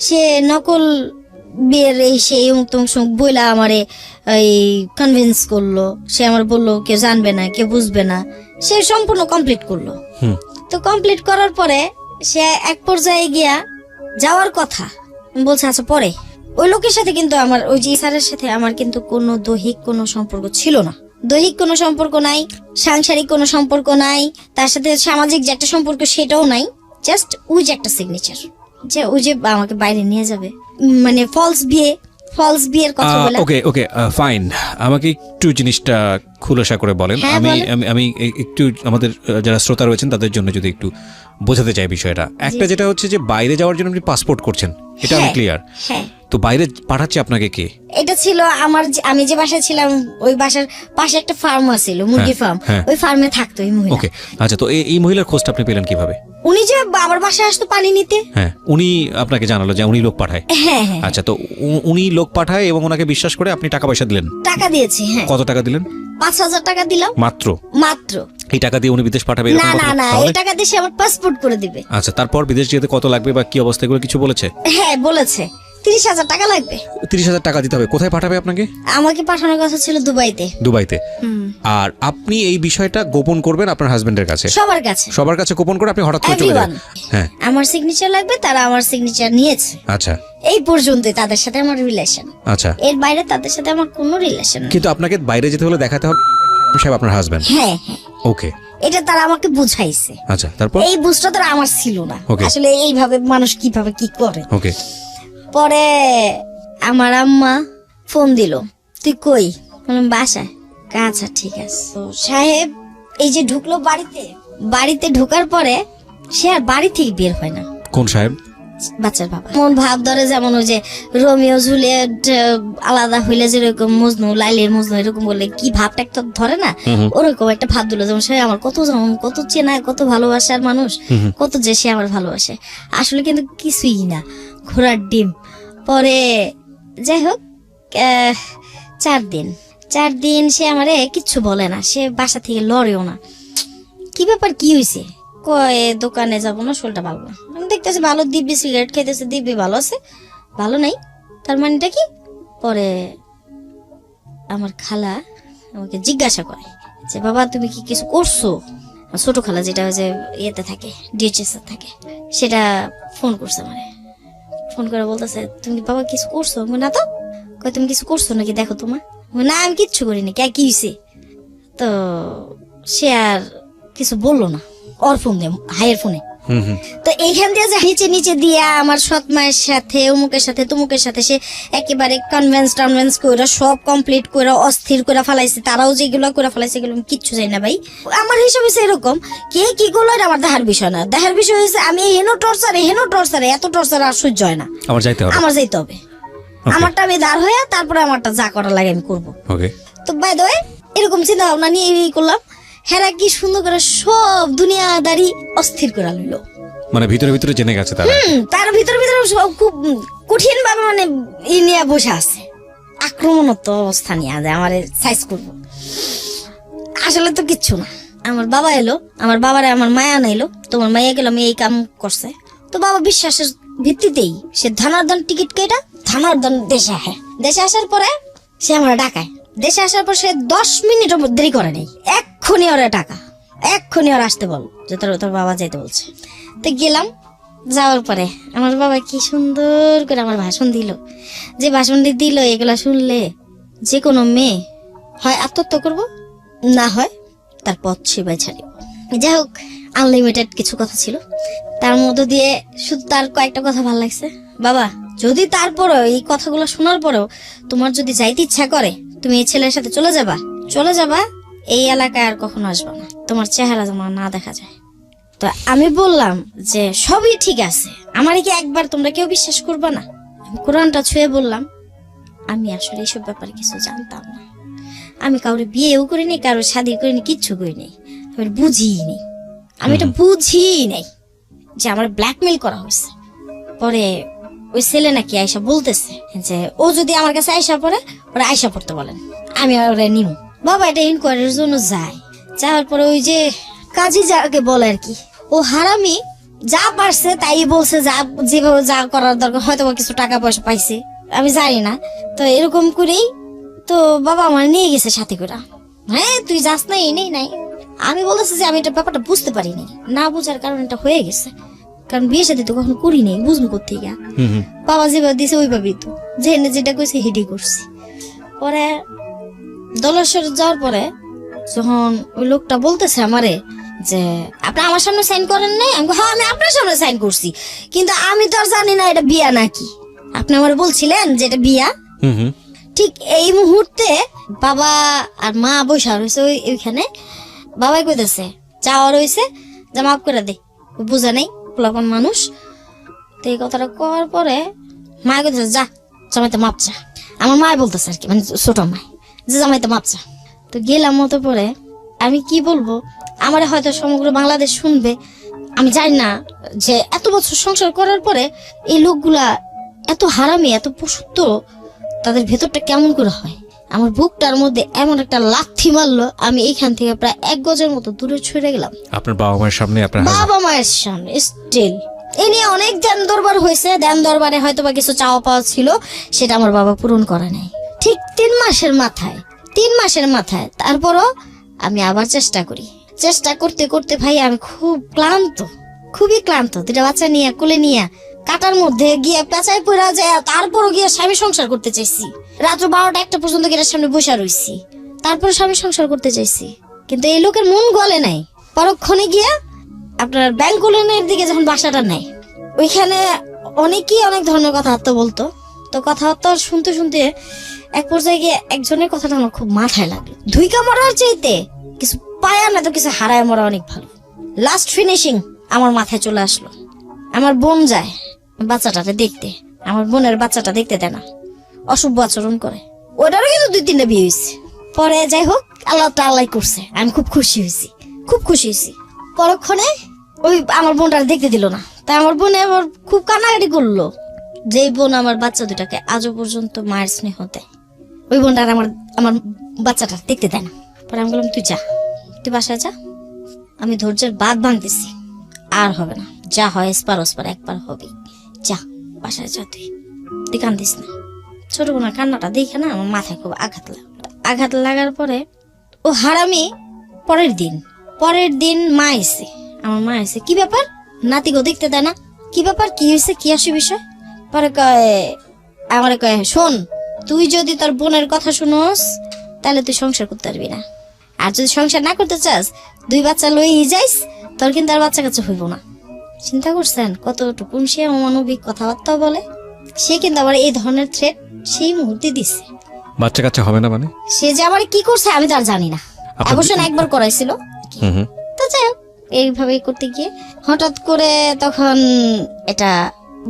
সে নকল বিয়ের এই সেই অমুক বইলা আমারে এই কনভিন্স করলো, সে আমার বললো কেউ জানবে না কেউ বুঝবে না, সে সম্পূর্ণ কমপ্লিট করলো। তো কমপ্লিট করার পরে সে এক পর্যায়ে গিয়া যাওয়ার কথা বলছে আচ্ছা পরে। ওই লোকের সাথে কিন্তু আমার ওই যে স্যারের সাথে আমার কিন্তু কোনো দৈহিক কোনো সম্পর্ক ছিল না, দৈহিক কোনো সম্পর্ক নাই, সাংসারিক কোনো সম্পর্ক নাই, তার সাথে সামাজিক যে একটা সম্পর্ক সেটাও নাই, জাস্ট ওই যে একটা সিগনেচার যে ওই যে আমাকে বাইরে নিয়ে যাবে, মানে ফলস বিয়ের কথা বলে। ওকে ওকে ফাইন, আমাকে একটু জিনিসটা খুলাসা করে বলেন। হ্যাঁ, আমি বলেন। আমি আমি একটু আমাদের যারা শ্রোতা রয়েছেন তাদের জন্য যদি একটু বোঝাতে চাই বিষয়টা। একটা যেটা হচ্ছে যে বাইরে যাওয়ার জন্য আপনি পাসপোর্ট করছেন, এটা আমি হ্যাঁ, ক্লিয়ার। হ্যাঁ, তো বাইরে পাঠাচ্ছে আপনাকে কে? এটা ছিল আমার আমি যে বাসায় ছিলাম ওই বাসার পাশে একটা ফার্ম ছিল, মুরগি ফার্ম, হ্যাঁ। ওই ফার্মে থাকতো এই মহিলা। ওকে, আচ্ছা, তো এই মহিলার খোঁজটা আপনি পেলেন কিভাবে? উনি যে আমার বাসায় আসতো পানি নিতে। হ্যাঁ, উনি আপনাকে জানালো যে উনি লোক পাঠায়? হ্যাঁ হ্যাঁ, আচ্ছা, তো উনি লোক পাঠায় এবং ওনাকে বিশ্বাস করে আপনি টাকা পয়সা দিলেন? টাকা দিয়েছি। হ্যাঁ, কত টাকা দিলেন? 5,000 টাকা দিলাম মাত্র? মাত্র। এই টাকা দিয়ে উনি বিদেশ পাঠাবে না এরকম না কথা? না, তাহলে? এই টাকা দিয়ে সে আমার পাসপোর্ট করে দিবে। আচ্ছা, তারপর বিদেশ যেতে কত লাগবে বা কি অবস্থা এগুলো কিছু বলেছে? হ্যাঁ বলেছে 30,000 টাকা লাগবে। 30,000 টাকা দিতে হবে। কোথায় পাঠাবে আপনাকে? আমাকে পাঠানোর কথা ছিল দুবাইতে। দুবাইতে? আর আপনি এই বিষয়টা গোপন করবেন আপনার হাজবেন্ডের কাছে? সবার কাছে গোপন করে আপনি হঠাৎ করে চলে যাবেন? হ্যাঁ, আমার সিগনেচার লাগবে, তারা আমার সিগনেচার নিয়েছে। আচ্ছা, এই পর্যন্তই তাদের সাথে আমার রিলেশন। আচ্ছা, এর বাইরে তাদের সাথে আমার কোনো রিলেশন নেই। কিন্তু আপনাকে বাইরে যেতে হলে দেখাতে হবে সাহেব আপনার হাজবেন্ড? হ্যাঁ হ্যাঁ, ওকে, এটা তারা আমাকে বুঝাইছে। আচ্ছা, তারপর? এই বুঝটা তারা আমার ছিল না। Okay. আসলে এইভাবে মানুষ কিভাবে কি করে। ওকে, পরে আমার আম্মা ফোন দিল, তুই কই? বললাম বাসায়। আচ্ছা ঠিক আছে। তো সাহেব এই যে ঢুকলো বাড়িতে ঢোকার পরে সে আর বাড়ি থেকে বের হয় না। কোন সাহেব? বাচ্চার বাবা। মন ভাব ধরে যেমন ওই যে রোমিও জুলিয়েট আলাদা হইলে যেরকম মজনু লাইলের মজনু এরকম বলে কি ভাবটা একটা ধরে না, ওরকম একটা ভাব দিল যেমন সে আমার কত চেনা কত ভালোবাসার মানুষ, কত যে সে আমার ভালোবাসে। আসলে কিন্তু কিছুই না, ঘোড়ার ডিম। পরে যাই হোক 4 দিন সে আমারে কিচ্ছু বলে না, সে বাসা থেকে লড়েও না। কি ব্যাপার কি হয়েছে? কয় দোকানে যাবো না, শরীরটা ভালো না। আমি দেখতেছি ভালো, দিব্যি সিগারেট খাইতেছে, দিব্যি ভালো আছে, ভালো নাই, তার মানেটা কি? পরে আমার খালা আমাকে জিজ্ঞাসা করে যে বাবা তুমি কি কিছু করছো? ছোট খালা যেটা ওই যে ইয়েতে থাকে, ডিএচএস থাকে, সেটা ফোন করছে মানে, ফোন করে বলতেছে তুমি বাবা কিছু করছো? না তো। কয় তুমি কিছু করছো নাকি দেখো তোমার। না আমি কিচ্ছু করিনি। কে কি হয়েছে? তো সে আর কিছু বললো না, ওর ফোন দিয়ে হাইয়ের ফোনে তো এইখান দিয়ে যে নিচে নিচে দিয়া আমার সৎ মায়ের সাথে অমুকের সাথে তমুকের সাথে সে একেবারে কনভেন্স করে সব কমপ্লিট করে অস্থির করে ফেলাইছে, তারাও যেগুলো করে ফেলাইছে এগুলো আমি কিচ্ছু জানি না ভাই। আমার হিসাবে এরকম কে কি করলো এটা আমার দেখার বিষয় না, দেখার বিষয় হয়েছে আমি হেন টর্চারে এত টর্চার আর সহ্য হয় না, আমার যাইতে হবে। আমারটা আমি দাঁড় হয়ে তারপরে আমারটা যা করার লাগে আমি করবো। তো বাই দ্য ওয়ে এরকম চিন্তা ভাবনা নিয়ে এই করলাম। হেরা কি সুন্দর করে সব দুনিয়াদারি অস্থির করে লইলো, মানে ভিতরে ভিতরে জেনে গেছে তারা। তার ভিতরে সব খুব কঠিন ভাবে মানে ই নিয়ে বসে আছে, আক্রমণাত্মক অবস্থা নিয়ে যে আমার সাইজ করবো। আসলে তো কিচ্ছু না। আমার বাবা এলো, আমার বাবারে আমার মায়া নাইলো, তোমার মাইয়া গেল আমি এই কাম করছে। তো বাবা বিশ্বাসের ভিত্তিতেই সে ধানার্দন টিকিট কেটা ধানার্দন দেশে আসার পরে সে আমার ডাকায়। দেশে আসার পর সে 10 মিনিটও দেরি করে নেই, এক্ষুনি ওরা টাকা, এক্ষুনি ওরা আসতে বল যে তোর বাবা যাইতে বলছে। তো গেলাম, যাওয়ার পরে আমার বাবা কি সুন্দর করে আমার ভাষণ দিল। যে ভাষণটি দিল এগুলা শুনলে যে কোনো মেয়ে হয় আত্মহত্যা করবো, না হয় তার পথ সেবাই ছাড়িব। যাই হোক আনলিমিটেড কিছু কথা ছিল, তার মধ্যে দিয়ে শুধু তার কয়েকটা কথা ভালো লাগছে। বাবা যদি তারপরেও এই কথাগুলো শোনার পরেও তোমার যদি যাইতে ইচ্ছা করে তুমি এই ছেলের সাথে চলে যাবা, এই এলাকায় আর কখনো আসবা না, তোমার চেহারা যেন না দেখা যায়। তো আমি বললাম যে সবই ঠিক আছে, আমার কি একবার তোমরা কেউ বিশ্বাস করবা না? আমি কোরআনটা ছুঁয়ে বললাম আমি আসলে এইসব ব্যাপারে কিছু জানতাম না, আমি কাউরে বিয়েও করিনি, কারোর শাদী করিনি, কিচ্ছু করিনি, আমি বুঝিনি, আমি এটা বুঝিই নাই যে আমার ব্ল্যাকমেল করা হয়েছে। পরে ওই ছেলে নাকি আয়সা বলতেছে যে ও যদি আমার কাছে আয়সা পড়ে ওরা আয়সা পড়তে বলেন, আমি ওরা নিব। বাবা এটা ইনকোয়ারির জন্য যায়, যাওয়ার পরে ওই যে কাজী যাকে বলে আর কি, ও হারামি যা পারছে তাই বলছে, যা যেভাবে যা করার দরকার, হয়তো কিছু টাকা পয়সা পাইছে আমি জানি না। তো এরকম করেই তো বাবা আমার নিয়ে গেছে সাথে করে। হ্যাঁ তুই যাস না, এই নাই। আমি বলতেছি যে আমি এটা ব্যাপারটা বুঝতে পারিনি, না বুঝার কারণে এটা হয়ে গেছে, কারণ বিয়ে সাথে তো কখনো করি নাই, বুঝবো কোথেকে গা। বাবা যেভাবে দিছে ওইভাবেই তো যেটা কইছে হেডি করছি। পরে দলেশ্বর যাওয়ার পরে যখন ওই লোকটা বলতেছে আমারে যে আপনি আমার সামনে সাইন করেন নাই, আমি হ্যাঁ আমি আপনার সামনে সাইন করছি, কিন্তু আমি তো আর জানি না এটা বিয়া নাকি, আপনি আমার বলছিলেন যে এটা বিয়া। ঠিক এই মুহূর্তে বাবা আর মা বসা রয়েছে ওইখানে, বাবাই কইতেছে যাওয়া রয়েছে যা মাফ করে দে, বুঝা নেই পোলাপন মানুষ। তো এই কথাটা করার পরে মা কইতেছে যা জামাইতে মাপ চা, আমার মা বলতেছে আর কি, মানে ছোট মা, যে জামাইতে মাপ চা। তো গেলাম মতো পরে আমি কি বলবো, আমার হয়তো সমগ্র বাংলাদেশ শুনবে, আমি জানি না যে এত বছর সংসার করার পরে এই লোকগুলা এত হারামি, এত পশুত্ব তাদের ভেতরটা কেমন করে হয়। আমার বুকটার মধ্যে এমন একটা লাথি মারলো, আমি এইখান থেকে প্রায় 1 গজের মতো দূরে ছুটে গেলাম। আপনার বাবা মায়ের সামনে? বাবা মায়ের সামনে স্টিল। এ নিয়ে অনেক ধ্যান দরবার হয়েছে, ধ্যান দরবারে হয়তো বা কিছু চাওয়া পাওয়া ছিল, সেটা আমার বাবা পূরণ করে নাই। ঠিক 3 মাসের মাথায় তারপরও আমি আবার চেষ্টা করতে করতে ভাই আমি খুবই ক্লান্ত। 2টা বাচ্চা নিয়ে কোলে নিয়ে কাটার মধ্যে গিয়ে পেঁচাই পড়া যায়, তারপরও গিয়ে স্বামী সংসার করতে চাইছি। রাত্র 12টা 1টা পর্যন্ত গেটার সামনে বসে রইছি, তারপর স্বামী সংসার করতে চাইছি, কিন্তু এই লোকের মন গলে নাই। পরক্ষণে গিয়ে আপনার ব্যাংকলের দিকে যখন বাসাটা নেয়, ওইখানে অনেকেই অনেক ধরনের কথাবার্তা বলতো। তো কথাবার্তা শুনতে শুনতে এক পর্যায়ে গিয়ে একজনের কথাটা আমার খুব মাথায় লাগলো, ধুইকা মরার চাইতে কিছু পায়া না তো কিছু হারায় মরা অনেক ভালো। লাস্ট ফিনিশিং আমার মাথায় চলে আসলো। আমার বোন যায় বাচ্চাটাকে দেখতে, আমার বোনের বাচ্চাটা দেখতে দেয় না, অশুভ আচরণ করে, ওটারও কিন্তু 2-3টা বিয়ে হয়েছে। পরে যাই হোক আল্লাহ করছে, আমি খুব খুশি হয়েছি। পরক্ষণে ওই আমার বোনটা দেখতে দিল না, তাই আমার বোন আবার খুব কান্নাকাটি করলো। যেই বোন আমার বাচ্চা দুটাকে আজও পর্যন্ত মায়ের স্নেহ দেয়, ওই বোনটা আমার বাচ্চাটা দেখতে দেয় না। পরে আমি বললাম তুই বাসায় যা, আমি ধৈর্যের বাঁধ ভাঙতেছি, আর হবে না, যা হয় এসপার একবার হবে, যা বাসায় যা, তুই কান্দিস না। ছোট বোনের কান্নাটা দেখে না আমার মাথায় খুব আঘাত লাগার পরে ও হারামি পরের দিন আমার মা এসে কি ব্যাপার, নাতি গো দেখতে দেয় না, কি ব্যাপার, কি হয়েছে, কি আসে বিষয়। পরে আমারে কয় শোন, তুই যদি তোর বোনের কথা শুনোস তাহলে তুই সংসার করতে পারবি না, আর যদি সংসার না করতে চাস 2 বাচ্চা লই যাইস, তোর কিন্তু আর বাচ্চা কাচ্চা হইব না। চিন্তা করছেন কতটুকুন সে অমানবিক কথাবার্তা বলে? সে কিন্তু আবার এই ধরনের থ্রেট সেই মুহূর্তে দিচ্ছে। বাচ্চা কাচ্চা হবে না মানে? সে যে আবার কি করছে আমি তো আর জানি না। অবশ্য একবার করাইছিল, তো যাই হোক এইভাবে করতে গিয়ে হঠাৎ করে তখন এটা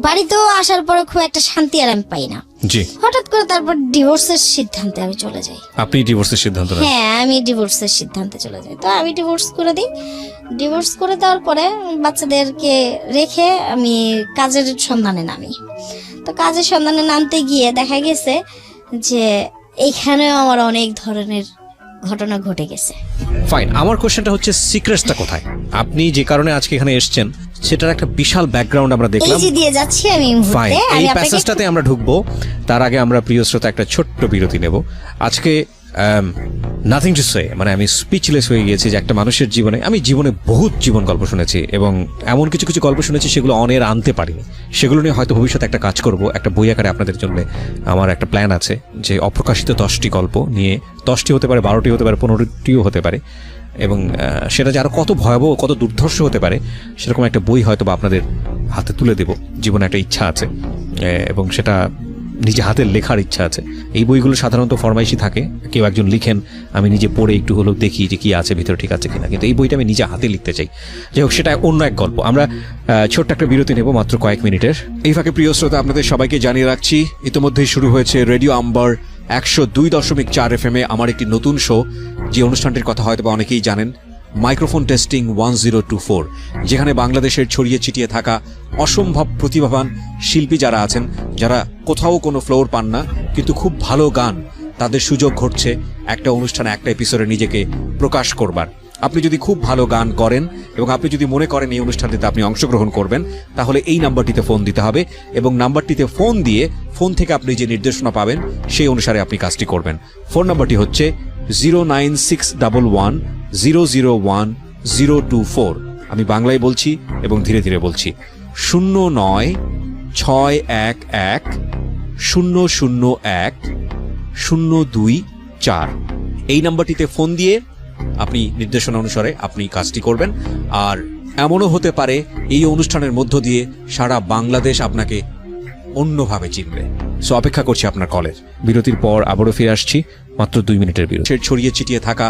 বাড়িতেও আসার পরে খুব একটা শান্তি আর আমি পাই না। জি। হঠাৎ করে তারপর ডিভোর্সের সিদ্ধান্তে আমি চলে যাই। আপনি ডিভোর্সের সিদ্ধান্ত নেন? হ্যাঁ, আমি ডিভোর্সের সিদ্ধান্তে চলে যাই। তো আমি ডিভোর্স করে দিই। ডিভোর্স করে দেওয়ার পরে বাচ্চাদেরকে রেখে আমি কাজের সন্ধানে নামি। তো কাজের সন্ধানে নামতে গিয়ে দেখা গেছে যে এইখানেও আমার অনেক ধরনের ঘটনা ঘটে গেছে। ফাইন, আমার কোশ্চেনটা হচ্ছে সিক্রেটসটা কোথায়? আপনি যে কারণে আজকে এখানে এসেছেন সেটার একটা বিশাল ব্যাকগ্রাউন্ড আমরা দেখলাম। এই যে দিয়ে যাচ্ছি আমি এই ফাইন, মুহূর্তে। এই আমি আপনাকে প্যাসেজটাতে আমরা ঢুকবো। তার আগে আমরা প্রিয় শ্রোতা একটা ছোট্ট বিরতি নেব। আজকে নাথিং টু সে, মানে আমি স্পিচলেস হয়ে গিয়েছি যে একটা মানুষের জীবনে, আমি জীবনে বহুত জীবন গল্প শুনেছি এবং এমন কিছু কিছু গল্প শুনেছি সেগুলো অনের আনতে পারিনি। সেগুলো নিয়ে হয়তো ভবিষ্যতে একটা কাজ করব, একটা বই আকারে আপনাদের জন্য আমার একটা প্ল্যান আছে যে অপ্রকাশিত 10টি গল্প নিয়ে, 10টি হতে পারে, 12টি হতে পারে, 15টিও হতে পারে, এবং সেটা যে আরো কত ভয়াবহ, কত দুর্ধর্ষ হতে পারে সেরকম একটা বই হয়তো বা আপনাদের হাতে তুলে দেব। জীবনে একটা ইচ্ছা আছে এবং সেটা নিজে হাতে লেখার ইচ্ছা আছে। এই বইগুলো সাধারণত ফরমাইশি থাকে, কেউ একজন লিখেন, আমি নিজে পড়ে একটু হলেও দেখি যে কি আছে ভিতরে, ঠিক আছে কিনা। কিন্তু এই বইটা আমি নিজে হাতে লিখতে চাই। যাই হোক, সেটা অন্য এক গল্প। আমরা ছোট্ট একটা বিরতি নেব, মাত্র কয়েক মিনিটের। এই ফাঁকে প্রিয় শ্রোতা আপনাদের সবাইকে জানিয়ে রাখছি, ইতিমধ্যেই শুরু হয়েছে রেডিও আম্বার 102.4 FM আমার একটি নতুন শো, যে অনুষ্ঠানটির কথা হয়তো বা অনেকেই জানেন, মাইক্রোফোন টেস্টিং 1024, যেখানে বাংলাদেশের ছড়িয়ে ছিটিয়ে থাকা অসম্ভব প্রতিভাবান শিল্পী যারা আছেন, যারা কোথাও কোনো ফ্লোর পান না কিন্তু খুব ভালো গান, তাদের সুযোগ ঘটছে একটা অনুষ্ঠানে, একটা এপিসোডে নিজেকে প্রকাশ করবার। আপনি যদি খুব ভালো গান করেন এবং আপনি যদি মনে করেন এই অনুষ্ঠানটিতে আপনি অংশগ্রহণ করবেন, তাহলে এই নাম্বারটিতে ফোন দিতে হবে এবং নাম্বারটিতে ফোন দিয়ে ফোন থেকে আপনি যে নির্দেশনা পাবেন সেই অনুসারে আপনি কাজটি করবেন। ফোন নাম্বারটি হচ্ছে 09611001024। আমি বাংলায় বলছি এবং ধীরে ধীরে বলছি, 0961001024। এই নাম্বারটিতে ফোন দিয়ে আপনি নির্দেশনা অনুসারে আপনি কাজটি করবেন। আর এমনও হতে পারে এই অনুষ্ঠানের মধ্য দিয়ে সারা বাংলাদেশ আপনাকে অন্যভাবে চিনবে। সো অপেক্ষা করছি আপনার কলের। বিরতির পর আবারও ফিরে আসছি, মাত্র 2 মিনিটের বিরতি। ছড়িয়ে ছিটিয়ে থাকা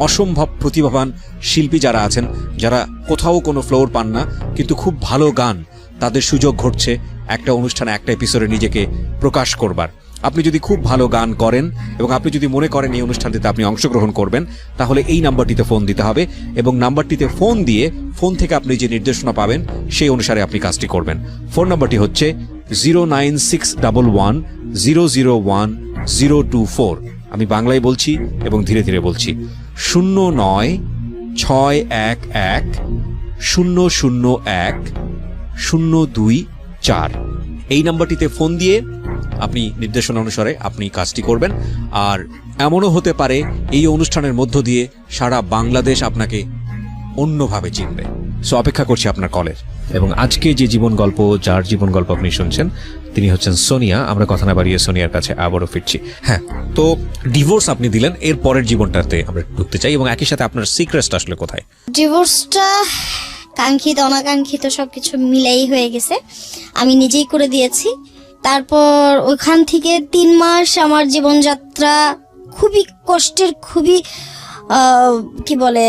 অসম্ভব প্রতিভাবান শিল্পী যারা আছেন, যারা কোথাও কোনো ফ্লোর পান না কিন্তু খুব ভালো গান, তাদের সুযোগ ঘটছে একটা অনুষ্ঠানে, একটা এপিসোডে নিজেকে প্রকাশ করবার। আপনি যদি খুব ভালো গান করেন এবং আপনি যদি মনে করেন এই অনুষ্ঠানটিতে আপনি অংশগ্রহণ করবেন, তাহলে এই নাম্বারটিতে ফোন দিতে হবে এবং নাম্বারটিতে ফোন দিয়ে ফোন থেকে আপনি যে নির্দেশনা পাবেন সেই অনুসারে আপনি কাজটি করবেন। ফোন নাম্বারটি হচ্ছে 09611001024। আমি বাংলায় বলছি এবং ধীরে ধীরে বলছি, 09611001024। এই নাম্বারটিতে ফোন দিয়ে আপনি নির্দেশনা অনুসারে আপনি কাজটি করবেন। আর এমনও হতে পারে এই অনুষ্ঠানের মধ্য দিয়ে সারা বাংলাদেশ আপনাকে অন্যভাবে চিনবে। সো অপেক্ষা করছি আপনার কলের। এবং আজকে যে জীবন গল্প, যার জীবন গল্প আপনি শুনছেন, তিনি হচ্ছেন সোনিয়া। আমরা কথা না বাড়িয়ে সোনিয়ার কাছে আবারও ফিরছি। হ্যাঁ, তো ডিভোর্স আপনি দিলেন, এর পরের জীবনটাতে আমরা ঢুকতে চাই এবং একই সাথে আপনার সিক্রেটটা আসলে কোথায়? ডিভোর্সটা কাঙ্ক্ষিত অনাকাঙ্ক্ষিত সবকিছু মিলাই হয়ে গেছে, আমি নিজেই করে দিয়েছি। তারপর ওখান থেকে 3 মাস আমার জীবনযাত্রা খুবই কষ্টের, খুবই কি বলে,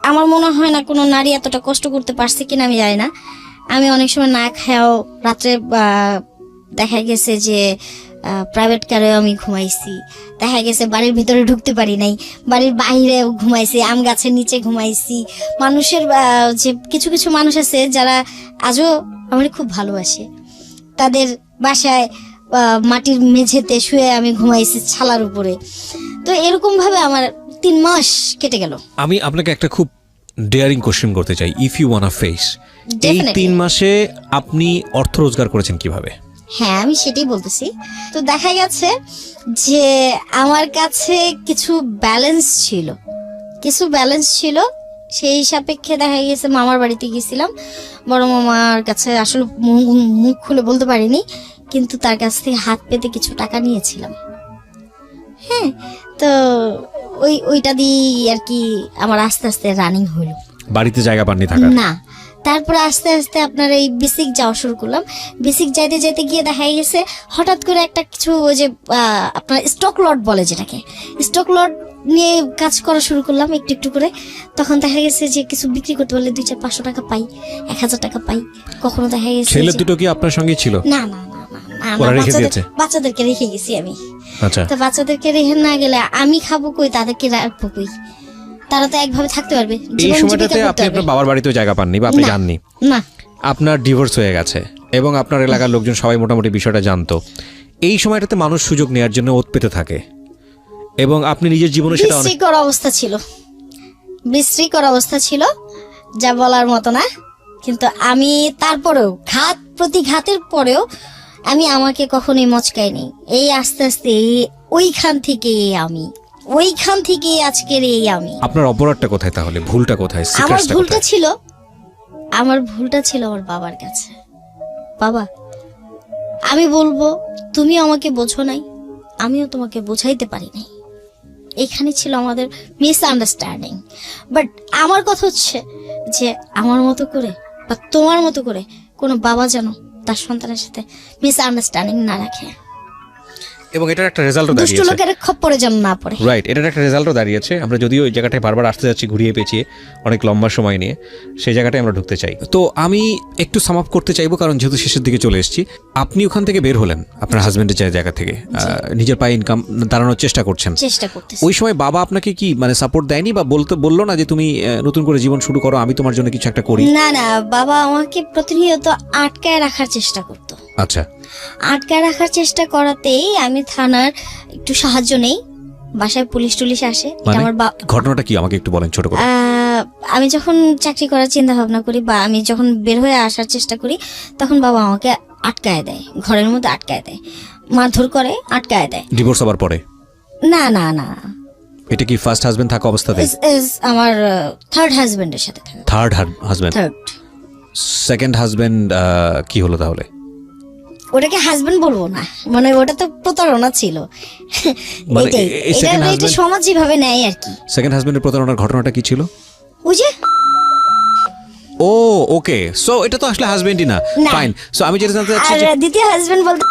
আমার মনে হয় না কোনো নারী এতটা কষ্ট করতে পারছে কিনা আমি জানি না। আমি অনেক সময় না খাওয়াও রাত্রে দেখা গেছে যে প্রাইভেট কারেও আমি ঘুমাইছি, দেখা গেছে বাড়ির ভিতরে ঢুকতে পারি নাই, বাড়ির বাইরে ঘুমাইছি, আম গাছের নিচে ঘুমাইছি। মানুষের যে কিছু কিছু মানুষ আছে যারা আজও আমার খুব ভালোবাসে, তাদের বাসায় মাটির মেঝেতে শুয়ে আমি ঘুমাইছি ছালার উপরে। তো এরকম ভাবে আমার 3 মাস কেটে গেল। আমি আপনাকে একটা খুব ডেয়ারিং কোশ্চেন করতে চাই, ইফ ইউ ওয়ান্না ফেস, এই 3 মাসে আপনি অর্থ রোজগার করেছেন কিভাবে? হ্যাঁ, আমি সেটাই বলতেছি। তো দেখা গেছে যে আমার কাছে কিছু ব্যালেন্স ছিল, সেই সাপেক্ষে দেখা গেছে মামার বাড়িতে গেছিলাম। বড় মামার কাছে আসলে মুখ খুলে বলতে পারিনি, কিন্তু তার কাছ থেকে হাত পেতে কিছু টাকা নিয়েছিলাম। হ্যাঁ, তো ওইটা দিয়ে আর কি আমার আস্তে আস্তে রানিং হলো। বাড়িতে জায়গা পাননি থাকার? না, তারপরে আস্তে আস্তে আপনার এই বেসিক যাওয়া শুরু করলাম। বেসিক যাইতে যাইতে গিয়ে দেখা গেছে হঠাৎ করে একটা কিছু ওই যে আপনার স্টক লট বলে যেটাকে, স্টক লট নিয়ে কাজ করা শুরু করলাম একটু একটু করে। তখন দেখা গেছে যে কিছু বিক্রি করতে পারলে 200-500 টাকা পাই, 1000 টাকা পাই। কখনো দেখা গেছে ছেলে দুটো কি আপনার সঙ্গে ছিল? না না না না না, ওরা রেখে দিয়েছে? বাচ্চাদেরকে রেখে গেছি আমি। আচ্ছা, তো বাচ্চাদেরকে রেখে না গেলে আমি খাবো কই, তাদেরকে রাখবো কই? তারা তো একভাবে থাকতে পারবে, এই জীবন সময়টাতে জীবিকা করতে আপনি পারবে। আপনার বাবার বাড়িতেও জায়গা পাননি বা আপনি না। যাননি, না, আপনার ডিভোর্স হয়ে গেছে এবং আপনার এলাকার লোকজন সবাই মোটামুটি বিষয়টা জানতো। এই সময়টাতে মানুষ সুযোগ নেওয়ার জন্য ওত পেতে থাকে এবং আপনি নিজের জীবনে সেটা অনেক বিশ্রীকর অবস্থা ছিল, বিশ্রীকর অবস্থা ছিল, যা বলার মতো না। কিন্তু আমি তারপরেও ঘাত প্রতিঘাতের পরেও আমি আমাকে কখনোই মচকাইনি। এই আস্তে আস্তে ওইখান থেকে আজকের এই আমি। আপনার অপরাধটা কোথায় তাহলে, ভুলটা কোথায়, আমার সিক্রেটসটা ভুলটা কোথায়? ছিল আমার বাবার কাছে। বাবা, আমি বলবো তুমি আমাকে বোঝো নাই, আমিও তোমাকে বোঝাইতে পারি নাই। এখানে ছিল আমাদের মিসআন্ডারস্ট্যান্ডিং। বাট আমার কথা হচ্ছে যে আমার মতো করে বা তোমার মতো করে কোনো বাবা যেন তার সন্তানের সাথে মিসআন্ডারস্ট্যান্ডিং না রাখে, এবং এটার একটা রেজাল্টও দুষ্ট দাঁড়িয়েছে। লোকের খপ্পরে যেন না পড়ে। রাইট, এটার একটা রেজাল্টও দাঁড়িয়েছে। আমরা যদিও ওই জায়গাটায় বারবার আসতে যাচ্ছি ঘুরিয়ে পেঁচিয়ে, অনেক লম্বা সময় নিয়ে, সেই জায়গাটায় আমরা ঢুকতে চাই। তো আমি একটু সাম আপ করতে চাইবো, কারণ যেহেতু শেষের দিকে চলে এসেছি। আপনি ওখান থেকে বের হলেন আপনার হাজবেন্ডের জায়গা থেকে, নিজের পায়ে ইনকাম দাঁড়ানোর চেষ্টা করছেন। চেষ্টা করতেছি। ওই সময় বাবা আপনাকে কি মানে সাপোর্ট দেয়নি বা বললো না যে তুমি নতুন করে জীবন শুরু করো, আমি তোমার জন্য কিছু একটা করি? না না, বাবা আমাকে প্রতিনিয়ত আটকায় রাখার চেষ্টা করতো। আচ্ছা, আটকায় রাখার চেষ্টা করাতেই আমি থানার একটু সাহায্য নেই, বাসায় পুলিশ টুলিশ আসে। এটা মানে আমার ঘটনাটা কি আমাকে একটু বলেন ছোট করে। আমি যখন চাকরি করার চিন্তা ভাবনা করি বা আমি যখন বের হয়ে আসার চেষ্টা করি, তখন বাবা আমাকে আটকায় দেয়, ঘরের মধ্যে আটকায় দেয়, মারধর করে, আটকায় দেয়। ডিভোর্স হবার পরে? না না না, এটা কি ফার্স্ট হাজবেন্ড থাকা অবস্থাতে? আমার থার্ড হাজবেন্ডের সাথে থাকা। Third husband? Third. Second husband কি হলো তাহলে? ওটাকে হাজবেন্ড বলবো না, মানে ওটা তো প্রতারণা ছিল। মানে এটাই, এই second এটা husband- সমাজ যেভাবে নেয় আর কি। সেকেন্ড হাজবেন্ডের প্রতারণার ঘটনাটা কি ছিল? ওই যে ও ওকে, সো এটা তো আসলে হাজবেন্ডই না। না। ফাইন, সো আমি যেটা জানতে চাচ্ছি আর যে দ্বিতীয় হাজবেন্ড বলতে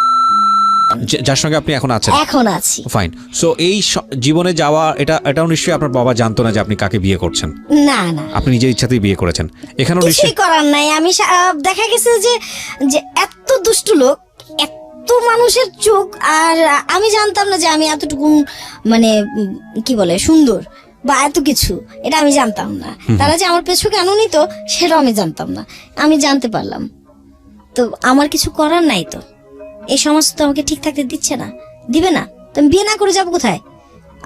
যার সঙ্গে আপনি এখন আছেন। এখন আছি। ফাইন, সো এই জীবনে যাওয়া এটাও নিশ্চয়ই আপনার বাবা জানতো না যে আপনি কাকে বিয়ে করছেন? না না, আপনি নিজের ইচ্ছাতেই বিয়ে করেছেন। এখানেও কিছুই নিশ্চয়ই করার নাই। আমি দেখা গেছে যে যে এত দুষ্ট লোক, এত মানুষের চোখ, আর আমি জানতাম না যে আমি এতটুকু মানে কি বলে সুন্দর বা এত কিছু, এটা আমি জানতাম না। তারা যে আমার পেছু কেন নিত সেটাও আমি জানতাম না। আমি জানতে পারলাম, তো আমার কিছু করার নাই। তো এই সমাজ তো আমাকে ঠিক থাকতে দিচ্ছে না, দিবে না, তো আমি বিয়ে না করে যাবো কোথায়?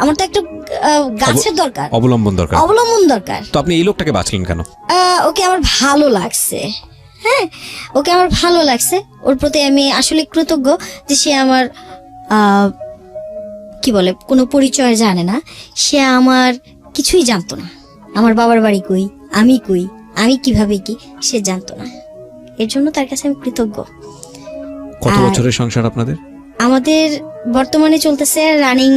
আমার তো একটা গাছের দরকার, অবলম্বন দরকার। অবলম্বন দরকার। তো আপনি এই লোকটাকে বাঁচলেন কেন? ওকে আমার ভালো লাগছে। হ্যাঁ, ওকে আমার ভালো লাগছে। ওর প্রতি আমি আসলে কৃতজ্ঞ যে সে আমার কি বলে কোনো পরিচয় জানে না। সে আমার কিছুই জানতো না, আমার বাবার বাড়ি কই, আমি কই, আমি কিভাবে কি, সে জানতো না। এর জন্য তার কাছে আমি কৃতজ্ঞ। কত বছরের সংসার আপনাদের? আমাদের বর্তমানে চলতেছে রানিং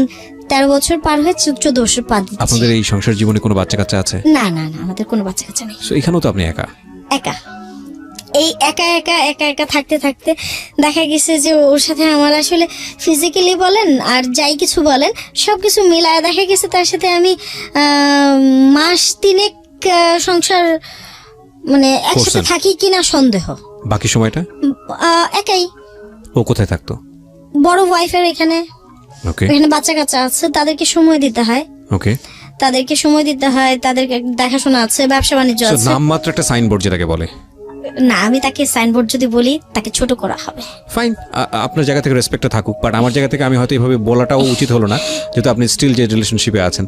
13 বছর পার হয়ে 14 বছর পা দিচ্ছে। আপনাদের এই সংসার জীবনে কোনো বাচ্চা কাচ্চা আছে? না না না, আমাদের কোনো বাচ্চা কাচ্চা নেই। সো এখানেও তো আপনি একা। একা, এই একা একা একা একা থাকতে থাকতে দেখা গেছে যে ওর সাথে আমার আসলে ফিজিক্যালি বলেন আর যাই কিছু বলেন সবকিছু মিলায় দেখা গেছে তার সাথে আমি মাস 3 সংসার মানে একসাথে করছেন। থাকি কিনা সন্দেহ। বাকি সময়টা একাই। ও কোথায় থাকতো? বড় ওয়াইফের এখানে, ওকে এখানে বাচ্চা কাচ্চা আছে, তাদেরকে সময় দিতে হয়, ওকে। তাদেরকে সময় দিতে হয়, তাদেরকে দেখাশোনা আছে, ব্যবসা বাণিজ্য সো আছে। নামমাত্র একটা সাইনবোর্ড যেটাকে বলে। না, আমি তাকে সাইনবোর্ড যদি বলি তাকে ছোট করা হবে। ফাইন, আপনার জায়গা থেকে রেসপেক্টটা থাকুক, বাট আমার জায়গা থেকে আমি হয়তো এইভাবে বলাটাও উচিত হলো না, যেহেতু আপনি স্টিল যে রিলেশনশিপে আছেন।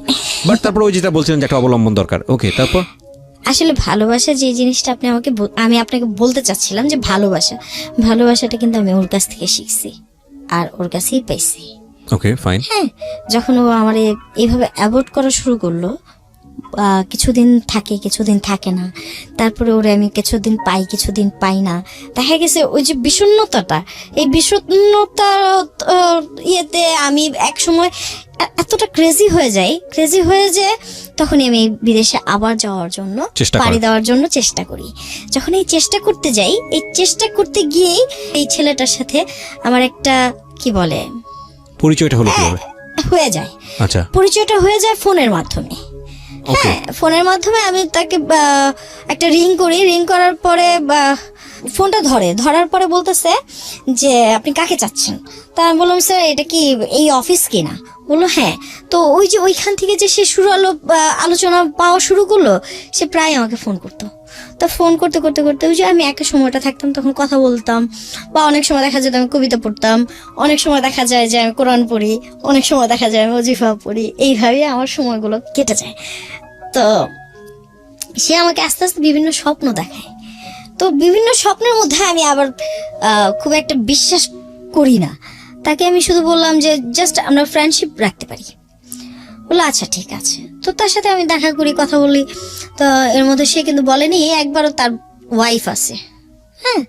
বাট তারপর ওই যেটা বলছিলেন যে একটা অবলম্বন দরকার। ওকে, তারপর? আসলে ভালোবাসা যে জিনিসটা আমি আপনাকে বলতে চাচ্ছিলাম যে ভালোবাসাটা কিন্তু আমি ওর কাছ থেকে শিখছি আর ওর কাছেই পাইছি। Okay fine. হ্যাঁ, যখন ও আমার এইভাবে অ্যাভয়েড করা শুরু করলো, কিছুদিন থাকে কিছুদিন থাকে না, তারপরে ওরে আমি কিছুদিন পাই কিছুদিন পাই না, দেখা গেছে ওই যে বিষণ্ণতাটা, এই বিষণ্ণতার ইয়েতে আমি এক সময় এতটা ক্রেজি হয়ে যে তখনই আমি বিদেশে আবার যাওয়ার জন্য চেষ্টা করেন। পাড়ি দেওয়ার জন্য চেষ্টা করি। যখন এই চেষ্টা করতে যাই, এই চেষ্টা করতে গিয়েই এই ছেলেটার সাথে আমার একটা কি বলে পরিচয়টা হলো কিভাবে? হয়ে যায়। আচ্ছা, পরিচয়টা হয়ে যায় ফোনের মাধ্যমে। ওকে। হ্যাঁ, ফোনের মাধ্যমে আমি তাকে একটা রিং করার পরে ফোনটা ধরার পরে বলতেছে যে আপনি কাকে চাচ্ছেন। তা আমি বললাম স্যার এটা কি এই অফিস কিনা? বললো হ্যাঁ। তো ওই যে ওইখান থেকে যে সে আলোচনা পাওয়া শুরু করলো, সে প্রায় আমাকে ফোন করতো। তা ফোন করতে করতে করতে ওই যে আমি একটা সময়টা থাকতাম তখন কথা বলতাম, বা অনেক সময় দেখা যেত আমি কবিতা পড়তাম, অনেক সময় দেখা যায় যে আমি কোরআন পড়ি, অনেক সময় দেখা যায় আমি ওজিফা পড়ি। এইভাবেই আমার সময়গুলো কেটে যায়। তো সে আমাকে আস্তে আস্তে বিভিন্ন স্বপ্ন দেখায়। তো বিভিন্ন স্বপ্নের মধ্যে আমি আবার খুব একটা বিশ্বাস করি না। তাকে আমি শুধু বললাম যে জাস্ট আমরা ফ্রেন্ডশিপ রাখতে পারি। বললো আচ্ছা ঠিক আছে। তো তার সাথে আমি দেখা করি, কথা বলি। তো এর মধ্যে সে কিন্তু বলেনি একবারও তার ওয়াইফ আছে। হ্যাঁ,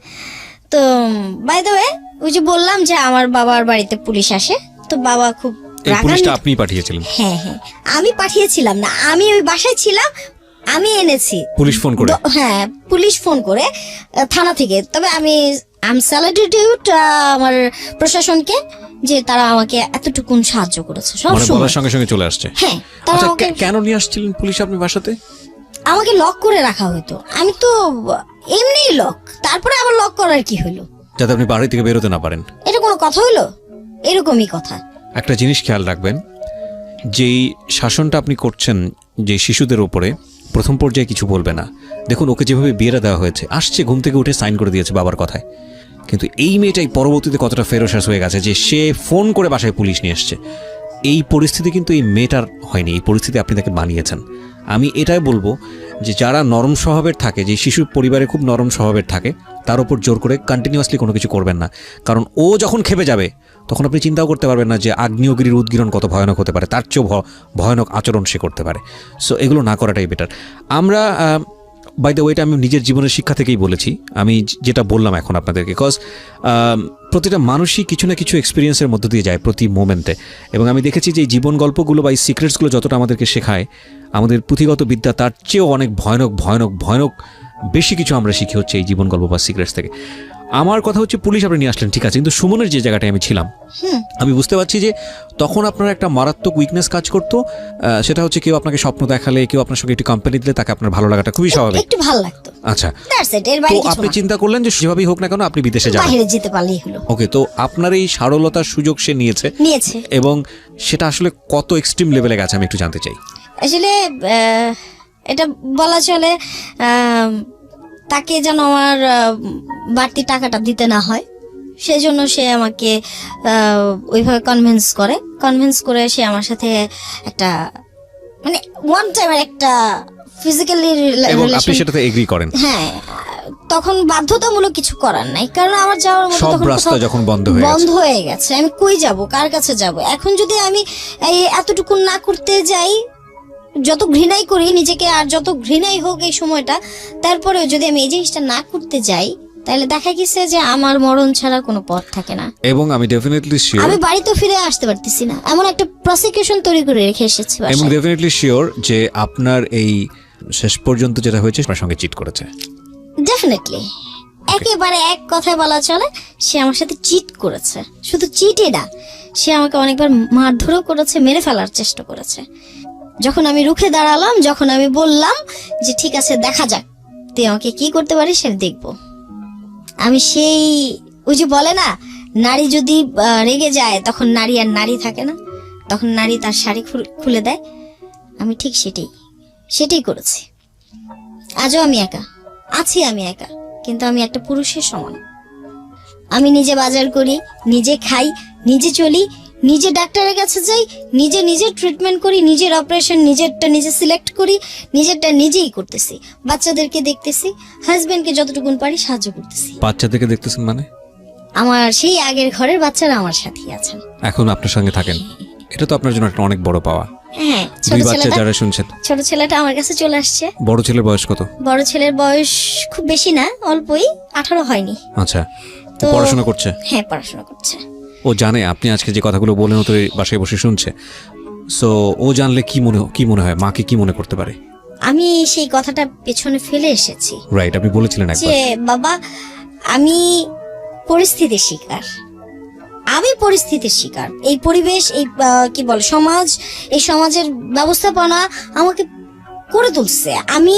তো বাই দ্য ওয়ে ওই যে বললাম যে আমার বাবার বাড়িতে পুলিশ আসে, তো বাবা খুব এই পুলিশটা রাগান্বিত। আপনি পাঠিয়েছিলেন? হ্যাঁ, আমি পাঠিয়েছিলাম না, আমি ওই বাসায় ছিলাম, আমি এনেছি। পুলিশ ফোন করে? হ্যাঁ, পুলিশ ফোন করে থানা থেকে। তবে আমি স্যালিউট আমার প্রশাসনকে যে তারা আমাকে এতটুকুন সাহায্য করেছে সব মানে সময়। বলার সঙ্গে সঙ্গে চলে আসছে? হ্যাঁ, তারা আচ্ছা, আমাকে কেন নিয়ে আসছিলেন পুলিশ আপনি বাসাতে? আমাকে লক করে রাখা হতো। আমি তো এমনিই লক, তারপরে আবার লক করার কি হলো? যাতে আপনি বাড়ি থেকে বেরোতে না পারেন। এটা কোনো কথা হলো? এরকমই কথা। একটা জিনিস খেয়াল রাখবেন, যেই শাসনটা আপনি করছেন যে শিশুদের উপরে, প্রথম পর্যায়ে কিছু বলবে না। দেখুন ওকে যেভাবে বিয়েটা দেওয়া হয়েছে, আসছে ঘুম থেকে উঠে সাইন করে দিয়েছে বাবার কথায়, কিন্তু এই মেয়েটাই পরবর্তীতে কতটা ফেরোসাস হয়ে গেছে যে সে ফোন করে বাসায় পুলিশ নিয়ে এসছে। এই পরিস্থিতি কিন্তু এই মেয়েটার হয়নি, এই পরিস্থিতি আপনি তাকে বানিয়েছেন। আমি এটাই বলবো যে যারা নরম স্বভাবের থাকে, যে শিশু পরিবারে খুব নরম স্বভাবের থাকে, তার উপর জোর করে কন্টিনিউয়াসলি কোনো কিছু করবেন না। কারণ ও যখন খেপে যাবে তখন আপনি চিন্তাও করতে পারবেন না যে আগ্নেয়গিরির উদ্গীরণ কত ভয়ানক হতে পারে, তার চেয়েও ভয়ানক আচরণ সে করতে পারে। সো এগুলো না করাটাই বেটার। আমরা বাই দ্য ওয়েটা আমি নিজের জীবনের শিক্ষা থেকেই বলেছি, আমি যেটা বললাম এখন আপনাদেরকে, বিকজ প্রতিটা মানুষই কিছু না কিছু এক্সপিরিয়েন্সের মধ্য দিয়ে যায় প্রতি মোমেন্টে। এবং আমি দেখেছি যে এই জীবন গল্পগুলো বা এই সিক্রেটসগুলো যতটা আমাদেরকে শেখায়, আমাদের পুঁথিগত বিদ্যা তার চেয়েও অনেক ভয়ানক ভয়ানক ভয়ানক বেশি কিছু আমরা শিখি হচ্ছে এই জীবন গল্প বা সিক্রেটস থেকে। আমার কথা হচ্ছে পুলিশ আপনি নিয়ে আসলেন ঠিক আছে, কিন্তু সুমনের যে জায়গাটায় আমি ছিলাম, আমি বুঝতে পারছি যে তখন আপনার একটা মারাত্মক উইকনেস কাজ করতো। সেটা হচ্ছে কেউ আপনাকে স্বপ্ন দেখালে, কেউ আপনার সঙ্গে একটি কোম্পানি দিলে তাকে আপনার ভালো লাগাটা খুবই স্বাভাবিক, একটু ভালো লাগতো। আচ্ছা, দ্যাটস ইট। এর তো বাইরে কিছু আপনি না। চিন্তা করলেন যে যেভাবেই হোক না কেন আপনি বিদেশে যাবেন, বাইরে যেতে পারলেই হলো। ওকে। তো আপনার এই সারলতার সুযোগ সে নিয়েছে, এবং সেটা আসলে কত এক্সট্রিম লেভেলে গেছে আমি একটু জানতে চাই। আসলে এটা বলা চলে তাকে যেন আমার বাড়তি টাকাটা দিতে না হয়, সেজন্য সে আমাকে ওইভাবে কনভিন্স করে সে আমার সাথে একটা মানে ওয়ান টাইমের একটা ফিজিক্যালি এবং আপনি সেটাতে এগ্রি করেন? হ্যাঁ, তখন বাধ্যতামূলক কিছু করার নাই, কারণ আমার যাওয়ার মতো সব তখন রাস্তা কোথাও যখন বন্ধ হয়ে গেছে। আমি কই যাব, কার কাছে যাব? এখন যদি আমি এতটুকু না করতে যাই, যত ঘৃণাই করি নিজেকে আর যত ঘৃণাই হোক এই সময়টা, তারপরেও যদি আমি এই জিনিসটা না করতে যাই, তাহলে দেখা গেছে যে আমার মরণ ছাড়া কোনো পথ থাকে না। এবং আমি ডেফিনেটলি শিওর, আমি বাড়িতে ফিরে আসতে পারতেছি না, এমন একটা প্রসিকিউশন তৈরি করে রেখে এসেছি এবং বাসায়। ডেফিনেটলি শিওর যে আপনার এই শেষ পর্যন্ত যেটা হয়েছে আপনার সঙ্গে চিট করেছে। ডেফিনেটলি, একেবারে এক কথায় বলা চলে সে আমার সাথে চিট করেছে। শুধু চিটই না, সে আমাকে অনেকবার মারধরও করেছে, মেরে ফেলার চেষ্টা করেছে। যখন আমি রুখে দাঁড়ালাম, যখন আমি বললাম যে ঠিক আছে দেখা যাক তুই আমাকে কি করতে পারিস সেটা দেখবো, আমি সেই ওই যে বলে না, নারী যদি রেগে যায় তখন নারী আর নারী থাকে না, তখন নারী তার শাড়ি খুলে দেয়। আমি ঠিক সেটাই করেছি। আজও আমি একা আছি, কিন্তু আমি একটা পুরুষের সমান। আমি নিজে বাজার করি, নিজে খাই, নিজে চলি, নিজে ডাক্তারের কাছে যাই, নিজে ট্রিটমেন্ট করি, নিজের অপারেশন নিজেরটা নিজে সিলেক্ট করি, নিজেরটা নিজেই করতেছি, বাচ্চাদেরকে দেখতেছি, হাজবেন্ডকে যতটুকুন পারি সাহায্য করতেছি। বাচ্চাদেরকে দেখতেছেন মানে? আমার সেই আগের ঘরের বাচ্চারা আমার সাথেই আছেন, এখন আপনার সঙ্গে থাকেন, এটা তো আপনার জন্য একটা অনেক বড় পাওয়া। হ্যাঁ, দুই বাচ্চা যারা শুনছেন, ছোট ছেলেটা আমার কাছে চলে আসছে। বড় ছেলের বয়স কত? বড় ছেলের বয়স খুব বেশি না, অল্পই, 18 হয়নি। আচ্ছা, তো পড়াশোনা করছে? হ্যাঁ, পড়াশোনা করছে। ও জানে আপনি আজকে যে কথাগুলো বললেন ও তো বাসায় বসে শুনছে? সো ও জানলে কি মনে হয়, মাকে কি মনে করতে পারে? আমি সেই কথাটা পেছনে ফেলে এসেছি রাইট, আপনি বলেছিলেন একবার। যে বাবা আমি পরিস্থিতির শিকার, আমি পরিস্থিতির শিকার। এই পরিবেশ, এই কি বলে সমাজ, এই সমাজের ব্যবস্থাপনা আমাকে করে তুলছে। আমি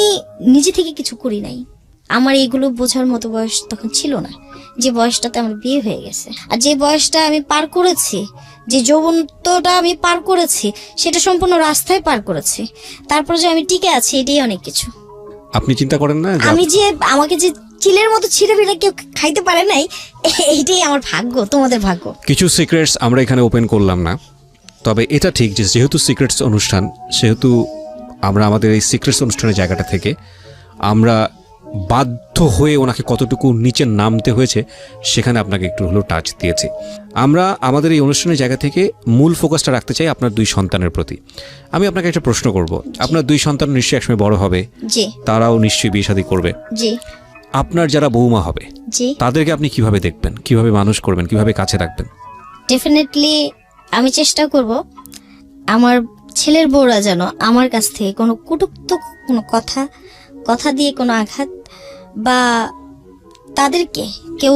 নিজে থেকে কিছু করি নাই। আমার এইগুলো বোঝার মতো বয়স তখন ছিল না, যে বয়সটাতে আমার বিয়ে হয়ে গেছে। আর যে বয়সটা আমি পার করেছি, যে যৌবনটা আমি পার করেছি, সেটা সম্পূর্ণ রাস্তায় পার করেছি। তারপরে যে আমি টিকে আছি, এটাই অনেক কিছু। আপনি চিন্তা করেন না যে আমি যে আমাকে যে চিলের মতো ছিঁড়ে ফেলে কেউ খাইতে পারে নাই, এইটাই আমার ভাগ্য, তোমাদের ভাগ্য। কিছু সিক্রেটস আমরা এখানে ওপেন করলাম না, তবে এটা ঠিক যে যেহেতু সিক্রেটস অনুষ্ঠান, সেহেতু আমরা আমাদের এই সিক্রেটস অনুষ্ঠানের জায়গাটা থেকে আমরা বাধ্য হয়ে ওনাকে কতটুকু নিচে নামতে হয়েছে সেখানে আপনাকে একটু হলেও টাচ দিয়েছি। আমরা আমাদের এই অনুষ্ঠানের জায়গা থেকে মূল ফোকাসটা রাখতে চাই আপনার 2 সন্তানের প্রতি। আমি আপনাকে একটা প্রশ্ন করব, আপনার 2 সন্তান নিশ্চয়ই একসময় বড় হবে, জি তারাও নিশ্চয়ই বিয়ে শাদী করবে। জি আপনার যারা বৌমা হবে জি তাদেরকে আপনি কিভাবে দেখবেন, কিভাবে মানুষ করবেন, কিভাবে কাছে রাখবেন? ডেফিনেটলি আমি চেষ্টা করব আমার ছেলের বউরা যেন আমার কাছ থেকে কোনো কটূক্ত কোনো কথা দিয়ে কোনো আঘাত বা তাদেরকে কেউ